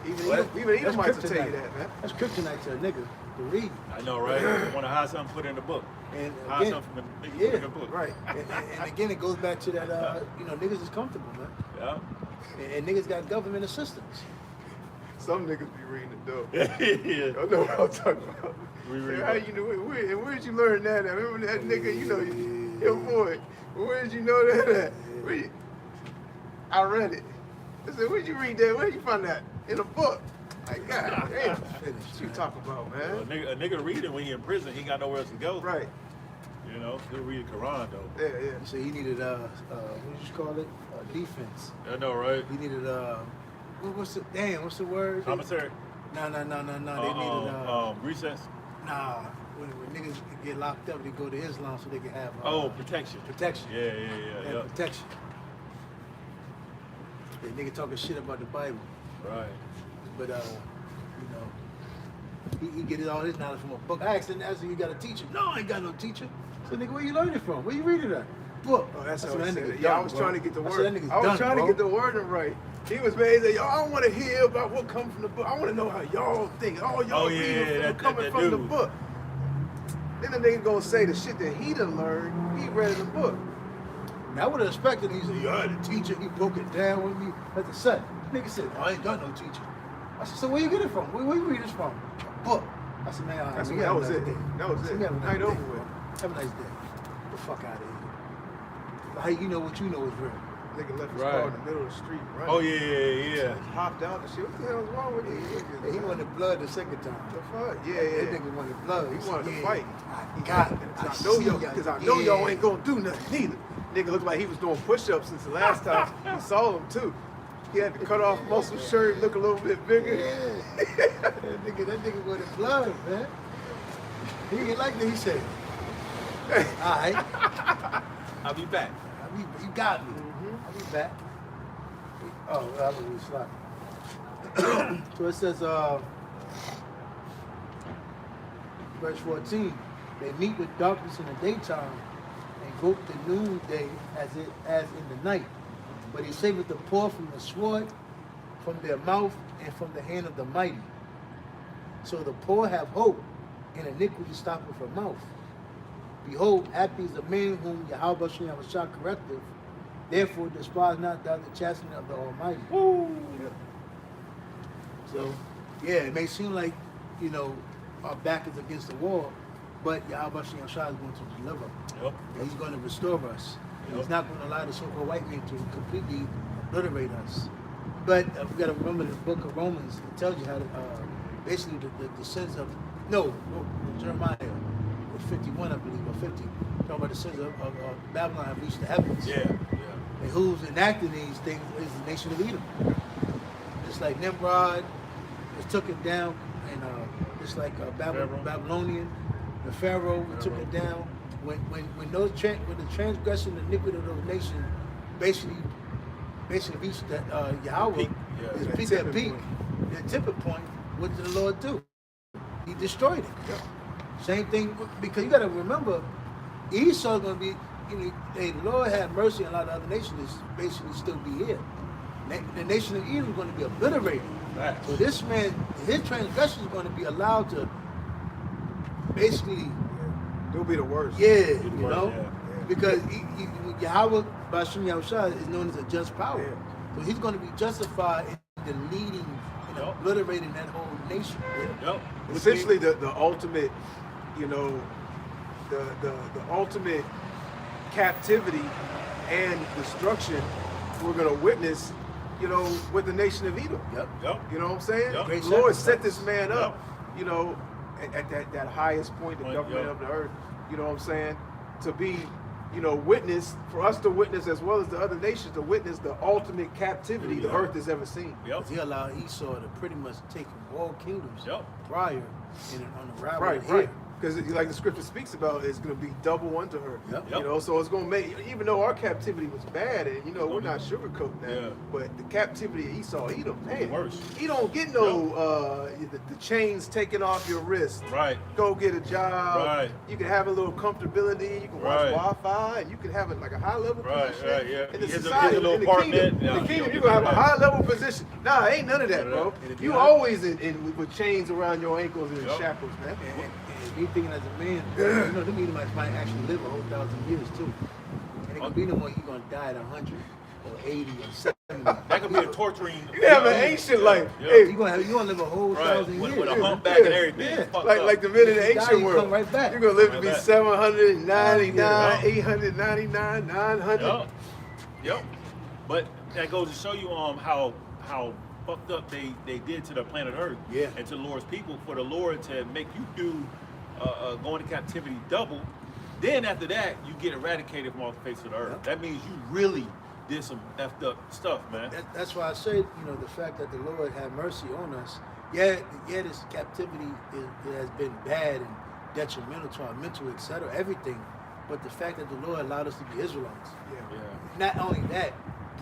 Even Well, even that's Edomites will tell you kryptonite. that, man. That's kryptonite to a nigga to read. I know, right? Want to hide something, put it in the book. And Hide again, something, put it yeah, in the book. Right. and again, it goes back to that, you know, niggas is comfortable, man. Yeah. And niggas got government assistance. Some niggas be reading it though. Yeah. I know what I'm talking about. We read How it. you know? Where'd you learn that at? Remember that nigga? You know, your boy. Where'd you know that at? I read it. I said, where'd you read that? Where'd you find that? In a book. Like, God damn. What you talking about, A man? nigga reading when he in prison, he got nowhere else to go. Right. You know, he'll read the Quran though. Yeah. You say he needed, what did you call it? Defense. I know, right? He needed, what's the word? Commissary. No. They needed, Recess. when niggas get locked up, they go to Islam so they can have Protection. protection. Yeah. Have protection. The nigga talking shit about the Bible, Right. but you know, he get all his knowledge from a book. I asked him, you got a teacher? No, I ain't got no teacher. So nigga, where you learning from? Where you reading at? Book. Oh, that's what how I that said nigga it. Yeah, I done, was bro. trying to get the I said word. that nigga's I was done, trying bro. to get the wording right. He was mad. He said, "Yo, I want to hear about what comes from the book. I want to know how y'all think. All y'all reading from coming from the dude. book." Then the nigga gonna say the shit that he done learned. He read in the book. Now I would have expected he said, I had a teacher, he broke it down with me at the set. Nigga said, I ain't got no teacher. I said, so where you get it from? Where you read this from? A book. I said, man, That's we that have a was nice it. day. That was I said, it. we have a nice Night day, over bro. with. Have a nice day. Get the fuck out of here. How you know what you know is real? Nigga left his Right. car in the middle of the street. Running. Oh yeah. Hopped out the shit. What the hell is wrong with these niggas? He wanted blood the second time. The fuck? That Yeah. nigga wanted blood. He wanted to said, fight. I got it. I know y'all, because I know y'all ain't gonna do nothing neither. Nigga looked like he was doing push-ups since the last time he saw him too. He had to cut off most of his shirt, look a little bit bigger. that nigga wanted blood, man. He didn't like that. He said, all right. I'll be back. You got me. I'll be back. Oh, that was really sloppy. So it says, verse 14, they meet with darkness in the daytime and go to noonday as in the night. But he saveth the poor from the sword, from their mouth, and from the hand of the mighty. So the poor have hope, and iniquity stoppeth from mouth. Behold, happy is the man whom Yahweh Shem shall corrective. Therefore despise not thou the chastening of the Almighty. Woo. So, yeah, it may seem like, you know, our back is against the wall, but Yahweh Shem Shah is going to deliver. Yep. And he's going to restore us. Yep. He's not going to allow the so-called white man to completely obliterate us. But we got to remember the book of Romans, it tells you how to, basically the sins of, Jeremiah 51, I believe, or 50, talking about the sins of Babylon have reached the heavens. Yeah. And who's enacting these things is the nation of Edom. Just like Nimrod was took it down, and just like Babylonian, the Pharaoh took it down. When the transgression and iniquity of those nations basically reached that Yahweh, Peak. Yeah. his peak, that peak, the tipping point, what did the Lord do? He destroyed it. Yeah. Same thing, because you got to remember, Esau's going to be, the Lord had mercy on a lot of other nations, basically still be here. The nation of Edom is going to be obliterated. Right. So this man, his transgression is going to be allowed to basically, It'll be the worst. you worst, know, yeah. because Yahweh Bashim Yahushua is known as a just power. Yeah. So he's going to be justified in leading and obliterating that whole nation. Yep. Essentially, the ultimate, you know, the ultimate captivity and destruction we're going to witness, you know, with the nation of Edom. Yep. You know what I'm saying? Yep. Great The Lord sacrifice. set this man up, you know, at that highest point, the government of the earth, you know what I'm saying, to be, you know, witness, for us to witness as well as the other nations, to witness the ultimate captivity the earth has ever seen. Yep. Because he allowed Esau to pretty much take all kingdoms prior and on the Right. here. Because like the scripture speaks about, it's going to be double unto her. Yep. You know, so it's going to make, even though our captivity was bad, and you know, we're not sugarcoating that, Yeah. but the captivity of Esau, Edom, man, Worse. you don't get no, the chains taken off your wrist. Right. Go get a job. Right. You can have a little comfortability. You can watch Right. Wi-Fi, and you can have like a high level Right, position. right, yeah. In the Here's a society, little in the apartment. kingdom, Yeah, in the you kingdom, don't you're get gonna have a that. high level position. Nah, ain't none of that, None of bro. that. It'll be You high. always with chains around your ankles and Yep. shackles, man. And you thinking as a man, you know, them Edomites might actually live a whole 1,000 years too. And it could be no more you're going to die at 100 or 80 or 70. That could be a torturing. You have an ancient life. Yeah. Hey, You're going to live a whole Right. 1,000 With years. a humpback and Yeah. everything. Yeah. Fucked like up. the men in the If you die, ancient you world. come right back. You're gonna live to Right be back. 799, Yeah. 899, 900. Yep. But that goes to show you how fucked up they did to the planet Earth Yeah. and to the Lord's people, for the Lord to make you do go into captivity double. Then after that, you get eradicated from off the face of the earth. Yep. That means you really did some effed up stuff, man. That's why I say, you know, the fact that the Lord had mercy on us. Yeah, this captivity it has been bad and detrimental to our mental, etc., everything. But the fact that the Lord allowed us to be Israelites. Yeah. Yeah. Not only that,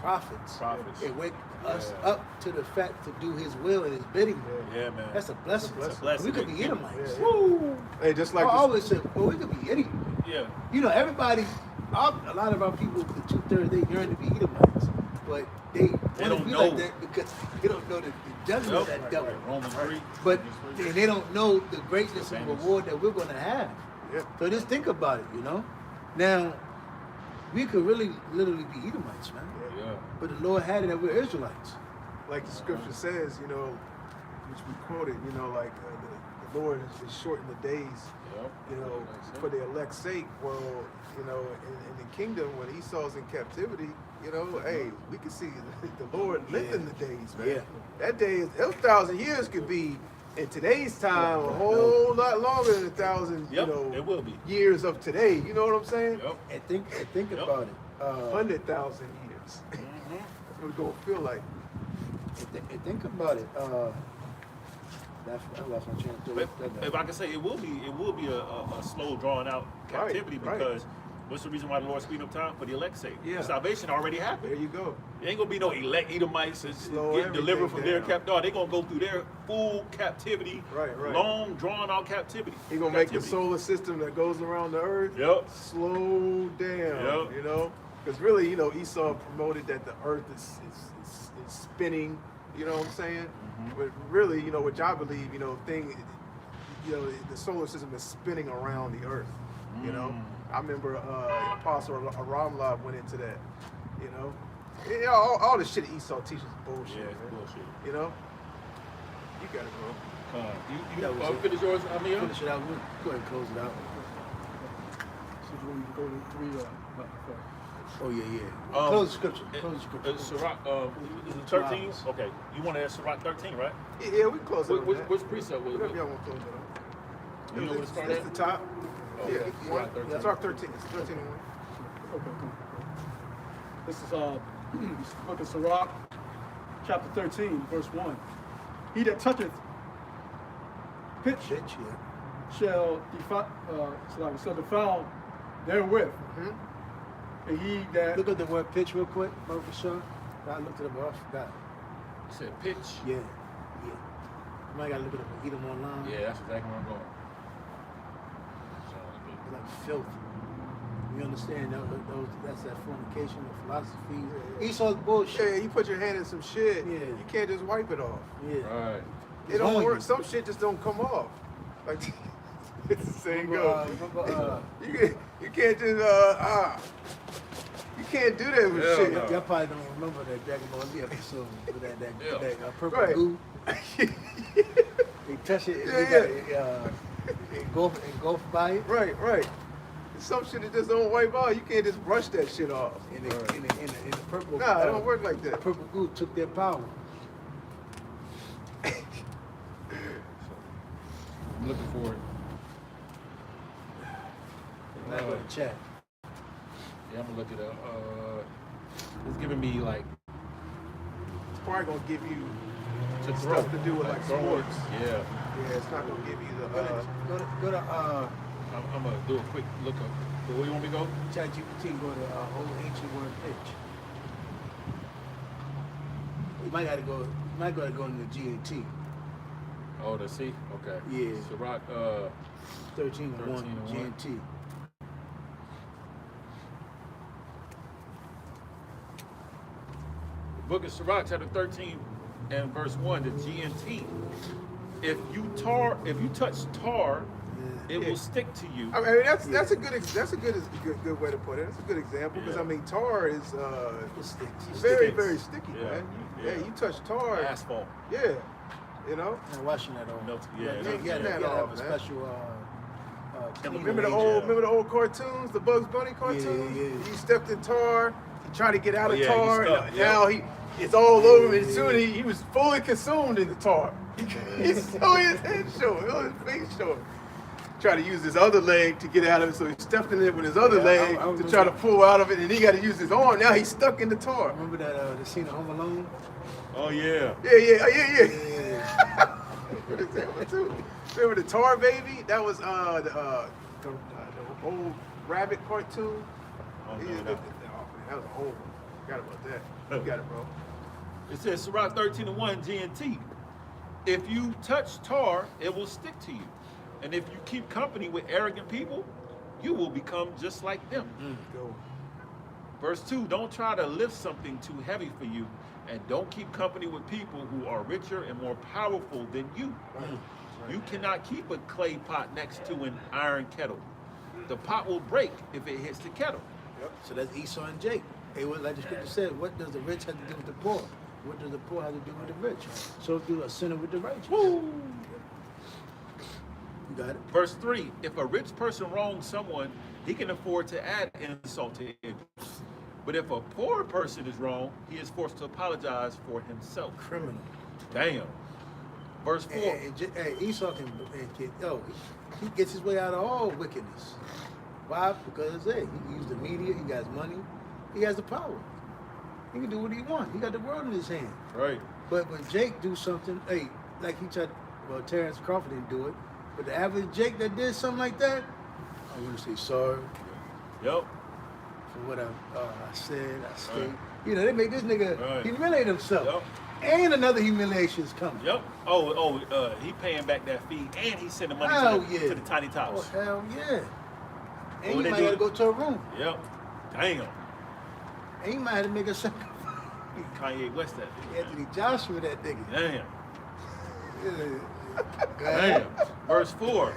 prophets. Prophets. It wake us Yeah. up to the fact to do His will and His bidding. Yeah, man. That's a blessing. It's a blessing. We could be Edomites. Yeah. Woo! Hey, just I like this, always say, well, we could be Edomites. Yeah. You know, everybody, a lot of our people, the 2/3, they yearn to be Edomites, but they want to don't be know. like that because they don't know the judgment Yep. that dealt Right. Romans 3. But they don't know the greatness and Famous. reward that we're going to have. yeah. So just think about it, you know. Now, we could really, literally be Edomites, man. Yeah. But the Lord had it that we're Israelites. Like the scripture says, you know, which we quoted, you know, like the Lord has shortened the days, Yep. you know, for the elect's sake. Well, you know, in the kingdom, when Esau's in captivity, you know, hey, we can see the Lord lengthen the days, man. Yeah. That day, those 1,000 years could be, in today's time, a whole lot longer than 1,000, Yep, you know, it will be. years of today. You know what I'm saying? Yep. And think Yep. about it. 100,000 years. Mhm. That's what it's gonna feel like. And think about it. I lost my train of thought. If I can say, it will be a slow, drawn out captivity, right. because what's the reason why the Lord speeding up time? For the elect's sake. Yeah. Salvation already happened. There you go. There ain't gonna be no elect Edomites and Slow getting delivered from everything their down. captivity. No, they gonna go through their full captivity, Right, right. long, drawn out captivity. He gonna make the Captivity. solar system that goes around the earth Yep. slow down. Yep. You know, Because really, you know, Esau promoted that the earth is spinning, you know what I'm saying? But really, you know, which I believe, you know, the solar system is spinning around the earth, you know? I remember Apostle Aramla went into that, you know? Yeah, all the shit Esau teaches is bullshit, Yeah, it's man. bullshit. You know? You got it, bro. You finish yours, Amir? Finish it out. We'll go ahead and close it out. So you want me to go to 3 Oh yeah. Close the scripture. Close the scripture. Sirach, is it 13? Okay. You want to add Sirach 13, right? Yeah, we close it on that. Which precept was Whatever it? y'all want to close it on. You know where to start It's at? the top. Oh, Yeah, okay. one. Sirach 13. Sirach 13. It's 13 and 1. Okay, cool. This is book of Sirach, chapter 13, verse 1. He that toucheth pitch Bitch, yeah. shall defile therewith. And he that Look at the word pitch real quick, Mark Shaw. I looked it up, I forgot. You said pitch? Yeah. You might gotta look it up and eat them online. Yeah, that's exactly where I'm going. It's like filth. You understand? That's that fornication, the philosophy. Esau's bullshit. Yeah, you put your hand in some shit. Yeah. You can't just wipe it off. Yeah. Right. It don't only- work. Some shit just don't come off. Like it's the same go. You can't just you can't do that with Hell shit. no. Y'all probably don't remember that Dragon Ball Z episode with that purple Right. goo. They touch it and Yeah, they got engulfed by it. Right. Some shit that just don't wipe out. You can't just brush that shit off. And the purple Nah, it don't work like that. purple goo took their power. I'm looking for it. Not going to chat. Yeah, I'm gonna look it up. It's giving me like It's probably gonna give you to stuff to do with like throwing. sports. Yeah. Yeah, it's not gonna give you the. Go to I'm gonna do a quick look up. So where you want me to go? chat GPT and go to whole ancient word pitch. You might gotta go into the GAT. Oh, to see? Okay. Yeah. Sirach, 13 and 1 13 and 1. GNT. Book of Sirach, chapter 13 and verse 1, the GNT. If you touch tar, it will stick to you. I mean, that's a good way to put it. That's a good example because I mean, tar is It sticks. very sticks. very sticky, Yeah. man. Yeah. You touch tar, Asphalt. yeah, you know. And washing that off. Melted. You Yeah. gotta Clean that have a off, man. special cleaning Remember agent. the old cartoons, the Bugs Bunny cartoons? Yeah. He stepped in tar, he tried to get out Oh, of yeah, he tar, stuck, and yeah. now it's all over him. And soon he was fully consumed in the tar. He's so his head showing, all his face showing. Try to use his other leg to get out of it, so he stepped in it with his other leg I to try to pull out of it, and he got to use his arm. Now he's stuck in the tar. Remember that the scene of Home Alone? Oh, yeah. Yeah. Good example too. Remember the Tar Baby? That was the old rabbit cartoon. Oh, no, Yeah, no. that was an old one. Forgot about that. You got it, bro. It says Sirach 13 and 1 GNT. If you touch tar, it will stick to you. And if you keep company with arrogant people, you will become just like them. Go. Verse 2, don't try to lift something too heavy for you, and don't keep company with people who are richer and more powerful than you. You cannot keep a clay pot next to an iron kettle. The pot will break if it hits the kettle. So that's Esau and Jacob. Hey, like the scripture said, what does the rich have to do with the poor? What does the poor have to do with the rich? So do a sinner with the righteous. Woo! You got it? Verse 3, if a rich person wrongs someone, he can afford to add insult to injury. But if a poor person is wrong, he is forced to apologize for himself. Criminal. Damn. Verse 4. And Esau he gets his way out of all wickedness. Why? Because he used the media, he got his money, he has the power. He can do what he wants. He got the world in his hand. Right. But when Jake do something, like he tried, Terrence Crawford didn't do it, but the average Jake that did something like that, I want to say sorry Yep. for what I said, I said. You know, they make this nigga humiliate himself. Yep. And another humiliation is coming. Yep. He paying back that fee, and he's sending money to the tiny Oh, tots. hell yeah. And What you they might do- gotta go to a room. Yep. Damn. And he might have to make a sacrifice. Kanye West that nigga. Anthony Joshua, that nigga. Damn. Yeah. Damn. Verse 4.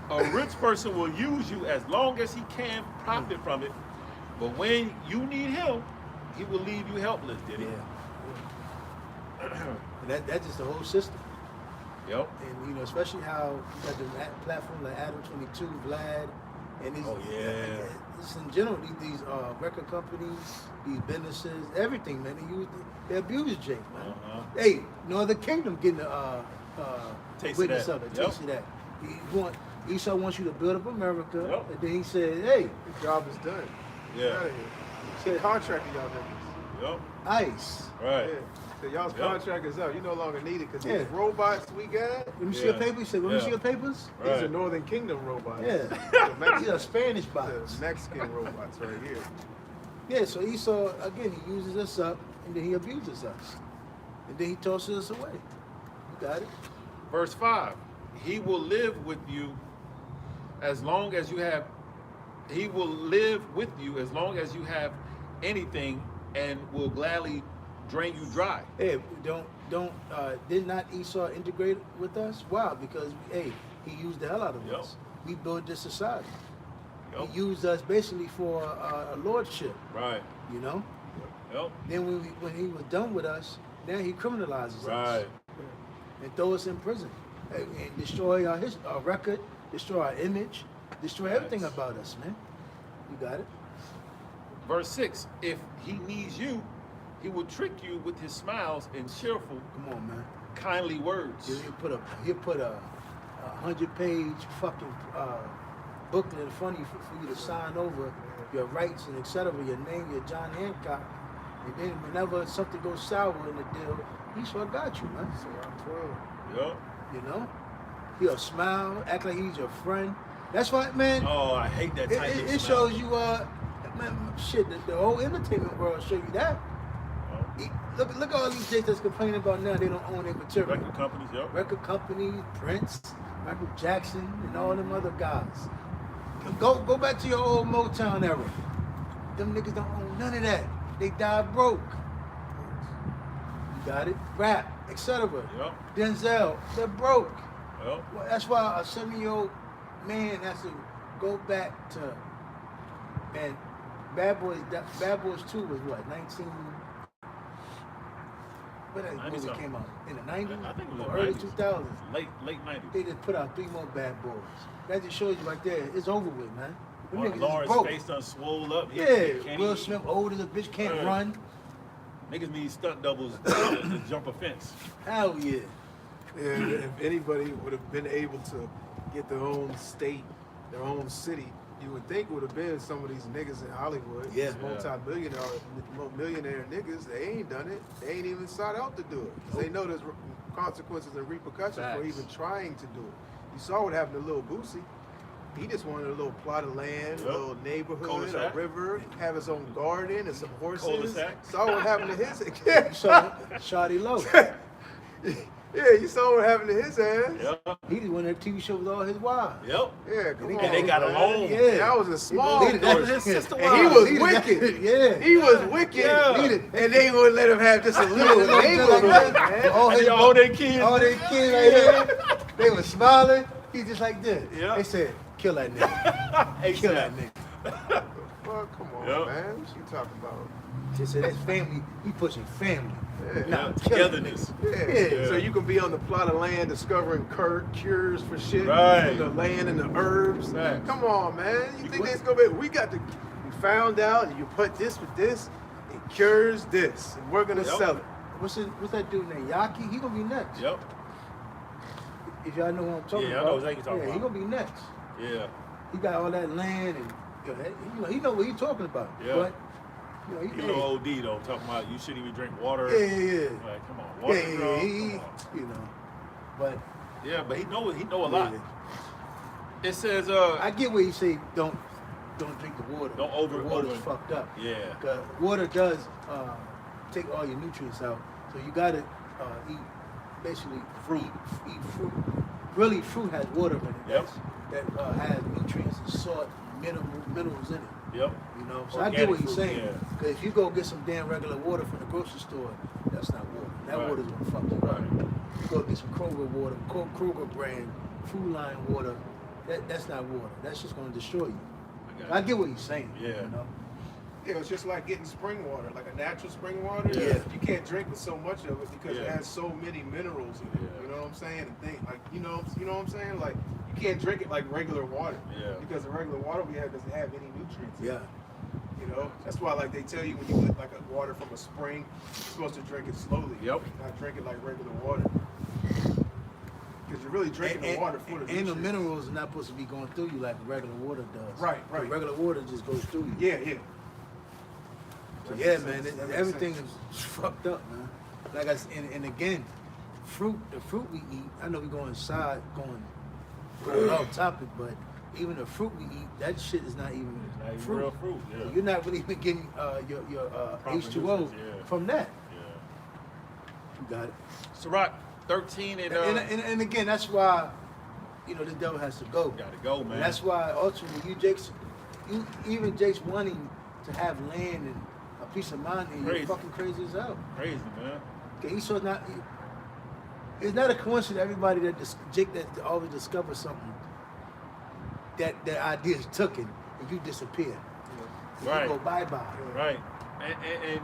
A rich person will use you as long as he can profit from it, but when you need him, he will leave you helpless, did he? And that's just the whole system. Yep. And, you know, especially how you got the platform like Adam 22, Vlad, and these, Oh, yeah. just in general, these record companies, these businesses, everything, man, they abuse Jake, man. Uh-huh. Hey, Northern Kingdom getting Taste witness of of that. it, taste of that. Esau wants you to build up America, Yep. and then he said, hey, The job is done. Yeah. Get out of here. He contracted y'all niggas. Yep. ICE. Right. Yeah. So y'all's Yep. contract is up. You no longer need it because Yeah. these robots we got, Let me see Yeah. your papers. He said, let me Yeah. see your papers. these are Right. Northern Kingdom robots. Yeah. The These Mexican, are Spanish bots. the Mexican robots right here. Yeah, so Esau, again, he uses us up, and then he abuses us. And then he tosses us away. You got it? Verse 5. He will live with you as long as you have, he will live with you as long as you have anything and will gladly drain you dry. Hey, did not Esau integrate with us? Why? Because, hey, he used the hell out of Yep. us. We built this society. Yep. He used us basically for a lordship, Right. you know? Yep. Then when he was done with us, now he criminalizes us. Right. And throw us in prison. And destroy our record, destroy our image, destroy everything Right. about us, man. You got it? Verse 6. If he needs you, he will trick you with his smiles and cheerful, Come on, man. kindly words. He'll put a 100-page fucking booklet in front of you for you to sign over your rights and etc. Your name, your John Hancock, and then whenever something goes sour in the deal, Esau got you, man. So I'm 12. Yep. You know, he'll smile, act like he's your friend. That's why, man. Oh, I hate that type of It shows you, man, shit. The whole entertainment world show you that. Look at all these Jakes that's complaining about now they don't own their material. Record companies, yep. Record companies, Prince, Michael Jackson, and all them other guys. Go back to your old Motown era. Them niggas don't own none of that. They died broke. You got it? Rap, etc. Yep. Denzel, they're broke. Yep. Well, that's why a 7-year-old man has to go back to, man, Bad Boys 2 was what, 19... When that 90 movie something. came out? In the 90s? I think it was Or early 90s. 2000s? Late 90s. They just put out 3 more Bad Boys. That just shows you right there, it's over with, man. Them niggas is Lawrence broke. face done swole up. Yeah, Can't Will even- Smith old as a bitch, can't Right. run. Niggas need stunt doubles to jump a fence. Hell yeah. And if anybody would have been able to get their own state, their own city, you would think would have been some of these niggas in Hollywood. Yeah. These millionaire niggas, they ain't done it. They ain't even sought out to do it. 'Cause they know there's consequences and repercussions for Facts. even trying to do it. You saw what happened to Lil Boosie. He just wanted a little plot of land, Yep. a little neighborhood, Cul-de-sac. a river, have his own garden and some horses. Cul-de-sac. Saw what happened to his yeah. So, Shawty Low. Yeah, you saw what happened to his ass. Yep. He just won that TV show with all his wives. Yep. Yeah, come And on. they got man. along. Yeah. That was a small He- That was portion. his sister And he wives. was He- wicked. Yeah. He was wicked. Yeah. And they wouldn't let him have just a little neighborhood, man. All his, All their kids. all their kids right here, they were smiling. He just like this. Yeah. They said, kill that nigga. Kill that nigga. Well, come on, Yep. man. What you talking about? They said, that's family. He pushing family. Yeah. Nah, Yeah, kill that togetherness. nigga. Yeah. Yeah. So you can be on the plot of land discovering cures for shit. Right. The land and the herbs. Facts. Come on, man. You You think what? there's gonna be? We found out you put this with this, it cures this, and we're gonna Yep. sell it. What's that dude named Yaki? He gonna be next. Yep. If y'all know what I'm talking Yeah, I about. know exactly what you're talking He about. gonna be next. Yeah. He got all that land and he know what he's talking about. Yeah. But You know OD though, talking about you shouldn't even drink water. yeah. Like, come on, water. Yeah, bro, he, come on. you know. But Yeah, but he know a lot. yeah. It says I get where you say don't drink the water. Don't over- the water's over- fucked up. yeah. Because water does take all your nutrients out. So you gotta eat basically Fruit. Eat fruit. Really, fruit has water in it. Yep. That has nutrients and salt, minerals in it. Yep. You know, so Organic I get what you're fruit, saying. yeah. Because if you go get some damn regular water from the grocery store, that's not water. That Right. water's gonna fuck you up. Right. You go get some Kroger water, Kroger brand, Food Line water. That's not water. That's just gonna destroy you. I get what you're saying. Yeah. You know? Yeah, it's just like getting spring water, like a natural spring water. Yeah. You can't drink with so much of it because it Yeah. has so many minerals in it. Yeah. You know what I'm saying? And things like you know what I'm saying? Like you can't drink it like regular water. Yeah. Because the regular water we have doesn't have any nutrients. in it. Yeah. You know, that's why like they tell you when you get like a water from a spring, you're supposed to drink it slowly. Yep. Not drink it like regular water. Because you're really drinking the water for the and the nutrients. minerals are not supposed to be going through you like regular water does. Right, right. The regular water just goes through you. Yeah, yeah. So That yeah, makes man, sense. That makes everything sense. is fucked up, man. Like I said, and again, the fruit we eat. I know we going off topic, but even the fruit we eat, that shit is not even Not even fruit. real fruit. Yeah. So you're not really even getting your Proper H2O nutrients, yeah. from that. Yeah. You got it. Sirach 13 and And again, that's why the devil has to go. gotta go, man. And that's why ultimately even Jake's wanting to have land and a piece of mind, and Crazy. you're fucking crazy as hell. crazy, man. Okay, Esau's not. It's not a coincidence. Everybody Jake that always discovers something that idea is taken and you disappear. And Right. You go bye. Right. And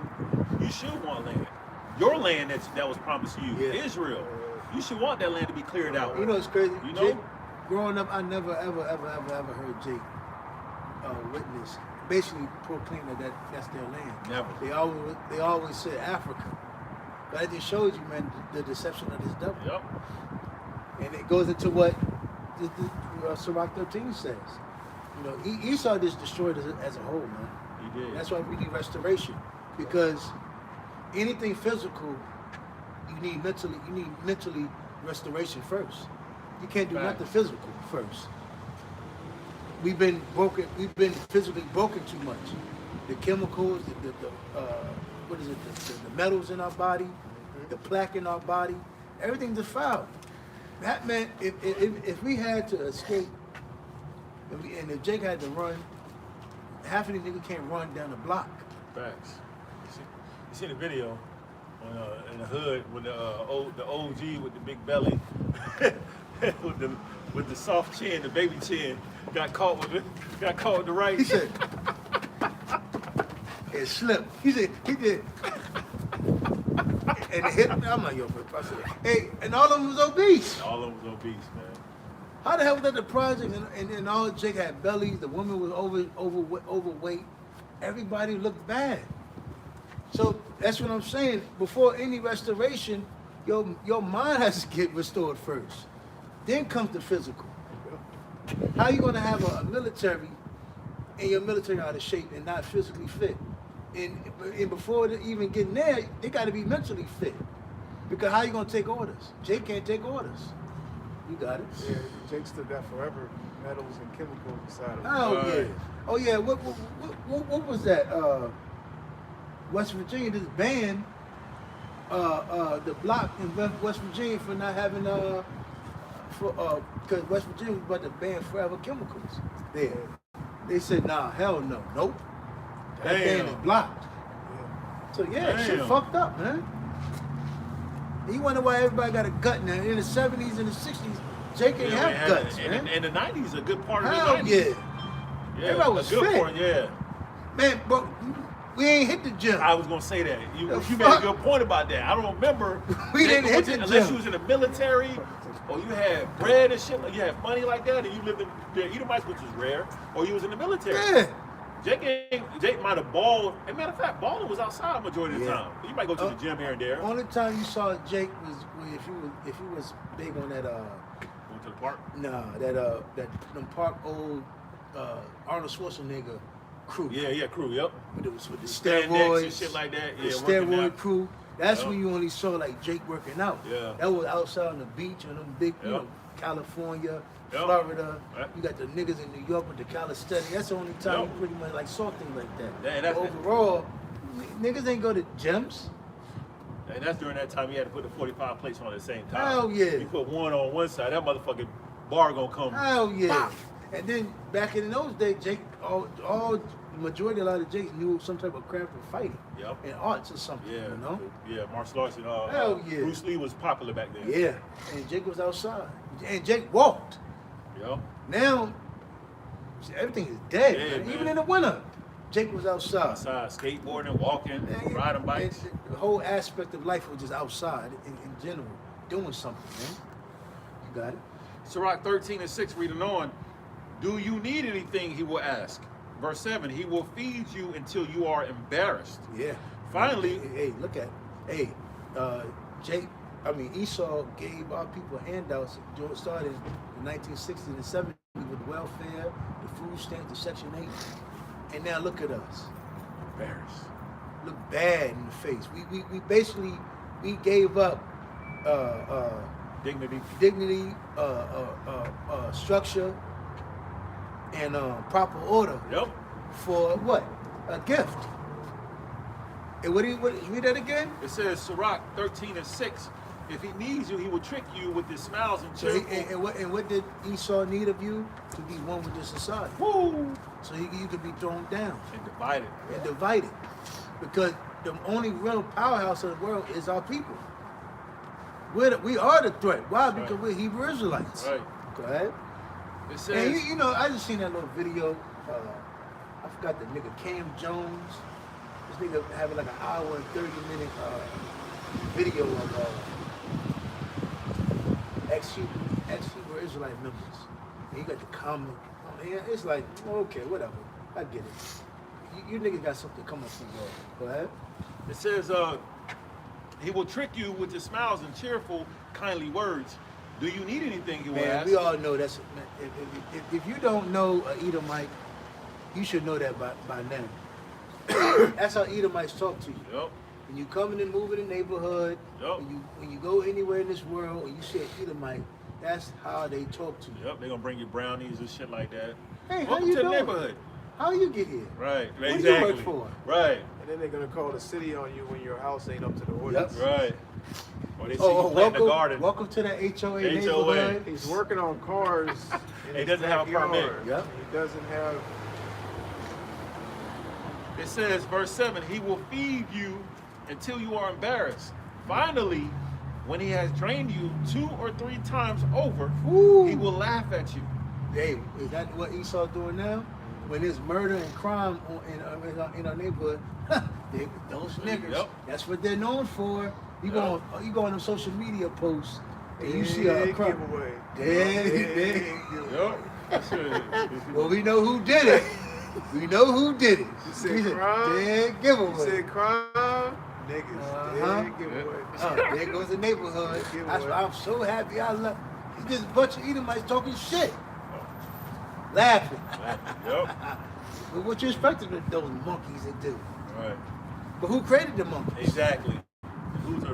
you should want land. Your land that was promised to you, Yeah. Israel. You should want that land to be cleared out. You know it's crazy. You know? Jake, growing up, I never ever heard Jake witness basically proclaim that's their land. Never. They always said Africa, but it just shows you, man, the deception of this devil. Yep. And it goes into what Sirach 13 says. You know, Esau just destroyed us as a whole, man. He did. That's why we need restoration, because anything physical, you need mentally restoration first. You can't do Facts. nothing physical first. We've been physically broken too much. The chemicals, the metals in our body, the plaque in our body, everything's defiled. That meant if we had to escape, and if Jake had to run, half of these niggas can't run down the block. Facts. You see the video when, in the hood with the OG with the big belly, with the soft chin, the baby chin, got caught with the right. He said, it slipped. He did. And it hit me. I'm like, yo, bro. I said, hey, and all of them was obese. All of them was obese, man. How the hell was that the project? And all Jake had bellies. The woman was overweight. Everybody looked bad. So that's what I'm saying. Before any restoration, your mind has to get restored first. Then comes the physical. How you gonna have a military and your military out of shape and not physically fit? And before they even getting there, they got to be mentally fit. Because how you gonna take orders? Jake can't take orders. You got it. Yeah, Jake stood that forever. Metals and chemicals inside of him. Oh Right. yeah. Oh yeah. What was that? West Virginia just banned the block in West Virginia for not having because West Virginia was about to ban forever chemicals there. They said, nah, hell no, nope. That ban is blocked. So yeah, shit Damn. fucked up, man. And you wonder why everybody got a gut now. In the 70s and the 60s, Jake ain't Yeah, have guts, man. and the 90s, a good part of Hell the 90s. yeah. Yeah, Everybody was a good fit. part, yeah. Man, bro, we ain't hit the gym. I was gonna say that. You The made a fuck? good point about that. I don't remember. We didn't hit the unless gym. you was in the military or you had bread and shit, like you had money like that, and you lived in the Edomites, which was rare, or you was in the military. Yeah. Jake might have balled. As a matter of fact, balling was outside majority of the Yeah. time. You might go to the gym here and there. Only time you saw Jake was if you was big on that Going to the park. that them park old Arnold Schwarzenegger crew. Yeah, crew. Yep. With the Spandex steroids and shit like that. The Yeah, working steroid out. crew. That's Yep. when you only saw like Jake working out. Yeah. That was outside on the beach and them big, Yep. California, Yep. Florida. Right. You got the niggas in New York with the calisthenics. That's the only time Yep. you pretty much like saw things like that. Yeah, that's- Overall, niggas ain't go to gyms. And that's during that time you had to put the 45 plates on at the same time. Hell yeah. You put one on one side, that motherfucking bar gonna come. Hell yeah. Pop. And then back in those days, Jake, all the majority, a lot of Jakes knew some type of craft of fighting. Yep. And arts or something, Yeah, you know? yeah, martial arts and Hell yeah. Bruce Lee was popular back then. Yeah. And Jake was outside. And Jake walked. Yep. Now, see, everything is dead. Yeah, man. man. Even in the winter, Jake was outside. Outside, skateboarding, walking, Man, riding bikes. and the whole aspect of life was just outside in general, doing something, man. You got it? Sirach 13:6 reading on, do you need anything, he will ask. Verse 7, he will feed you until you are embarrassed. Yeah. Finally, Hey, look at it. Hey, Esau gave our people handouts started in 1960s and 70s with welfare, the food stamps, the Section 8. And now look at us. embarrassed. Look bad in the face. We basically gave up Dignity. structure, and proper order Yep. for what? A gift. And what read that again? It says Sirach 13:6. If he needs you, he will trick you with his smiles and So cheerful. what did Esau need of you? To be one with the society. Woo! So you could be thrown down And divided. and divided. Because the only real powerhouse of the world is our people. We are the threat. Why? That's Because right. we're Hebrew Israelites. Right. Go ahead. It And says, you know, I just seen that little video. I forgot the nigga Cam Jones. This nigga having like an hour and 30-minute video of ex-Hebrew Israelite members. And you got the comment. Oh, yeah, it's like, okay, whatever. I get it. You niggas got something coming from you. Go ahead. it says, he will trick you with his smiles and cheerful, kindly words. Do you need anything, he will Man, ask. we all know that's. If you don't know Edomite, you should know that by now. That's how Edomites talk to you. Yep. When you come in and move in the neighborhood, Yup. when you go anywhere in this world and you see an Edomite, that's how they talk to you. Yep, they're gonna bring you brownies and shit like that. Hey, how Welcome you to doing? the neighborhood. How you get here? Right, What do exactly. you work for? Right, And then they're gonna call the city on you when your house ain't up to the ordinance. right. Or they see you plant the garden. welcome to the HOA HOA. neighborhood. He's working on cars. In He his doesn't have a permit. backyard. Yep. He doesn't have. It says, verse 7, he will feed you until you are embarrassed. Finally, when he has drained you 2 or 3 times over, Woo. he will laugh at you. Hey, is that what Esau doing now? When there's murder and crime in our neighborhood, those niggas, Yep. that's what they're known for. You Yep. go on them social media posts and you see Big a crime. giveaway. Big giveaway. Yup. That's it. Well, we know who did it. We know who did it. You said crime? Dead You giveaway. said crime, niggas. Uh-huh. Big giveaway. There goes the neighborhood. Giveaway. That's why I'm so happy. I love. It's just a bunch of Edomites talking shit, laughing. Yup. But what you expected those monkeys to do? Right. But who created the monkeys? Exactly. Who's the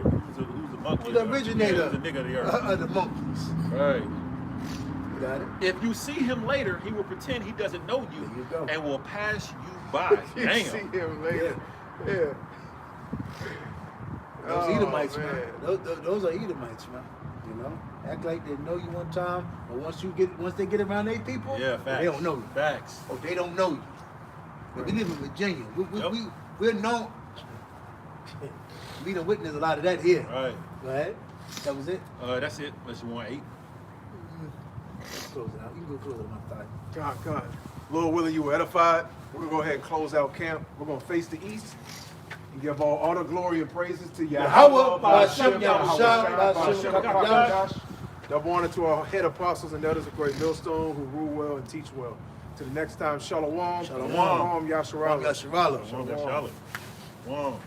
monkey? Who's the originator Who's the nigga of the earth? of the monkeys? Right. You got it? If you see him later, he will pretend he doesn't know you, There you go. and will pass you by. You see Damn. him later. Yeah. Those Oh, Edomites, man. Those are Edomites, man. You know, act like they know you one time, but once they get around their people, Yeah, facts. they don't know you. Facts. Oh, they don't know you. But we live in Virginia. Yep. We're known. We done witnessed a lot of that here. Right. Go ahead. That was it. That's it. Unless you want 8. Let's close it out. You can go close it on my thigh. God. Lord willing, you were edified. We're going to go ahead and close out camp. We're going to face the east and give all honor, glory, and praises to Yahweh, Ba'ashem, Ba'ashem, Yahweh, Ba'ashem, Ba'ashem, Ba'ashem, Ba'ashem. Double honor to our head apostles and elders of Great Millstone who rule well and teach well. To the next time, Shalom. Shalom. Yasharala. Yasharala. Shalom. Shalom.